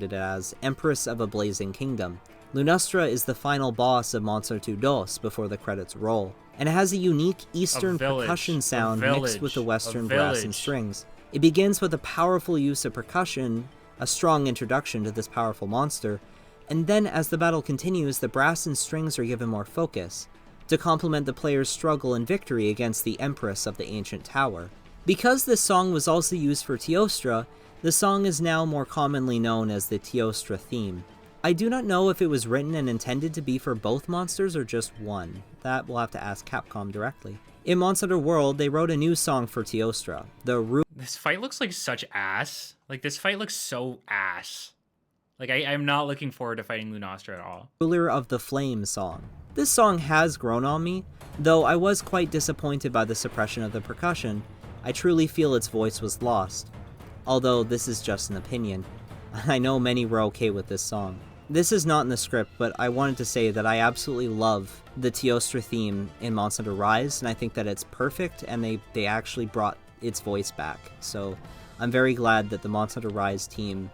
it as Empress of a Blazing Kingdom. Lunastra is the final boss of Monster 2 DOS before the credits roll, and it has a unique Eastern percussion sound mixed with the Western brass and strings. It begins with a powerful use of percussion, a strong introduction to this powerful monster, and then as the battle continues, the brass and strings are given more focus, to complement the player's struggle and victory against the Empress of the Ancient Tower. Because this song was also used for Teostra, the song is now more commonly known as the Teostra theme. I do not know if it was written and intended to be for both monsters or just one. That we'll have to ask Capcom directly. In Monster Hunter World, they wrote a new song for Teostra. This fight looks like such ass. Like, this fight looks so ass. Like, I'm not looking forward to fighting Lunastra at all. Ruler of the Flame song. This song has grown on me, though I was quite disappointed by the suppression of the percussion. I truly feel its voice was lost. Although this is just an opinion. I know many were okay with this song. This is not in the script, but I wanted to say that I absolutely love the Teostra theme in Monster Hunter Rise, and I think that it's perfect, and they actually brought its voice back. So I'm very glad that the Monster Hunter Rise team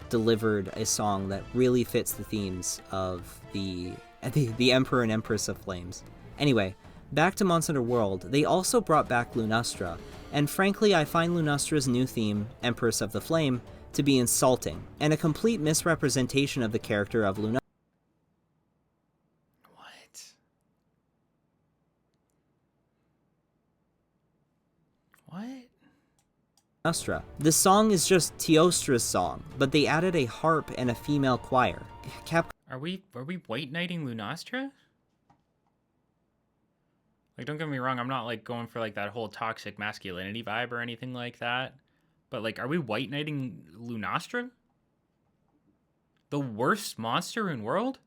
delivered a song that really fits the themes of the Emperor and Empress of Flames. Anyway, back to Monster Hunter World, they also brought back Lunastra, and frankly I find Lunastra's new theme, Empress of the Flame, to be insulting, and a complete misrepresentation of the character of Lunastra. Lunastra. The song is just Teostra's song, but they added a harp and a female choir. Are we white knighting Lunastra? Like, don't get me wrong, I'm not like going for like that whole toxic masculinity vibe or anything like that. But like, are we white knighting Lunastra? The worst monster in world?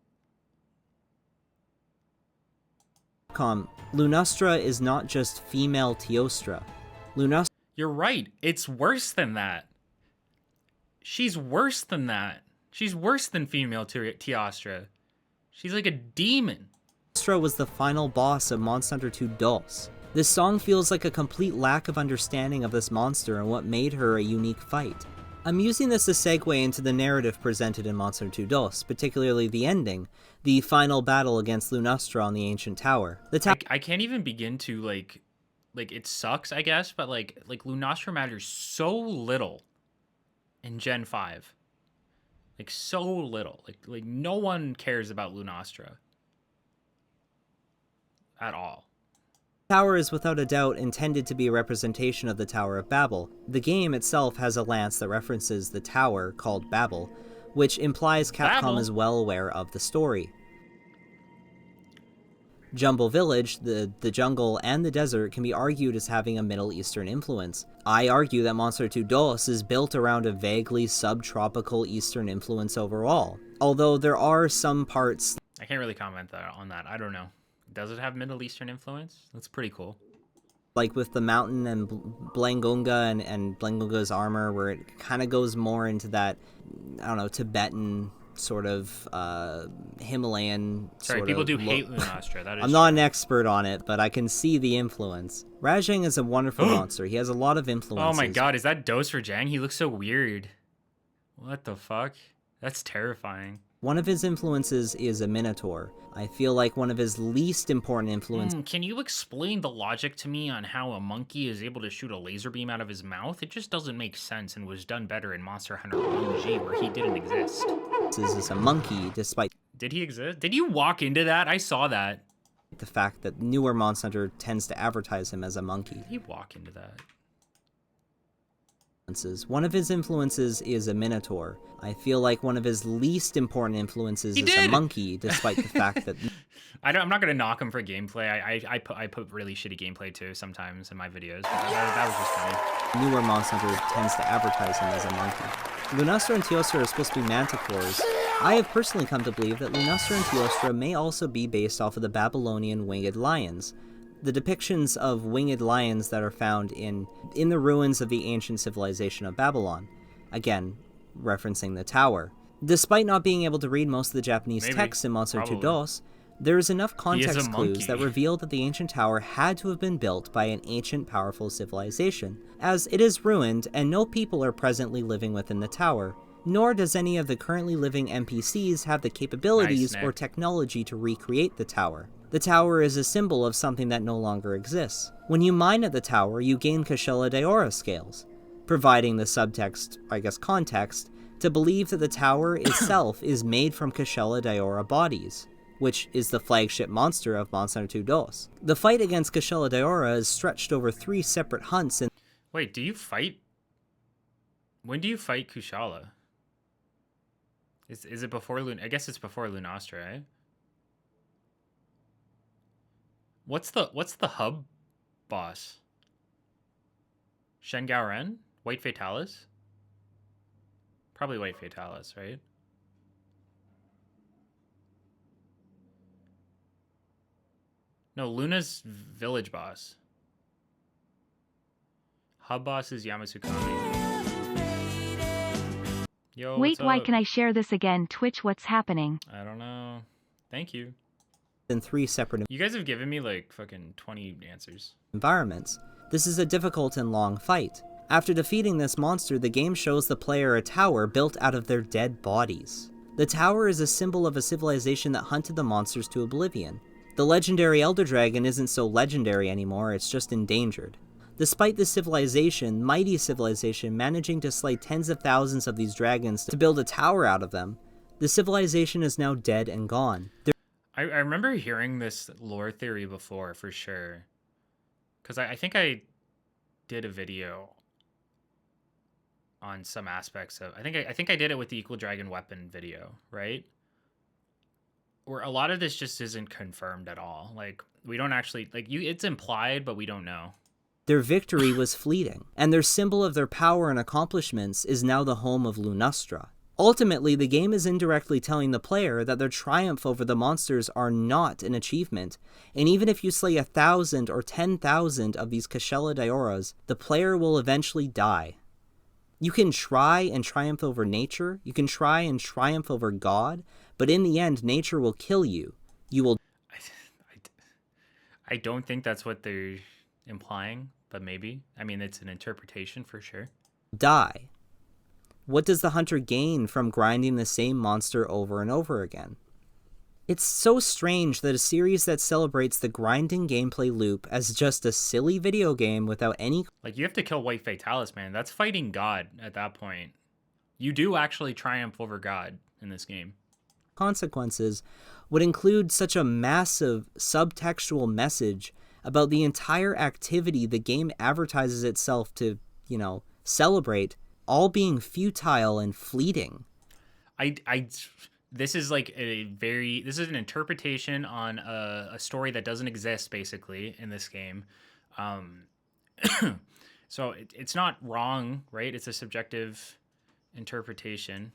Lunastra is not just female Teostra. Lunastra You're right. It's worse than that. She's worse than that. She's worse than female Teostra. She's like a demon. was the final boss of Monster Hunter 2 DOS. This song feels like a complete lack of understanding of this monster and what made her a unique fight. I'm using this as a segue into the narrative presented in Monster Hunter 2 DOS, particularly the ending, the final battle against Lunastra on the Ancient Tower. I can't even begin to like it sucks, I guess, but like Lunastra matters so little in Gen 5. Like so little. Like no one cares about Lunastra at all. Tower is without a doubt intended to be a representation of the Tower of Babel. The game itself has a lance that references the tower called Babel, which implies Capcom is well aware of the story. Jumble Village, the jungle, and the desert can be argued as having a Middle Eastern influence. I argue that Monster 2 DOS is built around a vaguely subtropical Eastern influence overall, although there are some parts... I can't really comment on that. I don't know. Does it have Middle Eastern influence? That's pretty cool. Like with the mountain and Blangunga and Blangunga's armor, where it kind of goes more into that, I don't know, Tibetan sort of Himalayan Sorry, sort people of do hate Lunastra. That is I'm not an expert on it, but I can see the influence. Rajang is a wonderful monster. He has a lot of influences. Oh my god, is that Dose for Jang? He looks so weird. What the fuck? That's terrifying. One of his influences is a Minotaur. I feel like one of his least important influences... Can you explain the logic to me on how a monkey is able to shoot a laser beam out of his mouth? It just doesn't make sense and was done better in Monster Hunter 1G, where he didn't exist. ...is a monkey, despite... Did he exist? Did you walk into that? I saw that. ...the fact that newer Monster Hunter tends to advertise him as a monkey. Did he walk into that? One of his influences is a Minotaur. I feel like one of his least important influences is a monkey, despite the fact that... I'm not gonna knock him for gameplay. I put really shitty gameplay too sometimes in my videos. That was just funny. Newer Monster Hunter tends to advertise him as a monkey. Lunastra and Teostra are supposed to be manticores. I have personally come to believe that Lunastra and Teostra may also be based off of the Babylonian winged lions. The depictions of winged lions that are found in the ruins of the ancient civilization of Babylon. Again, referencing the tower. Despite not being able to read most of the Japanese text in Monster 2 DOS, there is enough context clues that reveal that the ancient tower had to have been built by an ancient powerful civilization, as it is ruined and no people are presently living within the tower, nor does any of the currently living NPCs have the capabilities or technology to recreate the tower. The tower is a symbol of something that no longer exists. When you mine at the tower, you gain Kashela Daora scales, providing the subtext, I guess context, to believe that the tower itself is made from Kashela Daora bodies, which is the flagship monster of Monster Hunter 2 DOS. The fight against Kashela Daora is stretched over 3 separate hunts and... Wait, do you fight? When do you fight Kushala? Is it before I guess it's before Lunastra, right? What's the hub boss? Shengao-Ren? White Fatalis? Probably White Fatalis, right? No, Luna's village boss. Hub boss is Yamasukami. Yo, Wait, why up? can I share this again? Twitch, what's happening? I don't know. Thank you. In 3 separate... You guys have given me like fucking 20 answers. ...environments. This is a difficult and long fight. After defeating this monster, the game shows the player a tower built out of their dead bodies. The tower is a symbol of a civilization that hunted the monsters to oblivion. The legendary Elder Dragon isn't so legendary anymore, it's just endangered. Despite the civilization, mighty civilization, managing to slay tens of thousands of these dragons to build a tower out of them, the civilization is now dead and gone. I remember hearing this lore theory before, for sure. Because I think I did a video on some aspects of... I think I did it with the Equal Dragon Weapon video, right? Where a lot of this just isn't confirmed at all. Like, we don't actually... Like, it's implied, but we don't know. Their victory was fleeting, and their symbol of their power and accomplishments is now the home of Lunastra. Ultimately, the game is indirectly telling the player that their triumph over the monsters are not an achievement, and even if you slay 1,000 or 10,000 of these Kashela Dioras, the player will eventually die. You can try and triumph over nature, you can try and triumph over God, but in the end, nature will kill you. You will I don't think that's what they're implying, but maybe. I mean, it's an interpretation for sure. die. What does the hunter gain from grinding the same monster over and over again? It's so strange that a series that celebrates the grinding gameplay loop as just a silly video game without any... Like, you have to kill White Fatalis, man. That's fighting God at that point. You do actually triumph over God in this game. ...consequences would include such a massive subtextual message about the entire activity the game advertises itself to, celebrate, all being futile and fleeting. This is like this is an interpretation on a story that doesn't exist, basically, in this game. So it's not wrong, right? It's a subjective interpretation.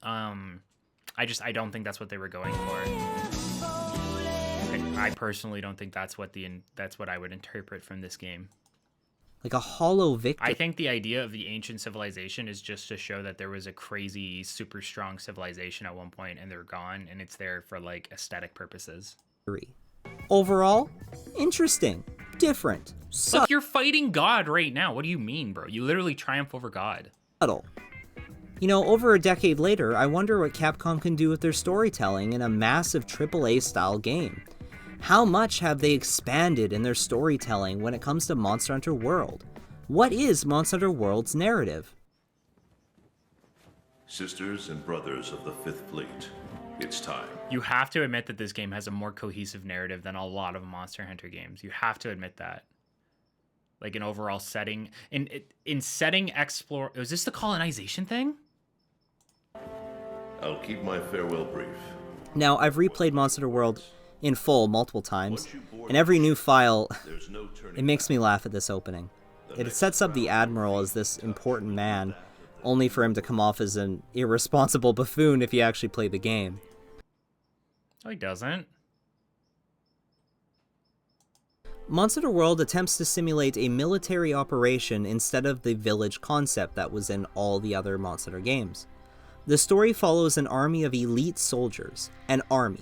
I don't think that's what they were going for. I personally don't think that's what I would interpret from this game. Like a hollow victory. I think the idea of the ancient civilization is just to show that there was a crazy, super strong civilization at one point and they're gone, and it's there for like aesthetic purposes. Overall, interesting, different, Look, you're fighting God right now. What do you mean, bro? You literally triumph over God. subtle. Over a decade later, I wonder what Capcom can do with their storytelling in a massive AAA style game. How much have they expanded in their storytelling when it comes to Monster Hunter World? What is Monster Hunter World's narrative? Sisters and brothers of the Fifth Fleet, it's time. You have to admit that this game has a more cohesive narrative than a lot of Monster Hunter games. You have to admit that. Like an overall setting. In setting explore... Was this the colonization thing? I'll keep my farewell brief. Now, I've replayed Monster Hunter World in full multiple times, and every new file, it makes me laugh at this opening. It sets up the Admiral as this important man, only for him to come off as an irresponsible buffoon if you actually play the game. No, he doesn't. Monster Hunter World attempts to simulate a military operation instead of the village concept that was in all the other Monster Hunter games. The story follows an army of elite soldiers, an army.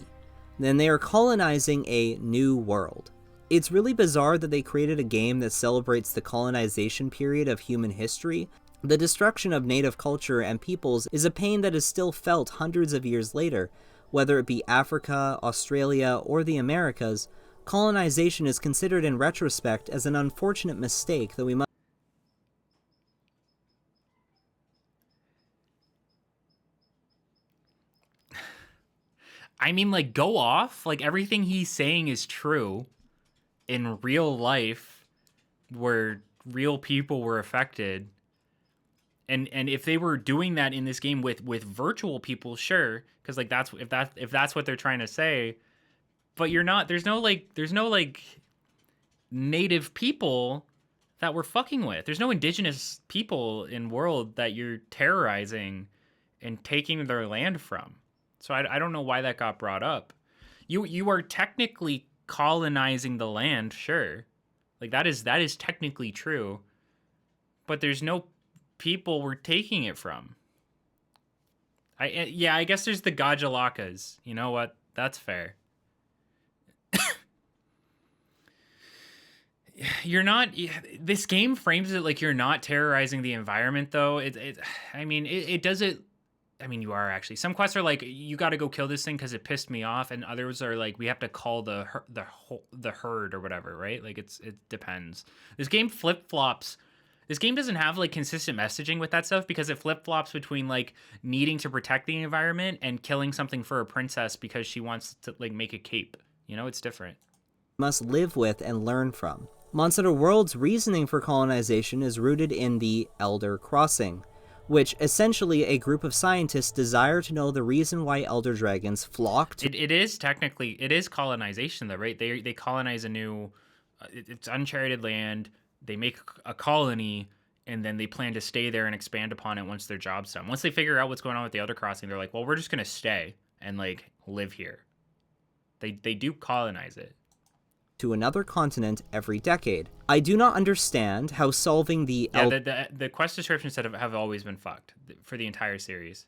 Then they are colonizing a new world. It's really bizarre that they created a game that celebrates the colonization period of human history. The destruction of native culture and peoples is a pain that is still felt hundreds of years later. Whether it be Africa, Australia, or the Americas, colonization is considered in retrospect as an unfortunate mistake that we must... I mean, like, go off. Like, everything he's saying is true in real life where real people were affected. And if they were doing that in this game with virtual people, sure, because like if that's what they're trying to say, but you're not. There's no native people that we're fucking with. There's no indigenous people in world that you're terrorizing and taking their land from. So I don't know why that got brought up. You are technically colonizing the land, sure. Like that is technically true. But there's no people we're taking it from. I guess there's the Gajalakas. You know what? That's fair. You're not. This game frames it like you're not terrorizing the environment, though. It does it. I mean, you are actually. Some quests are like, you got to go kill this thing because it pissed me off, and others are like, we have to call the herd or whatever, right? Like it depends. This game flip flops. This game doesn't have like consistent messaging with that stuff because it flip flops between like needing to protect the environment and killing something for a princess because she wants to like make a cape. It's different. Must live with and learn from. Monster Hunter World's reasoning for colonization is rooted in the Elder Crossing, which essentially a group of scientists desire to know the reason why elder dragons flock to... It is colonization though, right? They colonize a new it's uncharted land. They make a colony, and then they plan to stay there and expand upon it once their job's done. Once they figure out what's going on with the Elder Crossing, they're like, well, we're just gonna stay and like live here. They do colonize it. To another continent every decade. I do not understand how solving the The quest descriptions have always been fucked for the entire series.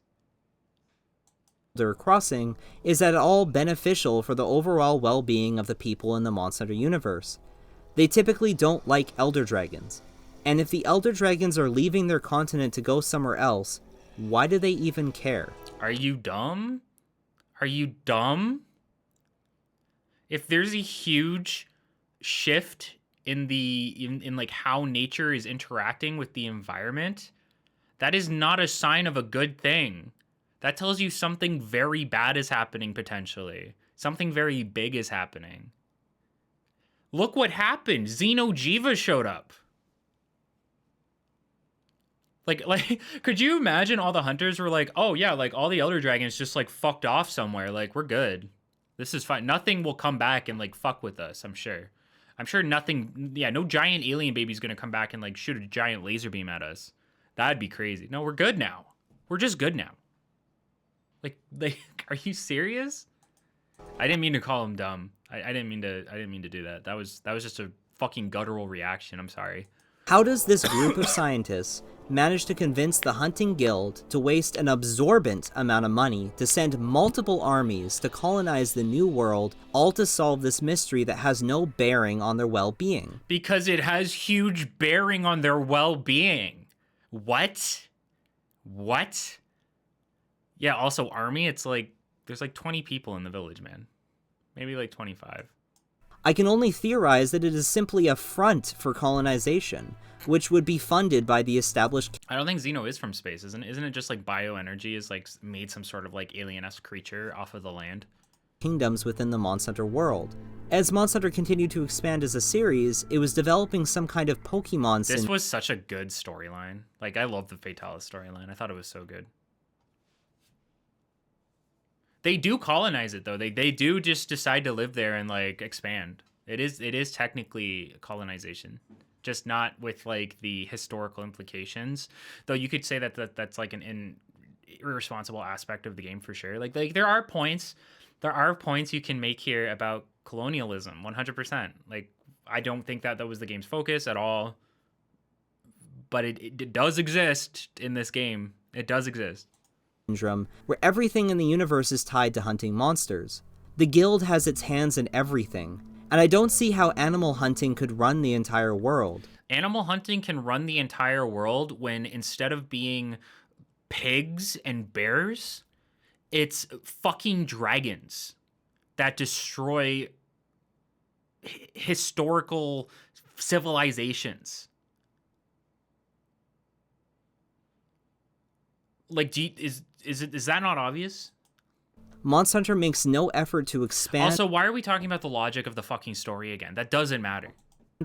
Elder Crossing is at all beneficial for the overall well-being of the people in the Monster Hunter universe. They typically don't like Elder Dragons. And if the Elder Dragons are leaving their continent to go somewhere else, why do they even care? Are you dumb? Are you dumb? If there's a huge shift in like how nature is interacting with the environment, that is not a sign of a good thing. That tells you something very bad is happening potentially. Something very big is happening. Look what happened. Xenojiva showed up. Like, could you imagine all the hunters were like, oh yeah, like all the Elder Dragons just like fucked off somewhere. Like, we're good. This is fine. Nothing will come back and like fuck with us, I'm sure. I'm sure nothing, yeah, no giant alien baby's gonna come back and like shoot a giant laser beam at us. That'd be crazy. No, we're good now. We're just good now. Like, are you serious? I didn't mean to call him dumb. I didn't mean to do that. That was just a fucking guttural reaction. I'm sorry. How does this group of scientists manage to convince the hunting guild to waste an absorbent amount of money to send multiple armies to colonize the new world, all to solve this mystery that has no bearing on their well-being? Because it has huge bearing on their well-being. What? Yeah, also army, it's like, there's like 20 people in the village, man. Maybe like 25. I can only theorize that it is simply a front for colonization, which would be funded by the established... I don't think Xeno is from space, isn't it? Isn't it just like bioenergy is like made some sort of like alien-esque creature off of the land? ...kingdoms within the Monster Hunter world. As Monster Hunter continued to expand as a series, it was developing some kind of Pokemon... This was such a good storyline. Like, I love the Fatalis storyline. I thought it was so good. They do colonize it though. They do just decide to live there and like expand. It is technically colonization, just not with like the historical implications. Though you could say that's like an irresponsible aspect of the game for sure. Like there are points you can make here about colonialism, 100%. Like I don't think that was the game's focus at all, but it does exist in this game. It does exist. Syndrome, where everything in the universe is tied to hunting monsters. The guild has its hands in everything, and I don't see how animal hunting could run the entire world. Animal hunting can run the entire world when instead of being pigs and bears, it's fucking dragons that destroy historical civilizations. Like, is that not obvious? Monster Hunter makes no effort to expand... Also, why are we talking about the logic of the fucking story again? That doesn't matter.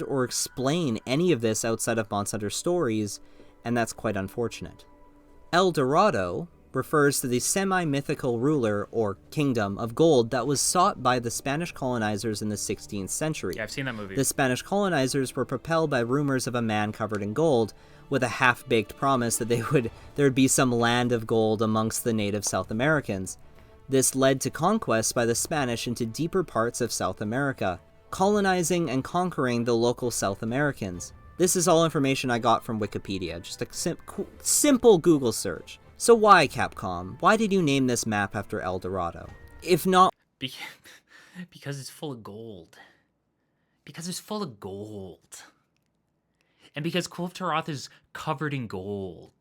...or explain any of this outside of Monster Hunter stories, and that's quite unfortunate. El Dorado refers to the semi-mythical ruler, or kingdom, of gold that was sought by the Spanish colonizers in the 16th century. Yeah, I've seen that movie. The Spanish colonizers were propelled by rumors of a man covered in gold, with a half-baked promise that there would be some land of gold amongst the native South Americans. This led to conquests by the Spanish into deeper parts of South America, colonizing and conquering the local South Americans. This is all information I got from Wikipedia, just a simple Google search. So why, Capcom? Why did you name this map after El Dorado? If not... Because it's full of gold. Because it's full of gold. And because Kulve Taroth is covered in gold.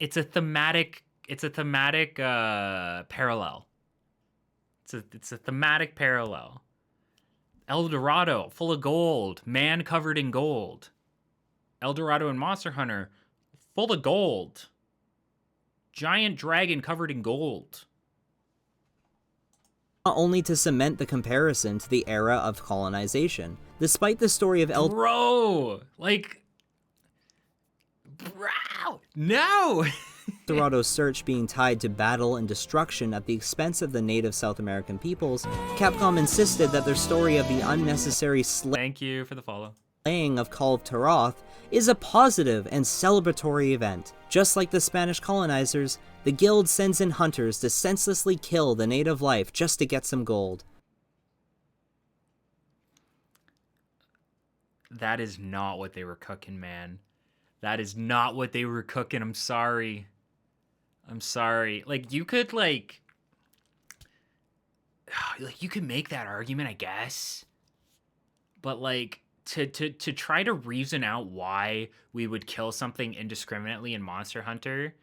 It's a thematic parallel. It's a thematic parallel. El Dorado, full of gold. Man covered in gold. El Dorado and Monster Hunter, full of gold. Giant dragon covered in gold. Not only to cement the comparison to the era of colonization. Despite the story of El... Bro! Like... Bro! No! Dorado's search being tied to battle and destruction at the expense of the native South American peoples, Capcom insisted that their story of the unnecessary Thank you for the follow. slaying of Call of Taroth is a positive and celebratory event. Just like the Spanish colonizers, the guild sends in hunters to senselessly kill the native life just to get some gold. That is not what they were cooking, man. That is not what they were cooking. I'm sorry. I'm sorry. Like, you could, like you could make that argument, I guess. But, like, to try to reason out why we would kill something indiscriminately in Monster Hunter,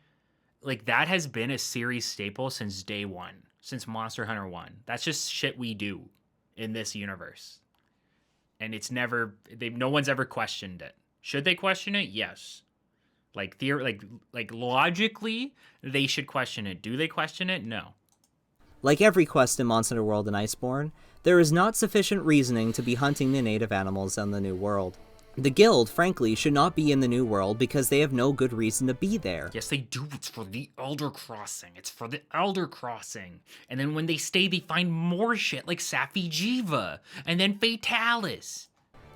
like, that has been a series staple since day one, since Monster Hunter 1. That's just shit we do in this universe. And it's never, no one's ever questioned it. Should they question it? Yes. Like, logically, they should question it. Do they question it? No. Like every quest in Monster Hunter World and Iceborne, there is not sufficient reasoning to be hunting the native animals on the New World. The guild, frankly, should not be in the New World because they have no good reason to be there. Yes, they do. It's for the Elder Crossing. It's for the Elder Crossing. And then when they stay, they find more shit like Safi Jiva and then Fatalis.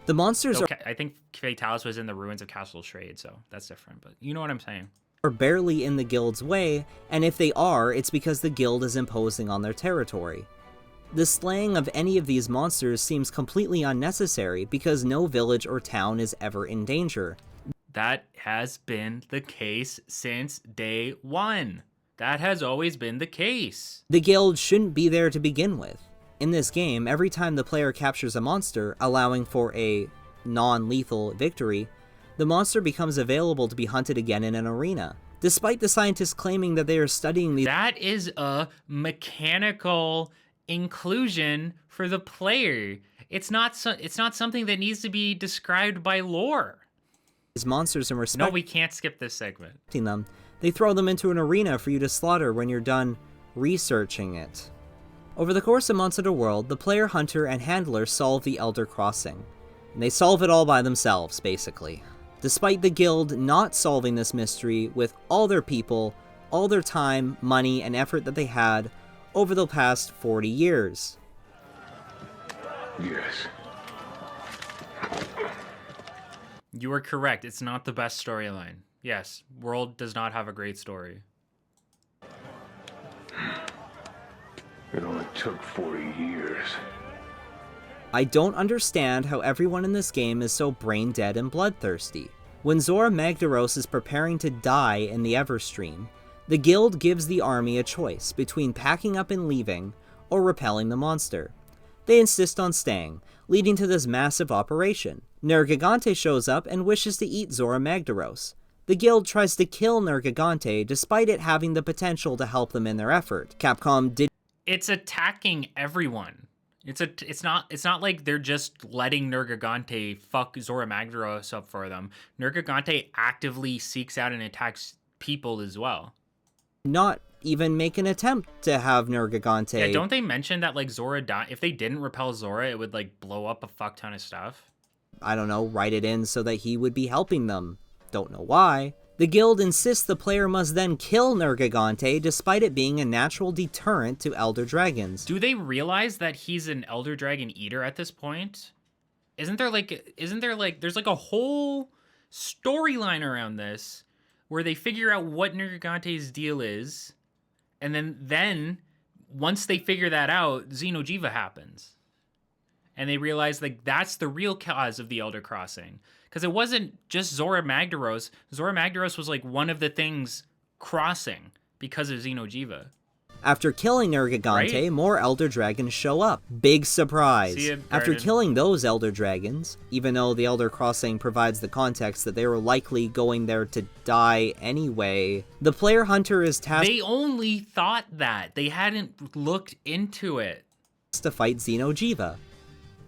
The monsters I think Fatalis was in the ruins of Castle Shrade, so that's different. But you know what I'm saying. are barely in the guild's way, and if they are, it's because the guild is imposing on their territory. The slaying of any of these monsters seems completely unnecessary because no village or town is ever in danger. That has been the case since day one. That has always been the case. The guild shouldn't be there to begin with. In this game, every time the player captures a monster, allowing for a non-lethal victory, the monster becomes available to be hunted again in an arena. Despite the scientists claiming that they are studying these— That is a mechanical inclusion for the player. It's not something that needs to be described by lore. these monsters and No, respecting we can't skip this segment. them, they throw them into an arena for you to slaughter when you're done researching it. Over the course of Monster Hunter World, the player, hunter, and handler solve the Elder Crossing. And they solve it all by themselves, basically. Despite the guild not solving this mystery with all their people, all their time, money, and effort that they had over the past 40 years. Yes. You are correct. It's not the best storyline. Yes, World does not have a great story. It only took 40 years. I don't understand how everyone in this game is so brain dead and bloodthirsty. When Zora Magdaros is preparing to die in the Everstream, the guild gives the army a choice between packing up and leaving or repelling the monster. They insist on staying, leading to this massive operation. Nergigante shows up and wishes to eat Zora Magdaros. The guild tries to kill Nergigante despite it having the potential to help them in their effort. Capcom did— It's attacking everyone. It's not like they're just letting Nergigante fuck Zora Magdaros up for them. Nergigante actively seeks out and attacks people as well. not even make an attempt to have Nergigante— Yeah, don't they mention that, like, Zora if they didn't repel Zora, it would, like, blow up a fuck ton of stuff? I don't know, write it in so that he would be helping them. Don't know why. The guild insists the player must then kill Nergigante despite it being a natural deterrent to Elder Dragons. Do they realize that he's an Elder Dragon Eater at this point? Isn't there there's like a whole storyline around this where they figure out what Nergigante's deal is, and then once they figure that out, Xeno'jiva happens. And they realize, like, that's the real cause of the Elder Crossing. Because it wasn't just Zora Magdaros. Zora Magdaros was, like, one of the things crossing because of Xeno'jiva. After killing Nergigante, Right? more Elder Dragons show up. Big surprise. See ya, After Garden. killing those Elder Dragons, even though the Elder Crossing provides the context that they were likely going there to die anyway, the player hunter is tasked They only thought that. They hadn't looked into it. to fight Xeno'jiva.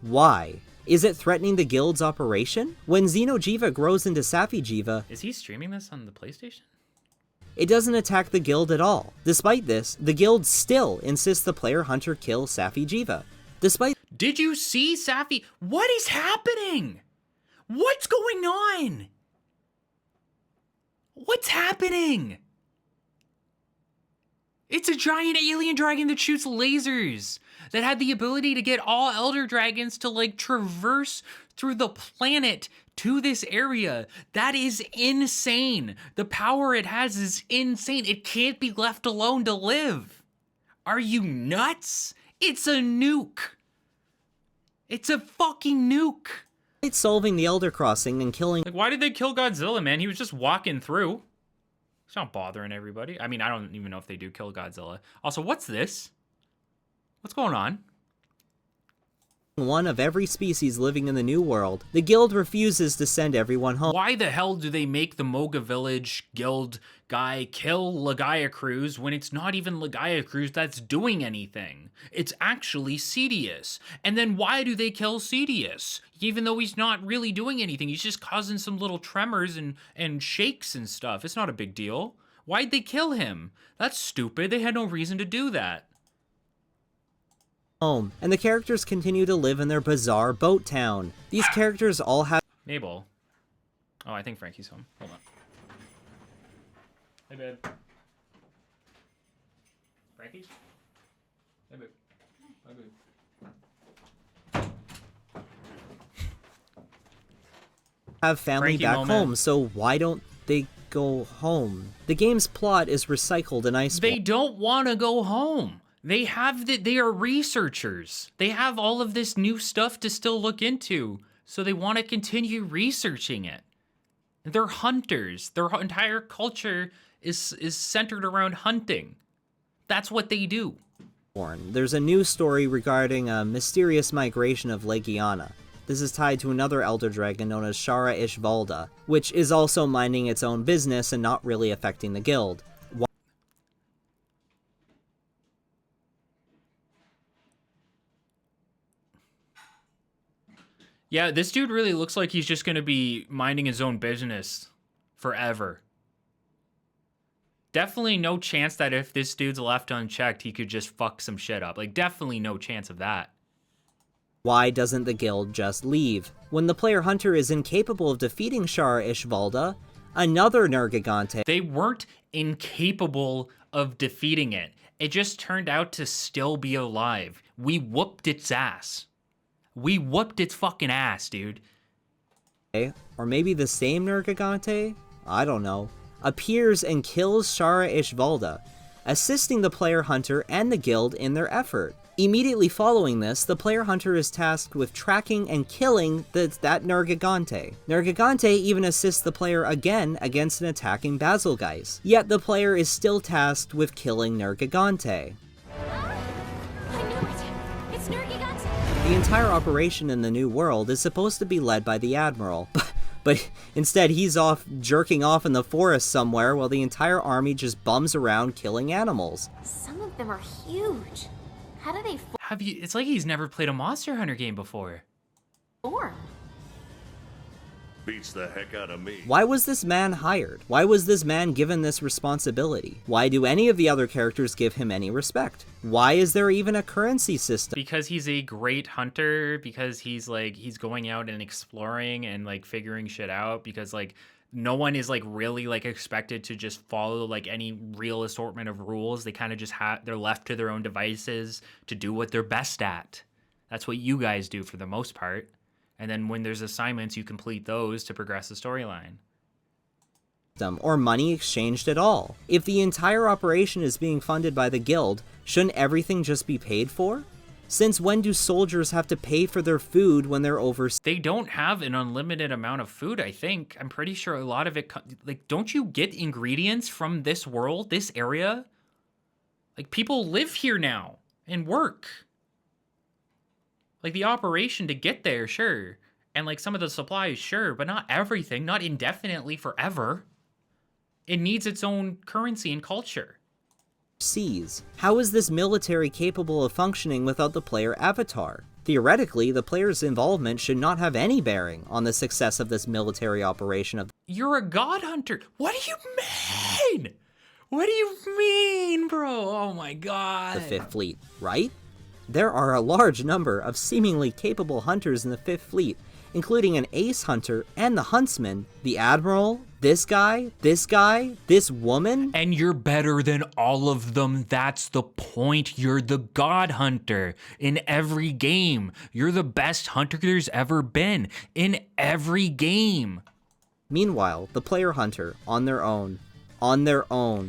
Why? Is it threatening the guild's operation? When Xeno'jiva grows into Safi Jiva, Is he streaming this on the PlayStation? it doesn't attack the guild at all. Despite this, the guild still insists the player hunter kill Safi Jiva. Despite Did you see Safi? What is happening? What's going on? What's happening? It's a giant alien dragon that shoots lasers, that had the ability to get all elder dragons to like traverse through the planet to this area. That is insane. The power it has is insane. It can't be left alone to live. Are you nuts? It's a nuke. It's a fucking nuke. It's solving the Elder Crossing and killing. Like, why did they kill Godzilla, man? He was just walking through. He's not bothering everybody. I mean, I don't even know if they do kill Godzilla. Also, what's this? What's going on? One of every species living in the New World. The guild refuses to send everyone home. Why the hell do they make the Moga Village guild guy kill Legaia Cruz when it's not even Legaia Cruz that's doing anything? It's actually Cedius. And then why do they kill Cedius? Even though he's not really doing anything, he's just causing some little tremors and shakes and stuff. It's not a big deal. Why'd they kill him? That's stupid. They had no reason to do that. Home, and the characters continue to live in their bizarre boat town. These characters all have Mabel. Oh, I think Frankie's home. Hold on. Hey, babe. Frankie? Hey, babe. Hi, babe. have family Frankie back moment. home, so why don't they go home? The game's plot is recycled in Iceborne. They don't want to go home. They have they are researchers. They have all of this new stuff to still look into, so they want to continue researching it. They're hunters. Their entire culture is centered around hunting. That's what they do. There's a new story regarding a mysterious migration of Legiana. This is tied to another elder dragon known as Shara Ishvalda, which is also minding its own business and not really affecting the guild. Yeah, this dude really looks like he's just going to be minding his own business forever. Definitely no chance that if this dude's left unchecked, he could just fuck some shit up. Like, definitely no chance of that. Why doesn't the guild just leave? When the player hunter is incapable of defeating Shara Ishvalda, another Nergigante. They weren't incapable of defeating it. It just turned out to still be alive. We whooped its ass. We whooped its fucking ass, dude. Or maybe the same Nergigante? I don't know. Appears and kills Shara Ishvalda, assisting the player hunter and the guild in their effort. Immediately following this, the player hunter is tasked with tracking and killing that Nergigante. Nergigante even assists the player again against an attacking Basilgeist. Yet the player is still tasked with killing Nergigante. I knew it! It's Nergigante! The entire operation in the New World is supposed to be led by the Admiral, but instead he's off jerking off in the forest somewhere while the entire army just bums around killing animals. Some of them are huge. How do they Have you? It's like he's never played a Monster Hunter game before. form? Beats the heck out of me. Why was this man hired? Why was this man given this responsibility? Why do any of the other characters give him any respect? Why is there even a currency system? Because he's a great hunter, because he's going out and exploring and like figuring shit out, because like no one is like really like expected to just follow like any real assortment of rules. They kind of just they're left to their own devices to do what they're best at. That's what you guys do for the most part. And then when there's assignments, you complete those to progress the storyline. Or money exchanged at all. If the entire operation is being funded by the guild, shouldn't everything just be paid for? Since when do soldiers have to pay for their food when they're overseas? They don't have an unlimited amount of food, I think. I'm pretty sure a lot of it, like, don't you get ingredients from this world, this area? Like, people live here now and work. Like, the operation to get there, sure. And, like, some of the supplies, sure. But not everything, not indefinitely forever. It needs its own currency and culture. How is this military capable of functioning without the player avatar? Theoretically, the player's involvement should not have any bearing on the success of this military operation of. You're a god hunter. What do you mean? What do you mean, bro? Oh my god. The Fifth Fleet, right? There are a large number of seemingly capable hunters in the 5th Fleet, including an ace hunter and the huntsman, the admiral, this guy, this woman. And you're better than all of them. That's the point. You're the god hunter in every game. You're the best hunter there's ever been in every game. Meanwhile, the player hunter, on their own,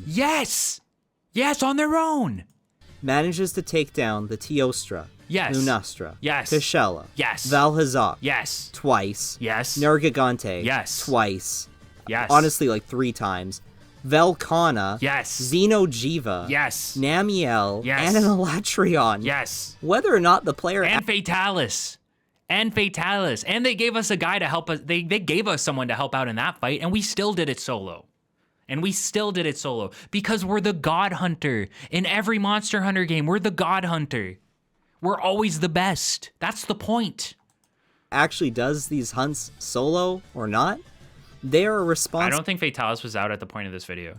Yes! Yes, on their own. manages to take down the Teostra, Yes. Lunastra, Yes. Kashela, Yes. Valhazak, Yes. twice, Yes. Nargigante, Yes. twice, Yes. honestly like 3 times, Velkhana, Yes. Xenojiva, Yes. Namiel, Yes. and an Elatrion. Yes. Whether or not the player And Fatalis. And Fatalis. And they gave us a guy to help us. They gave us someone to help out in that fight, and we still did it solo. Because we're the God Hunter. In every Monster Hunter game, we're the God Hunter. We're always the best. That's the point. actually does these hunts solo or not, they are I responsible don't think Fatalis was out at the point of this video.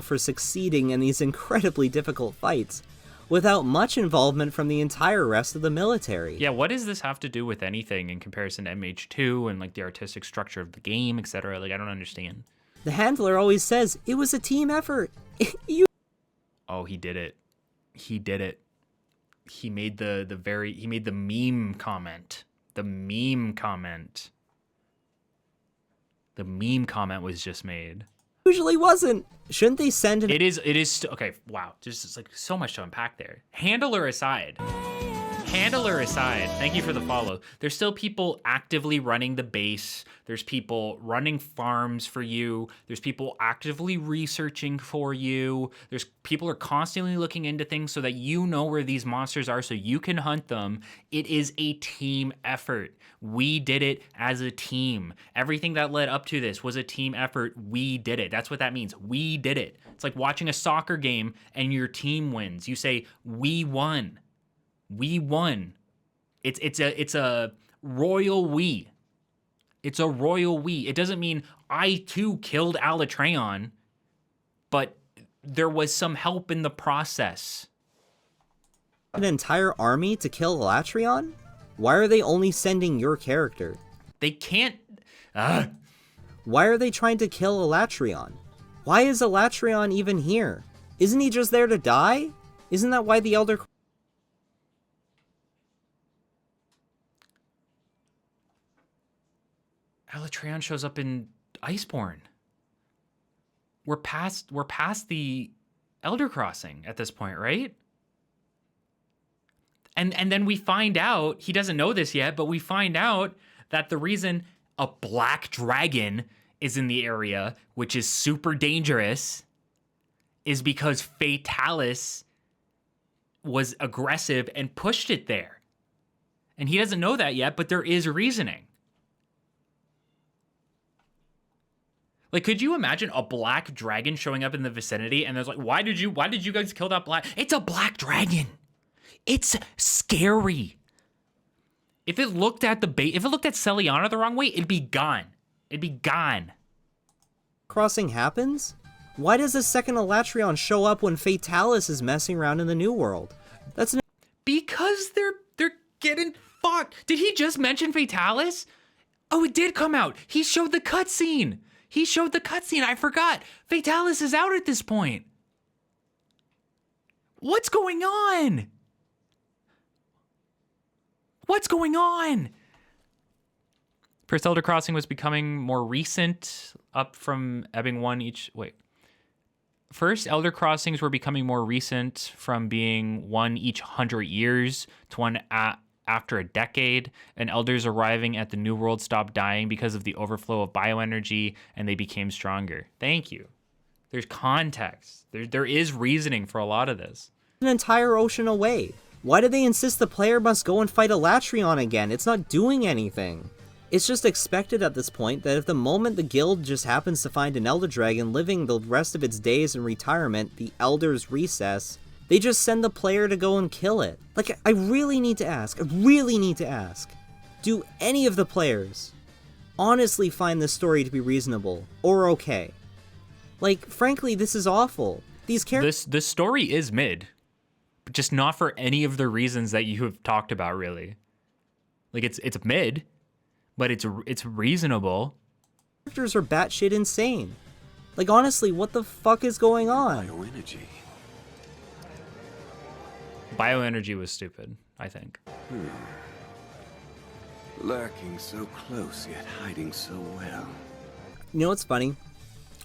for succeeding in these incredibly difficult fights without much involvement from the entire rest of the military. Yeah, what does this have to do with anything in comparison to MH2 and like the artistic structure of the game, etc.? Like, I don't understand. The handler always says, it was a team effort. Oh, he did it. He did it. He made the meme comment. The meme comment. The meme comment was just made. Usually wasn't. Shouldn't they send an It is okay, wow. Just it's like so much to unpack there. Handler aside, thank you for the follow. There's still people actively running the base. There's people running farms for you. There's people actively researching for you. There's people are constantly looking into things so that you know where these monsters are so you can hunt them. It is a team effort. We did it as a team. Everything that led up to this was a team effort. We did it. That's what that means. We did it. It's like watching a soccer game and your team wins. You say, we won. We won. It's a royal we. It's a royal we. It doesn't mean I too killed Alatreon, but there was some help in the process. an entire army to kill Elatrion? Why are they only sending your character? They can't. Why are they trying to kill Elatrion? Why is Elatrion even here? Isn't he just there to die? Isn't that why the Elder... Alatreon shows up in Iceborne. We're past the Elder Crossing at this point, right? And then we find out, he doesn't know this yet, but we find out that the reason a black dragon is in the area, which is super dangerous, is because Fatalis was aggressive and pushed it there. And he doesn't know that yet, but there is reasoning. Like, could you imagine a black dragon showing up in the vicinity and there's like, why did you guys kill that black? It's a black dragon. It's scary. If it looked at Celiana the wrong way, it'd be gone. It'd be gone. crossing happens? Why does the second Elatrion show up when Fatalis is messing around in the New World? That's Because they're getting fucked. Did he just mention Fatalis? Oh, it did come out. He showed the cutscene. I forgot. Fatalis is out at this point. What's going on? First Elder Crossing was becoming more recent, up from ebbing one each... Wait. First Elder Crossings were becoming more recent from being one each 100 years to one after a decade, and elders arriving at the New World stopped dying because of the overflow of bioenergy, and they became stronger. Thank you. There's context. There is reasoning for a lot of this. an entire ocean away. Why do they insist the player must go and fight Elatrion again? It's not doing anything. It's just expected at this point that if the moment the guild just happens to find an Elder Dragon living the rest of its days in retirement, the Elder's Recess, they just send the player to go and kill it. Like, I really need to ask, do any of the players honestly find this story to be reasonable or okay? Like, frankly, this is awful. These characters... This story is mid. just not for any of the reasons that you have talked about, really. Like, it's mid, but it's reasonable. Characters are batshit insane. Like, honestly, what the fuck is going on? Bioenergy. Bioenergy was stupid, I think. Lurking so close, yet hiding so well. You know what's funny?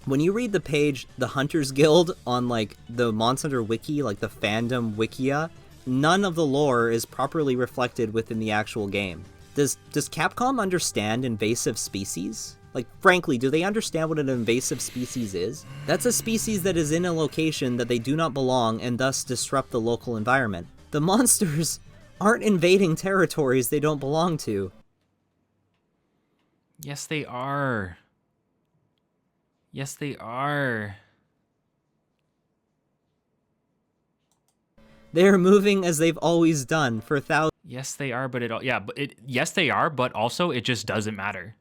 When you read the page, the Hunters Guild, on, like, the Monster Hunter Wiki, like the fandom Wikia, none of the lore is properly reflected within the actual game. Does Capcom understand invasive species? Like, frankly, do they understand what an invasive species is? That's a species that is in a location that they do not belong and thus disrupt the local environment. The monsters aren't invading territories they don't belong to. Yes, they are. Yes, they are. They are moving as they've always done for thousands. Yes, they are, but yes, they are, but also it just doesn't matter.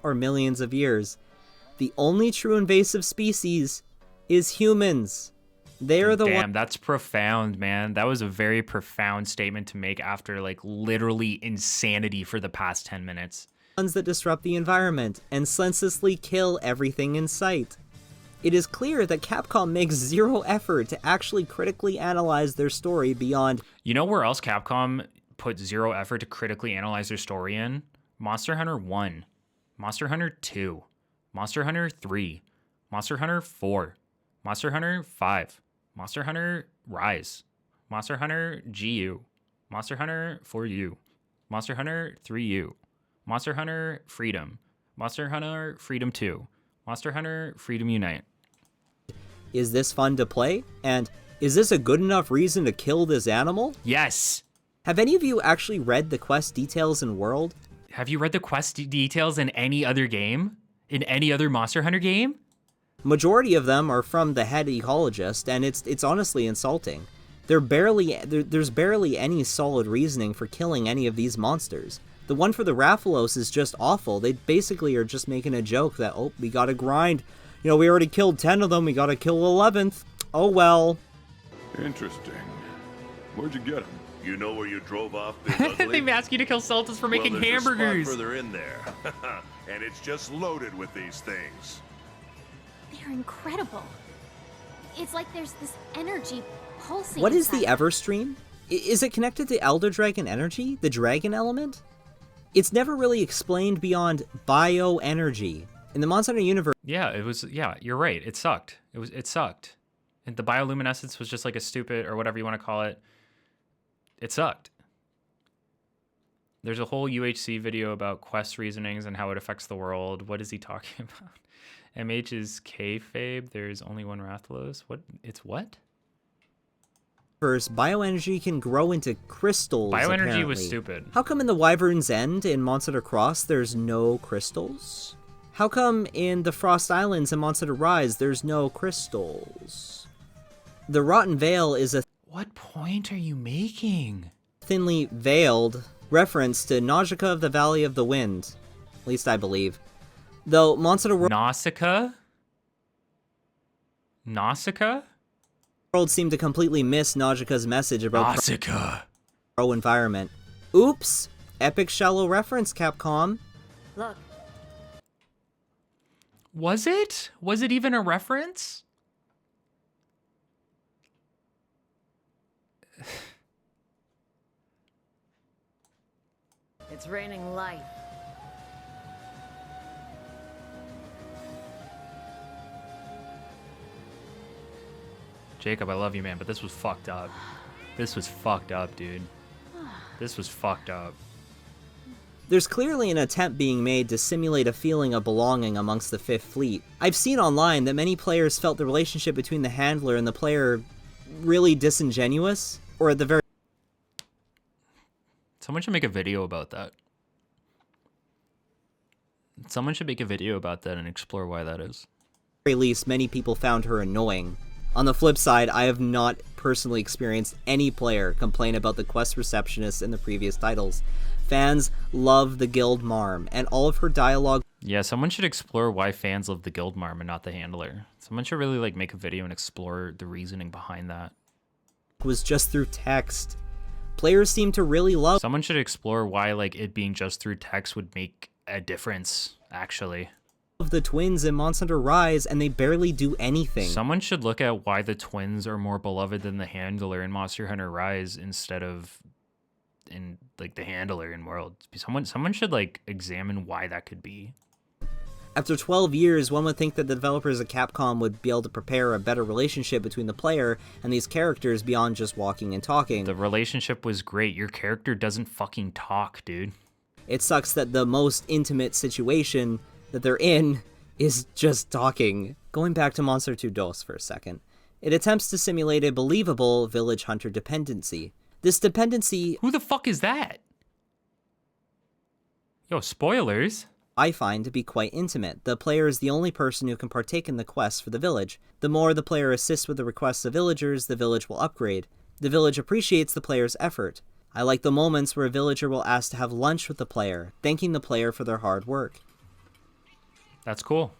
Or millions of years. The only true invasive species is humans. They're the Damn, that's profound, man. That was a very profound statement to make after, like, literally insanity for the past 10 minutes. ones that disrupt the environment and senselessly kill everything in sight. It is clear that Capcom makes zero effort to actually critically analyze their story beyond... You know where else Capcom put zero effort to critically analyze their story in? Monster Hunter 1, Monster Hunter 2, Monster Hunter 3, Monster Hunter 4, Monster Hunter 5, Monster Hunter Rise, Monster Hunter GU, Monster Hunter 4U, Monster Hunter 3U, Monster Hunter Freedom, Monster Hunter Freedom 2, Monster Hunter Freedom Unite. Is this fun to play? And is this a good enough reason to kill this animal? Yes! Have any of you actually read the quest details in World? Have you read the quest details in any other game? In any other Monster Hunter game? Majority of them are from the head ecologist, and it's honestly insulting. There's barely any solid reasoning for killing any of these monsters. The one for the Rathalos is just awful. They basically are just making a joke that, oh, we gotta grind. You know, we already killed 10 of them, we gotta kill 11th. Oh well. Interesting. Where'd you get him? You know where you drove off, Big Ugly? They ask you to kill Celtas for making Well, there's a spot hamburgers. further in there, and it's just loaded with these things. They're incredible. It's like there's this energy pulsing. What is the inside. Everstream? Is it connected to Elder Dragon energy? The dragon element? It's never really explained beyond bioenergy. In the Monster Hunter universe, Yeah, it was. Yeah, you're right. It sucked. It sucked. And the bioluminescence was just like a stupid, or whatever you want to call it. It sucked. There's a whole UHC video about quest reasonings and how it affects the world. What is he talking about? MH is kayfabe. There's only one Rathalos. What? It's what? bioenergy can grow into crystals. Bioenergy apparently. was stupid. How come in the Wyvern's End in Monster Hunter Cross there's no crystals? How come in the Frost Islands in Monster Hunter Rise there's no crystals? The Rotten Veil is a What point are you making? thinly veiled reference to Nausicaa of the Valley of the Wind. At least I believe. Though Monster Hunter Nausicaa? Nausicaa? World seemed to completely miss Nausicaa's message about Nausicaa. pro environment. Oops! Epic shallow reference, Capcom. Look, Was it? Was it even a reference? it's raining life. Jacob, I love you, man, but this was fucked up. This was fucked up, dude. This was fucked up. There's clearly an attempt being made to simulate a feeling of belonging amongst the Fifth Fleet. I've seen online that many players felt the relationship between the handler and the player really disingenuous, or at the very Someone should make a video about that. Someone should make a video about that and explore why that is. least many people found her annoying. On the flip side, I have not personally experienced any player complain about the quest receptionist in the previous titles. Fans love the Guild Marm, and all of her dialogue. Yeah, someone should explore why fans love the Guild Marm and not the handler. Someone should really like make a video and explore the reasoning behind that. was just through text. Players seem to really love Someone should explore why like it being just through text would make a difference, actually. the twins in Monster Hunter Rise, and they barely do anything. Someone should look at why the twins are more beloved than the handler in Monster Hunter Rise instead of in like the handler in World. Someone should like examine why that could be. After 12 years, one would think that the developers of Capcom would be able to prepare a better relationship between the player and these characters beyond just walking and talking. The relationship was great. Your character doesn't fucking talk, dude. It sucks that the most intimate situation that they're in is just talking. Going back to Monster 2 DOS for a second, it attempts to simulate a believable village hunter dependency. This dependency... Who the fuck is that? Yo, spoilers. I find to be quite intimate. The player is the only person who can partake in the quests for the village. The more the player assists with the requests of villagers, the village will upgrade. The village appreciates the player's effort. I like the moments where a villager will ask to have lunch with the player, thanking the player for their hard work. That's cool.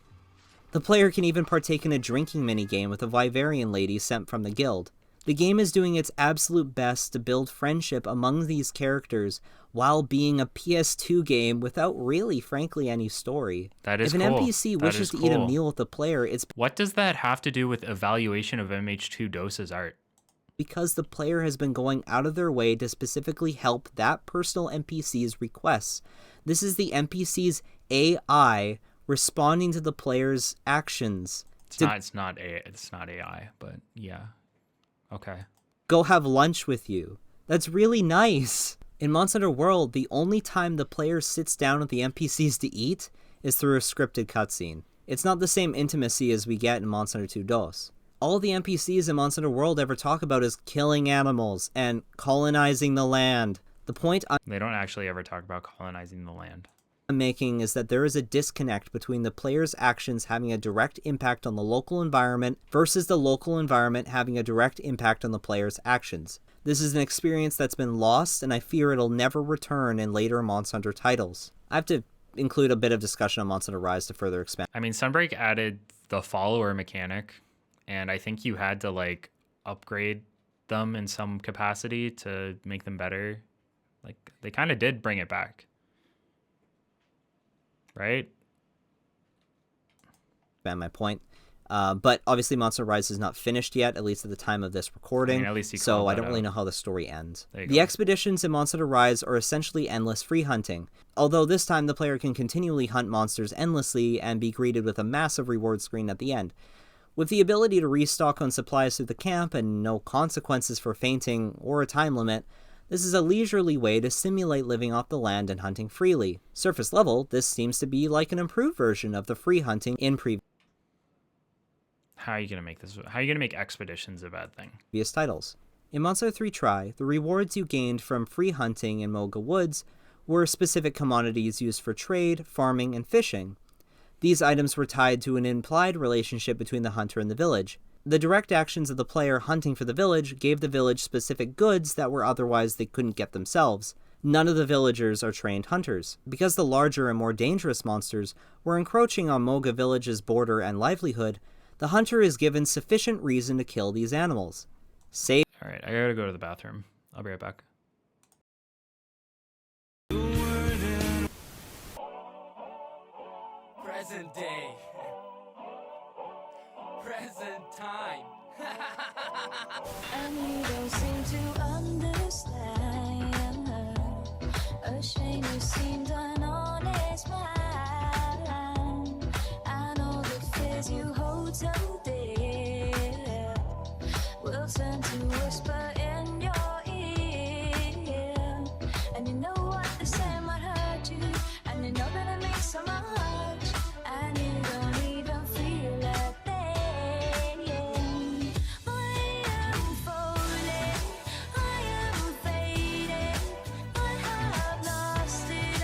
The player can even partake in a drinking minigame with a Vivarian lady sent from the guild. The game is doing its absolute best to build friendship among these characters while being a PS2 game without really, frankly, any story. That is cool. If an cool. NPC That wishes is to eat a cool. meal with the player, it's What does that have to do with evaluation of MH2 DOS's art? because the player has been going out of their way to specifically help that personal NPC's requests. This is the NPC's AI responding to the player's actions. It's not AI, but yeah. Okay. Go have lunch with you. That's really nice. In Monster Hunter World, the only time the player sits down with the NPCs to eat is through a scripted cutscene. It's not the same intimacy as we get in Monster Hunter 2 DOS. All the NPCs in Monster Hunter World ever talk about is killing animals and colonizing the land. The point They don't actually ever talk about colonizing the land. I'm making is that there is a disconnect between the player's actions having a direct impact on the local environment versus the local environment having a direct impact on the player's actions. This is an experience that's been lost, and I fear it'll never return in later Monster Hunter titles. I have to include a bit of discussion on Monster Hunter Rise to further expand. I mean, Sunbreak added the follower mechanic, and I think you had to like upgrade them in some capacity to make them better. Like they kind of did bring it back. Right? My point. But obviously Monster Rise is not finished yet, at least at the time of this recording. I mean, at least you so called I that don't really out. know how the story ends. There you The go. expeditions in Monster Hunter Rise are essentially endless free hunting, although this time the player can continually hunt monsters endlessly and be greeted with a massive reward screen at the end. With the ability to restock on supplies through the camp and no consequences for fainting or a time limit, this is a leisurely way to simulate living off the land and hunting freely. Surface level, this seems to be like an improved version of the free hunting in previous How are you gonna make this? How are you gonna make expeditions a bad thing? titles. In Monster Hunter 3 Try, the rewards you gained from free hunting in Moga Woods were specific commodities used for trade, farming, and fishing. These items were tied to an implied relationship between the hunter and the village. The direct actions of the player hunting for the village gave the village specific goods that were otherwise they couldn't get themselves. None of the villagers are trained hunters. Because the larger and more dangerous monsters were encroaching on Moga Village's border and livelihood, the hunter is given sufficient reason to kill these animals. Save All right, I gotta go to the bathroom. I'll be right back. Present day. Present time. And you don't seem to understand. Ashamed you seemed an honest man. I know the fears you hold so dear will turn to whisper in your ear. And you know what they say might hurt you, and you know that it makes so much. And you don't even feel a thing. I am falling, I am fading, I have lost it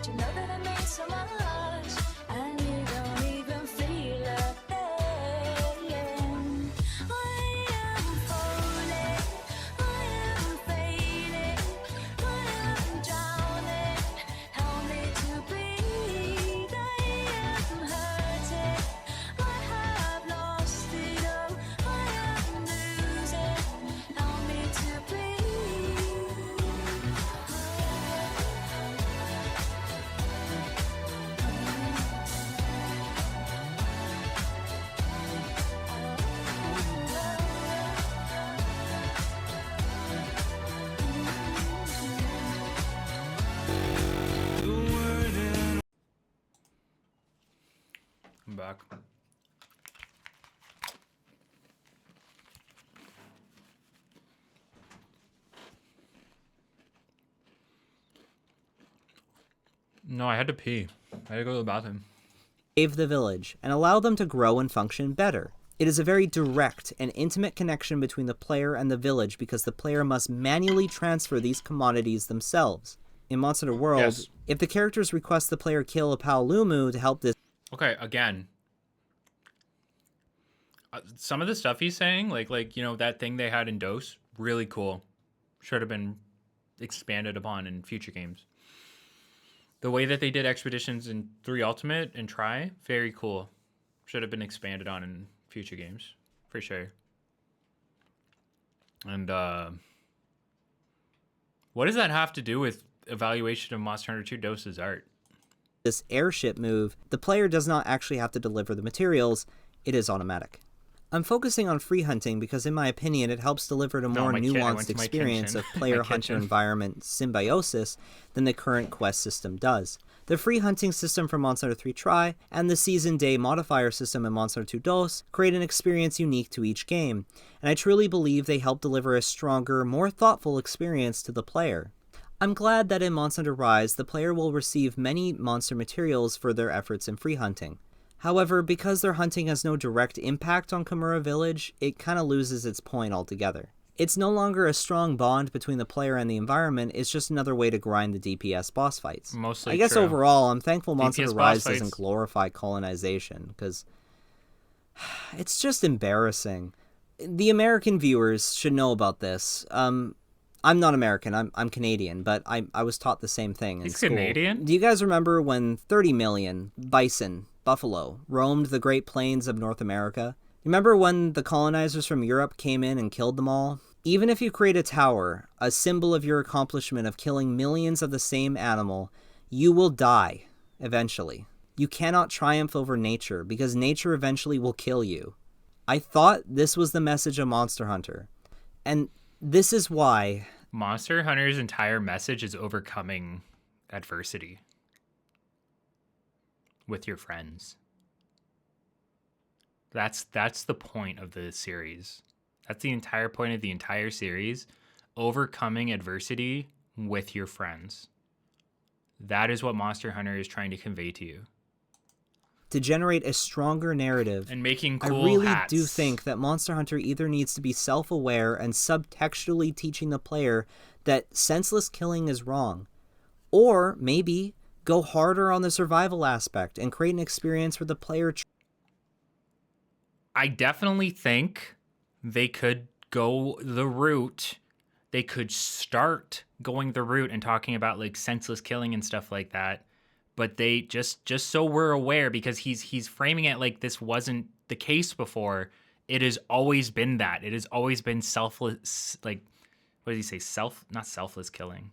you know that it means so much, and you don't even feel a thing. I am falling, I am fading, I am drowning. Help me to breathe. I am hurting, I have lost it all. I am losing. Help me to breathe. I'm back. No, I had to pee. I had to go to the bathroom. Save the village and allow them to grow and function better. It is a very direct and intimate connection between the player and the village because the player must manually transfer these commodities themselves. In Monster Hunter World, Yes. if the characters request the player kill a Paolumu to help this Okay, again. Some of the stuff he's saying, like you know, that thing they had in Dose, really cool. Should have been expanded upon in future games. The way that they did expeditions in 3 Ultimate and Try, very cool. Should have been expanded on in future games, for sure. And what does that have to do with evaluation of Monster Hunter 2 Dose's art? this airship move, the player does not actually have to deliver the materials, it is automatic. I'm focusing on free hunting because in my opinion it helps deliver a more my kid- I went nuanced to my experience kitchen. of My player-hunter kitchen. environment symbiosis than the current quest system does. The free hunting system from Monster Hunter 3 Try and the Season Day modifier system in Monster Hunter 2 DOS create an experience unique to each game, and I truly believe they help deliver a stronger, more thoughtful experience to the player. I'm glad that in Monster Hunter Rise, the player will receive many monster materials for their efforts in free hunting. However, because their hunting has no direct impact on Kamura Village, it kinda loses its point altogether. It's no longer a strong bond between the player and the environment, it's just another way to grind the DPS boss fights. Mostly I guess true. overall, I'm thankful Monster DPS Hunter boss Rise doesn't fights. glorify colonization, because it's just embarrassing. The American viewers should know about this. I'm not American, I'm Canadian, but I was taught the same thing in He's school. Canadian? Do you guys remember when 30 million bison, buffalo, roamed the Great Plains of North America? Remember when the colonizers from Europe came in and killed them all? Even if you create a tower, a symbol of your accomplishment of killing millions of the same animal, you will die, eventually. You cannot triumph over nature, because nature eventually will kill you. I thought this was the message of Monster Hunter. And this is why Monster Hunter's entire message is overcoming adversity with your friends. That's the point of the series. That's the entire point of the entire series. Overcoming adversity with your friends. That is what Monster Hunter is trying to convey to you. to generate a stronger narrative. And making I cool really hats. do think that Monster Hunter either needs to be self-aware and subtextually teaching the player that senseless killing is wrong, or maybe go harder on the survival aspect and create an experience where the player I definitely think they could go the route. They could start going the route and talking about like senseless killing and stuff like that. But they just so we're aware, because he's framing it like this wasn't the case before. It has always been that. It has always been selfless, like, what did he say? Not selfless killing.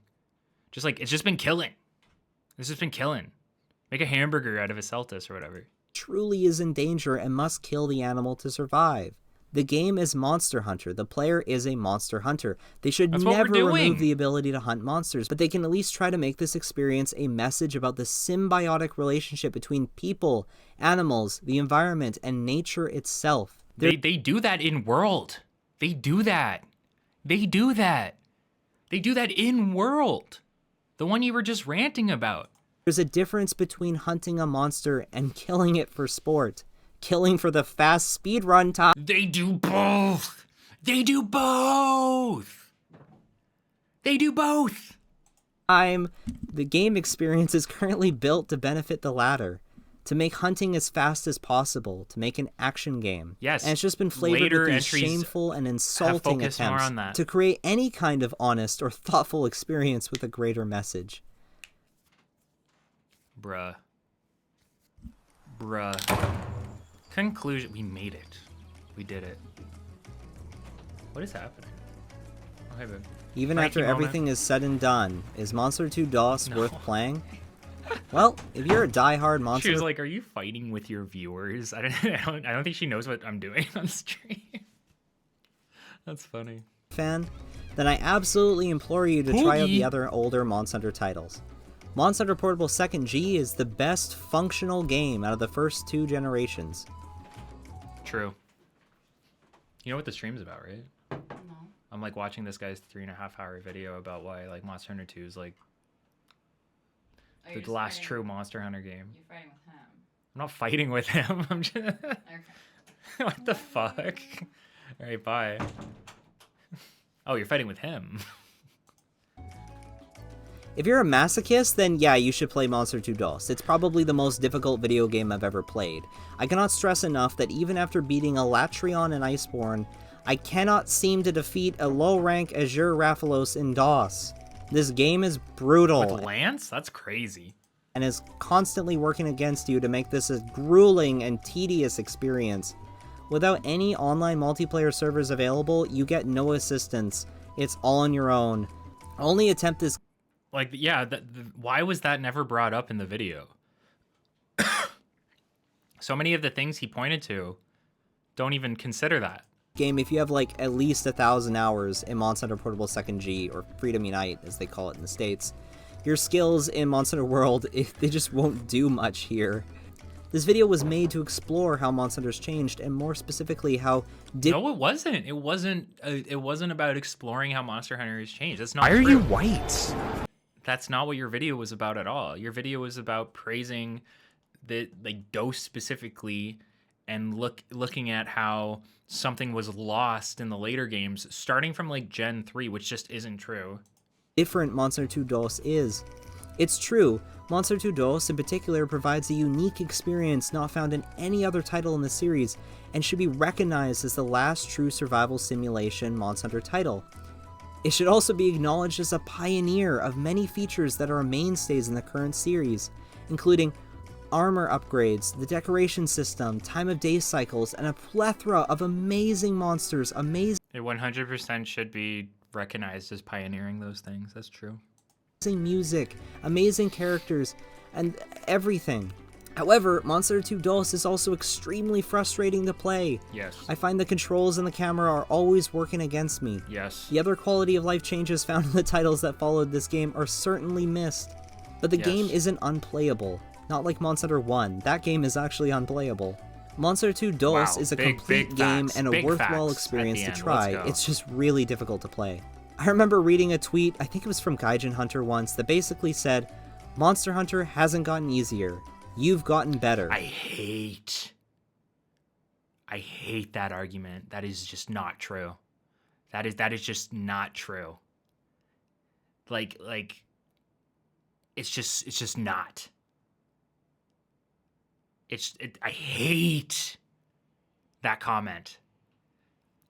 Just like, it's just been killing. It's just been killing. Make a hamburger out of a Celtis or whatever. truly is in danger and must kill the animal to survive. The game is Monster Hunter. The player is a monster hunter. They should That's what we're never remove doing. the ability to hunt monsters, but they can at least try to make this experience a message about the symbiotic relationship between people, animals, the environment, and nature itself. They do that in World. They do that. They do that. They do that in World. The one you were just ranting about. There's a difference between hunting a monster and killing it for sport. Killing for the fast speedrun time. They do both. They do both. They do both. The game experience is currently built to benefit the latter, to make hunting as fast as possible, to make an action game. Yes. And it's just been flavored Later with these entries shameful and insulting focused more attempts on that. to create any kind of honest or thoughtful experience with a greater message. Bruh. Conclusion. We made it. We did it. What is happening? Okay, babe. Even Frankie after moment. everything is said and done, is Monster 2 DOS No. worth playing? Well, if you're a diehard Monster She was like, "Are you fighting with your viewers?" I don't think she knows what I'm doing on stream. That's funny. fan, then I absolutely implore you to try out the Hoogie. other older Monster Hunter titles. Monster Hunter Portable 2nd G is the best functional game out of the first 2 generations. True. You know what the stream's about, right? No. I'm like watching this guy's 3.5-hour video about why like Monster Hunter 2 is like Oh, you're the just last fighting- true Monster Hunter game. You're fighting with him. I'm not fighting with him. I'm just Okay. what the fuck? All right, bye. Oh, you're fighting with him. If you're a masochist, then yeah, you should play Monster 2 DOS. It's probably the most difficult video game I've ever played. I cannot stress enough that even after beating Elatrion and Iceborne, I cannot seem to defeat a low-rank Azure Rathalos in DOS. This game is brutal. With Lance? That's crazy. And is constantly working against you to make this a grueling and tedious experience. Without any online multiplayer servers available, you get no assistance. It's all on your own. Only attempt this Like, yeah, why was that never brought up in the video? So many of the things he pointed to don't even consider that. game if you have like at least 1,000 hours in Monster Hunter Portable 2nd G, or Freedom Unite as they call it in the States. Your skills in Monster Hunter World, they just won't do much here. This video was made to explore how Monster Hunter's changed, and more specifically how No, it wasn't. It wasn't about exploring how Monster Hunter has changed. That's not Why are true. you white? That's not what your video was about at all. Your video was about praising the like DOS specifically and looking at how something was lost in the later games, starting from like Gen 3, which just isn't true. different Monster 2 DOS is. It's true, Monster 2 DOS in particular provides a unique experience not found in any other title in the series, and should be recognized as the last true survival simulation Monster Hunter title. It should also be acknowledged as a pioneer of many features that are mainstays in the current series, including armor upgrades, the decoration system, time of day cycles, and a plethora of amazing monsters, It 100% should be recognized as pioneering those things. That's true. amazing music, amazing characters, and everything. However, Monster 2 DOS is also extremely frustrating to play. Yes. I find the controls and the camera are always working against me. Yes. The other quality of life changes found in the titles that followed this game are certainly missed. But the Yes. game isn't unplayable. Not like Monster Hunter 1. That game is actually unplayable. Monster 2 DOS Wow, is a big complete game facts, and a big worthwhile facts at experience the to end. try. Let's go. It's just really difficult to play. I remember reading a tweet, I think it was from Gaijin Hunter once, that basically said, Monster Hunter hasn't gotten easier. You've gotten better. I hate that argument. That is just not true. That is just not true. Like it's just not. I hate that comment.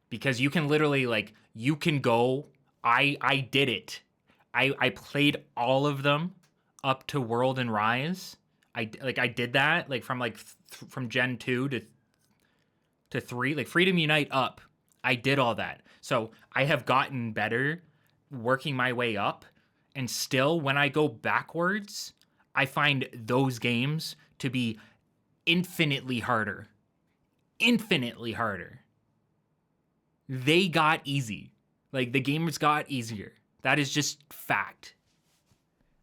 Because you can literally you can go, I did it. I played all of them up to World and Rise. I did that from Gen 2 to 3, like Freedom Unite up. I did all that. So I have gotten better working my way up, and still when I go backwards, I find those games to be infinitely harder. Infinitely harder. They got easy. Like the gamers got easier. That is just fact.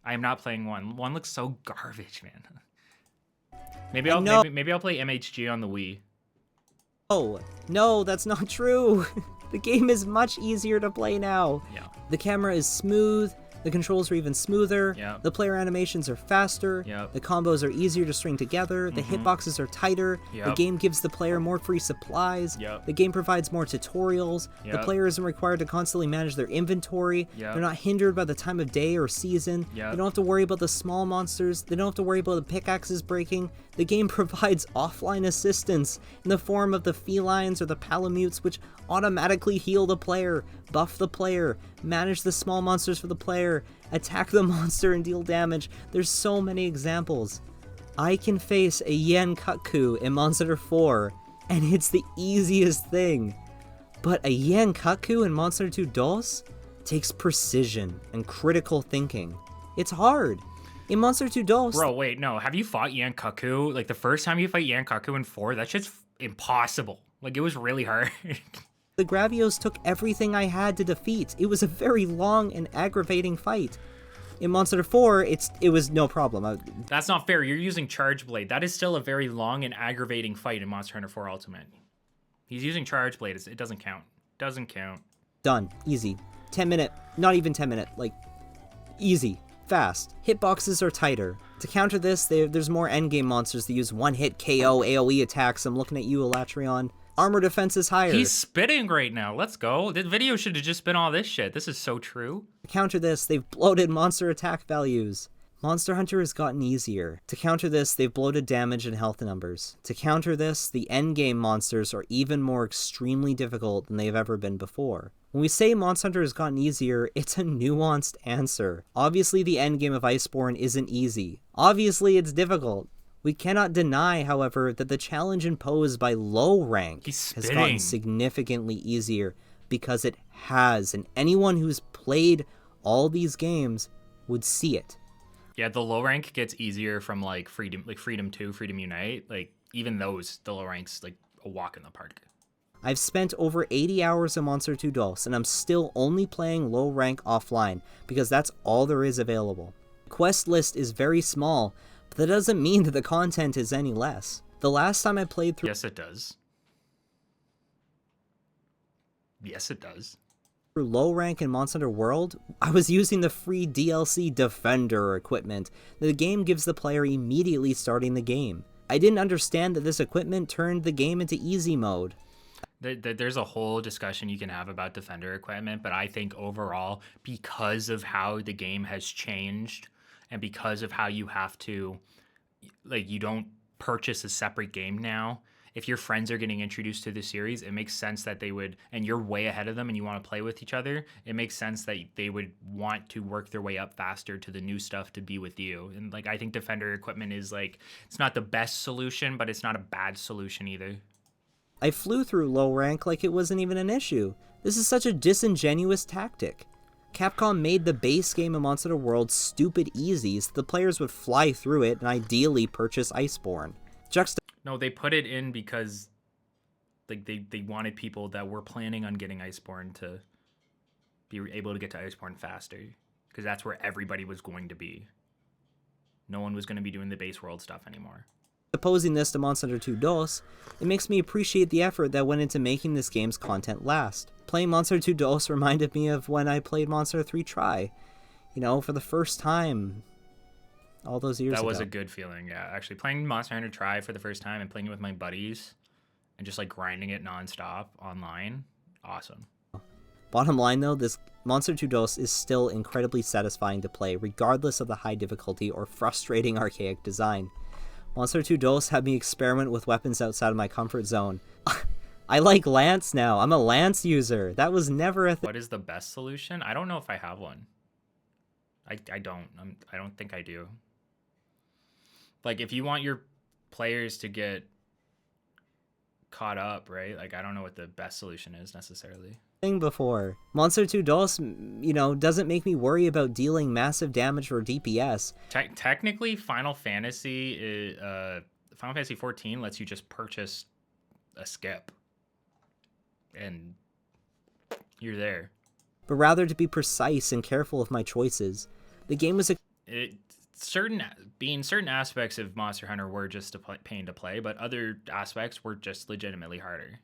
I am not playing 1. 1 looks so garbage, man. Maybe I'll play MHG on the Wii. Oh, no, that's not true. The game is much easier to play now. Yeah. The camera is smooth, The controls are even smoother. Yep. The player animations are faster. Yep. The combos are easier to string together. The hitboxes are tighter. The Yep. game gives the player more free supplies. Yep. The game provides more tutorials. The Yep. player isn't required to constantly manage their inventory. Yep. They're not hindered by the time of day or season. Yep. They don't have to worry about the small monsters. They don't have to worry about the pickaxes breaking. The game provides offline assistance in the form of the felines or the palamutes, which automatically heal the player, buff the player, manage the small monsters for the player, attack the monster and deal damage. There's so many examples. I can face a Yen Kutku in Monster Hunter 4, and it's the easiest thing. But a Yen Kutku in Monster Hunter 2 DOS takes precision and critical thinking. It's hard. In Monster Hunter 2 DOS... Bro, wait, no. Have you fought Yankaku? Like, the first time you fight Yankaku in 4, that shit's impossible. Like, it was really hard. The Gravios took everything I had to defeat. It was a very long and aggravating fight. In Monster Hunter 4, it was no problem. That's not fair. You're using Charge Blade. That is still a very long and aggravating fight in Monster Hunter 4 Ultimate. He's using Charge Blade. It doesn't count. Doesn't count. Done. Easy. 10 minute. Not even 10 minute. Like, easy. Fast. Hitboxes are tighter. To counter this, there's more endgame monsters that use one-hit KO AoE attacks. I'm looking at you, Elatrion. Armor defense is higher. He's spitting right now. Let's go. This video should have just been all this shit. This is so true. To counter this, they've bloated monster attack values. Monster Hunter has gotten easier. To counter this, they've bloated damage and health numbers. To counter this, the endgame monsters are even more extremely difficult than they've ever been before. When we say Monster Hunter has gotten easier, it's a nuanced answer. Obviously, the endgame of Iceborne isn't easy. Obviously, it's difficult. We cannot deny, however, that the challenge imposed by low rank has gotten significantly easier because it has, and anyone who's played all these games would see it. Yeah, the low rank gets easier from like Freedom 2, Freedom Unite. Like, even those, the low ranks, like a walk in the park. I've spent over 80 hours in Monster 2 DOS, and I'm still only playing low rank offline because that's all there is available. Quest list is very small, but that doesn't mean that the content is any less. The last time I played through... Yes, it does. Yes, it does. Through low rank in Monster Hunter World, I was using the free DLC Defender equipment that the game gives the player immediately starting the game. I didn't understand that this equipment turned the game into easy mode. There's a whole discussion you can have about Defender equipment, but I think overall, because of how the game has changed and because of how you have to, like, you don't purchase a separate game now. If your friends are getting introduced to the series, it makes sense that they would, and you're way ahead of them and you want to play with each other, it makes sense that they would want to work their way up faster to the new stuff to be with you. And like, I think Defender equipment is like, it's not the best solution, but it's not a bad solution either. I flew through low rank like it wasn't even an issue. This is such a disingenuous tactic. Capcom made the base game of Monster Hunter World stupid easy so the players would fly through it and ideally purchase Iceborne. No, they put it in because like they wanted people that were planning on getting Iceborne to be able to get to Iceborne faster, because that's where everybody was going to be. No one was going to be doing the base world stuff anymore. Opposing this to Monster Hunter 2 DOS, it makes me appreciate the effort that went into making this game's content last. Playing Monster Hunter 2 DOS reminded me of when I played Monster Hunter 3 Try, you know, for the first time all those years ago. That was a good feeling, yeah. Actually, playing Monster Hunter Try for the first time and playing it with my buddies and just like grinding it nonstop online, awesome. Bottom line though, this Monster 2 DOS is still incredibly satisfying to play, regardless of the high difficulty or frustrating archaic design. Monster 2 DOS had me experiment with weapons outside of my comfort zone. I like Lance now. I'm a Lance user. That was never a thing. What is the best solution? I don't know if I have one. I don't think I do. Like, if you want your players to get caught up, right? Like, I don't know what the best solution is necessarily. Before. Monster 2 DOS, you know, doesn't make me worry about dealing massive damage or DPS. Technically, Final Fantasy 14 lets you just purchase a skip, and you're there. But rather to be precise and careful of my choices. The game was certain aspects of Monster Hunter were just a pain to play, but other aspects were just legitimately harder.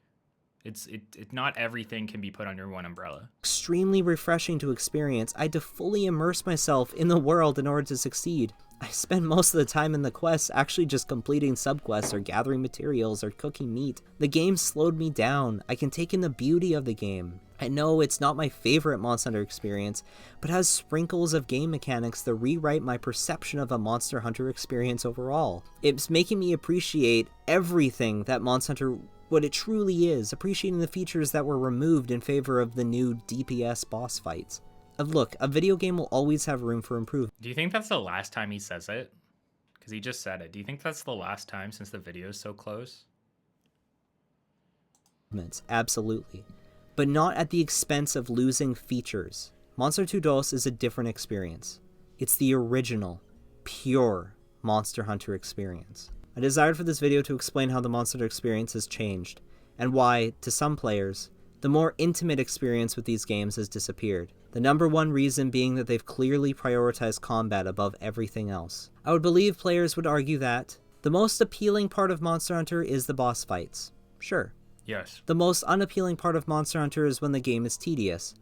Not everything can be put under one umbrella. Extremely refreshing to experience. I had to fully immerse myself in the world in order to succeed. I spend most of the time in the quests actually just completing subquests or gathering materials or cooking meat. The game slowed me down. I can take in the beauty of the game. I know it's not my favorite Monster Hunter experience, but has sprinkles of game mechanics that rewrite my perception of a Monster Hunter experience overall. It's making me appreciate everything that Monster Hunter, what it truly is, appreciating the features that were removed in favor of the new DPS boss fights. Look, a video game will always have room for improvement. Do you think that's the last time he says it? Because he just said it. Do you think that's the last time since the video is so close? Absolutely. But not at the expense of losing features. Monster 2 DOS is a different experience. It's the original, pure Monster Hunter experience. I desired for this video to explain how the Monster Hunter experience has changed, and why, to some players, the more intimate experience with these games has disappeared. The number one reason being that they've clearly prioritized combat above everything else. I would believe players would argue that the most appealing part of Monster Hunter is the boss fights. Sure. Yes. The most unappealing part of Monster Hunter is when the game is tedious,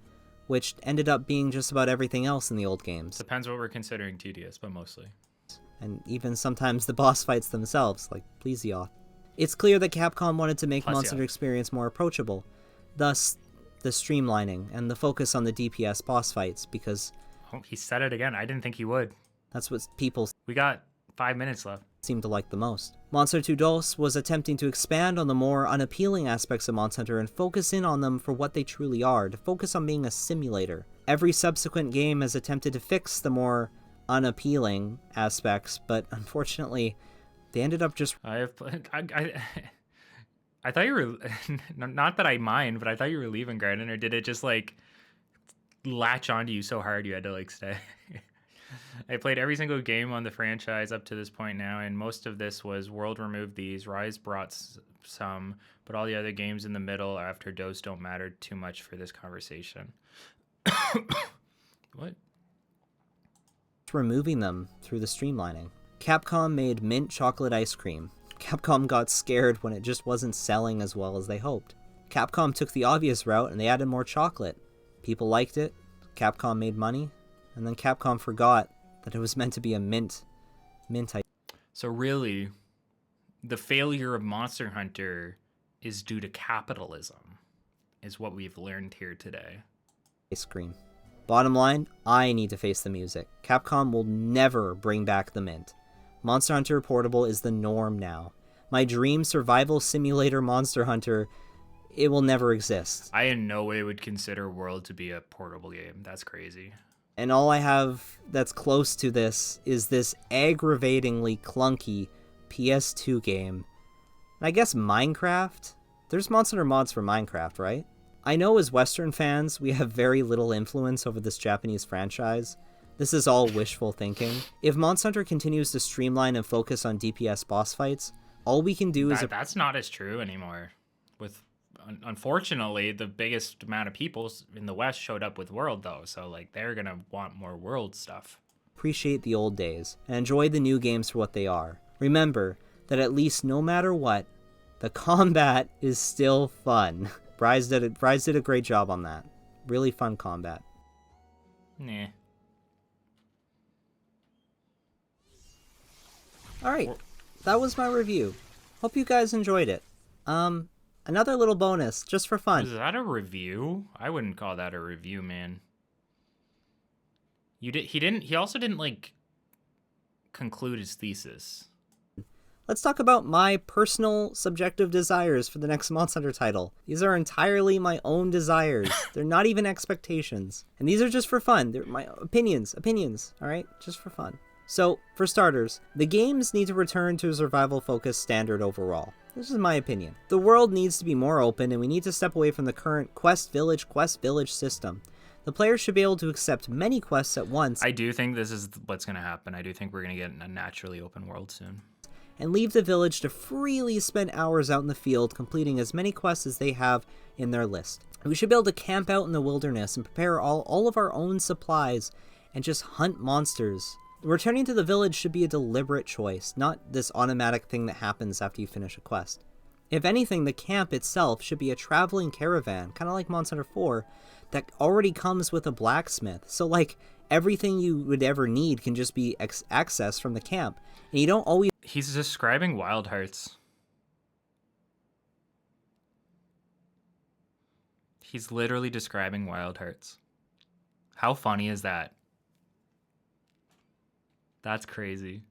which ended up being just about everything else in the old games. Depends what we're considering tedious, but mostly. And even sometimes the boss fights themselves, like Plesioth. It's clear that Capcom wanted to make Monster Hunter experience more approachable, thus the streamlining and the focus on the DPS boss fights, because... Oh, he said it again. I didn't think he would. That's what people... We got 5 minutes left. ...seem to like the most. Monster 2 DOS was attempting to expand on the more unappealing aspects of Monster Hunter and focus in on them for what they truly are, to focus on being a simulator. Every subsequent game has attempted to fix the more unappealing aspects, but unfortunately, they ended up just... I thought you were, not that I mind, but I thought you were leaving Garden, or did it just like latch onto you so hard you had to like stay? I played every single game on the franchise up to this point now, and most of this was World removed these, Rise brought some, but all the other games in the middle after DOS don't matter too much for this conversation. What? Removing them through the streamlining. Capcom made mint chocolate ice cream. Capcom got scared when it just wasn't selling as well as they hoped. Capcom took the obvious route and they added more chocolate. People liked it, Capcom made money, and then Capcom forgot that it was meant to be a mint ice. So really, the failure of Monster Hunter is due to capitalism, is what we've learned here today. Ice cream. Bottom line, I need to face the music. Capcom will never bring back the mint. Monster Hunter Portable is the norm now. My dream survival simulator Monster Hunter, it will never exist. I in no way would consider World to be a portable game. That's crazy. And all I have that's close to this is this aggravatingly clunky PS2 game. And I guess Minecraft? There's Monster Hunter mods for Minecraft, right? I know as Western fans, we have very little influence over this Japanese franchise. This is all wishful thinking. If Monster Hunter continues to streamline and focus on DPS boss fights, all we can do is... That's not as true anymore. Unfortunately, the biggest amount of people in the West showed up with World, though, so like they're going to want more World stuff. Appreciate the old days, and enjoy the new games for what they are. Remember that at least no matter what, the combat is still fun. Bryce did a great job on that. Really fun combat. Nah. Alright, that was my review. Hope you guys enjoyed it. Another little bonus, just for fun. Is that a review? I wouldn't call that a review, man. He also didn't, like, conclude his thesis. Let's talk about my personal subjective desires for the next Monster Hunter title. These are entirely my own desires. They're not even expectations. And these are just for fun. They're my opinions, alright? Just for fun. So, for starters, the games need to return to a survival-focused standard overall. This is my opinion. The world needs to be more open, and we need to step away from the current quest village system. The player should be able to accept many quests at once. I do think this is what's going to happen. I do think we're going to get a naturally open world soon. And leave the village to freely spend hours out in the field completing as many quests as they have in their list. We should be able to camp out in the wilderness and prepare all of our own supplies and just hunt monsters. Returning to the village should be a deliberate choice, not this automatic thing that happens after you finish a quest. If anything, the camp itself should be a traveling caravan, kind of like Monster Hunter 4, that already comes with a blacksmith. So, like, everything you would ever need can just be accessed from the camp. And you don't always... He's describing Wild Hearts. He's literally describing Wild Hearts. How funny is that? That's crazy.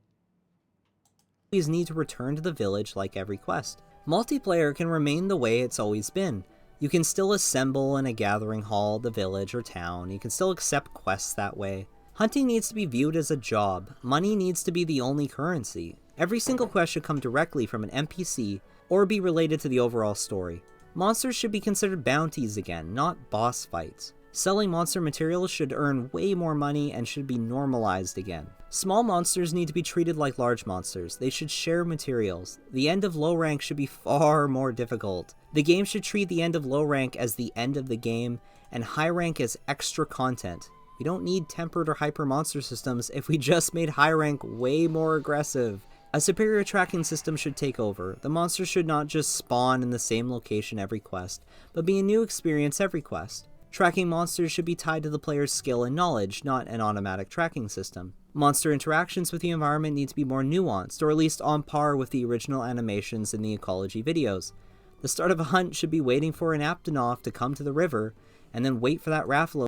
always need to return to the village like every quest. Multiplayer can remain the way it's always been. You can still assemble in a gathering hall, the village, or town. You can still accept quests that way. Hunting needs to be viewed as a job. Money needs to be the only currency. Every single quest should come directly from an NPC or be related to the overall story. Monsters should be considered bounties again, not boss fights. Selling monster materials should earn way more money and should be normalized again. Small monsters need to be treated like large monsters. They should share materials. The end of low rank should be far more difficult. The game should treat the end of low rank as the end of the game, and high rank as extra content. We don't need tempered or hyper monster systems if we just made high rank way more aggressive. A superior tracking system should take over. The monsters should not just spawn in the same location every quest, but be a new experience every quest. Tracking monsters should be tied to the player's skill and knowledge, not an automatic tracking system. Monster interactions with the environment need to be more nuanced, or at least on par with the original animations in the ecology videos. The start of a hunt should be waiting for an Aptonoff to come to the river, and then wait for that Raffalo.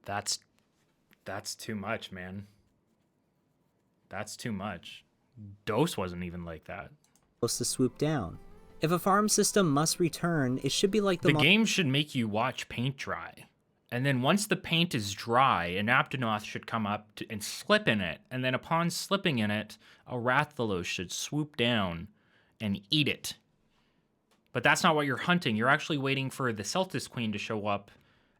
That's too much, man. That's too much. Dose wasn't even like that. To swoop down. If a farm system must return, it should be like the game should make you watch paint dry. And then once the paint is dry, an Aptonoth should come up and slip in it. And then upon slipping in it, a Rathalos should swoop down and eat it. But that's not what you're hunting. You're actually waiting for the Celtis Queen to show up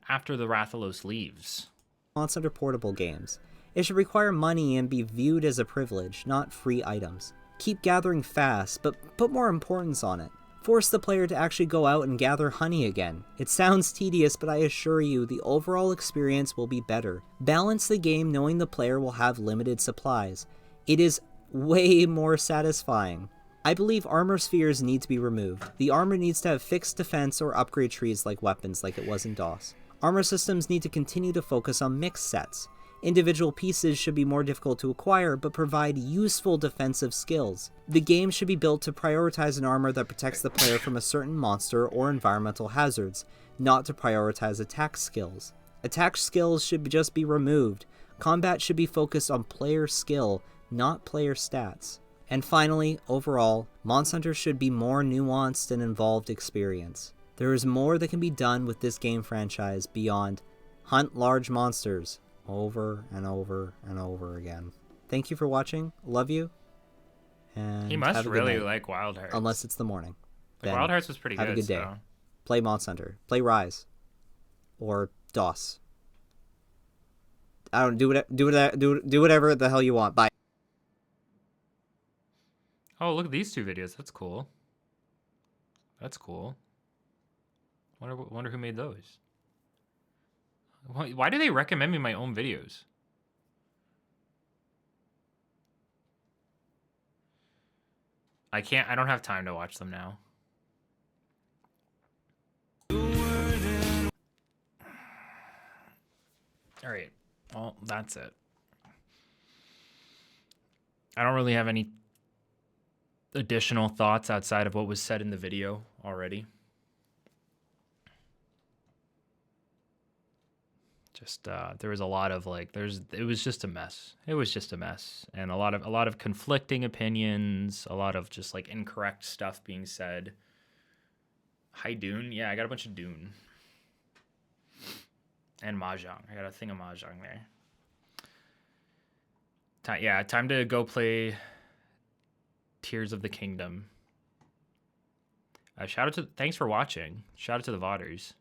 after the Rathalos leaves. Monster Hunter portable games. It should require money and be viewed as a privilege, not free items. Keep gathering fast, but put more importance on it. Force the player to actually go out and gather honey again. It sounds tedious, but I assure you, the overall experience will be better. Balance the game knowing the player will have limited supplies. It is way more satisfying. I believe armor spheres need to be removed. The armor needs to have fixed defense or upgrade trees like weapons, like it was in DOS. Armor systems need to continue to focus on mixed sets. Individual pieces should be more difficult to acquire, but provide useful defensive skills. The game should be built to prioritize an armor that protects the player from a certain monster or environmental hazards, not to prioritize attack skills. Attack skills should just be removed. Combat should be focused on player skill, not player stats. And finally, overall, Monster Hunter should be more nuanced and involved experience. There is more that can be done with this game franchise beyond hunt large monsters over and over and over again. Thank you for watching. Love you. And he must have a good really night. like Wild Hearts. Unless it's the morning. Like, Wild Hearts was pretty good. Have a good day. So. Play Monster Hunter. Play Rise. Or DOS. I don't do whatever the hell you want. Bye. Oh, look at these two videos. That's cool. That's cool. Wonder who made those. Why do they recommend me my own videos? I don't have time to watch them now. Alright, well, that's it. I don't really have any additional thoughts outside of what was said in the video already. Just there was a lot of like it was just a mess. It was just a mess, and a lot of conflicting opinions, a lot of just like incorrect stuff being said. Hi Dune, yeah, I got a bunch of Dune and Mahjong. I got a thing of Mahjong there. Time to go play Tears of the Kingdom. Thanks for watching. Shout out to the VODers.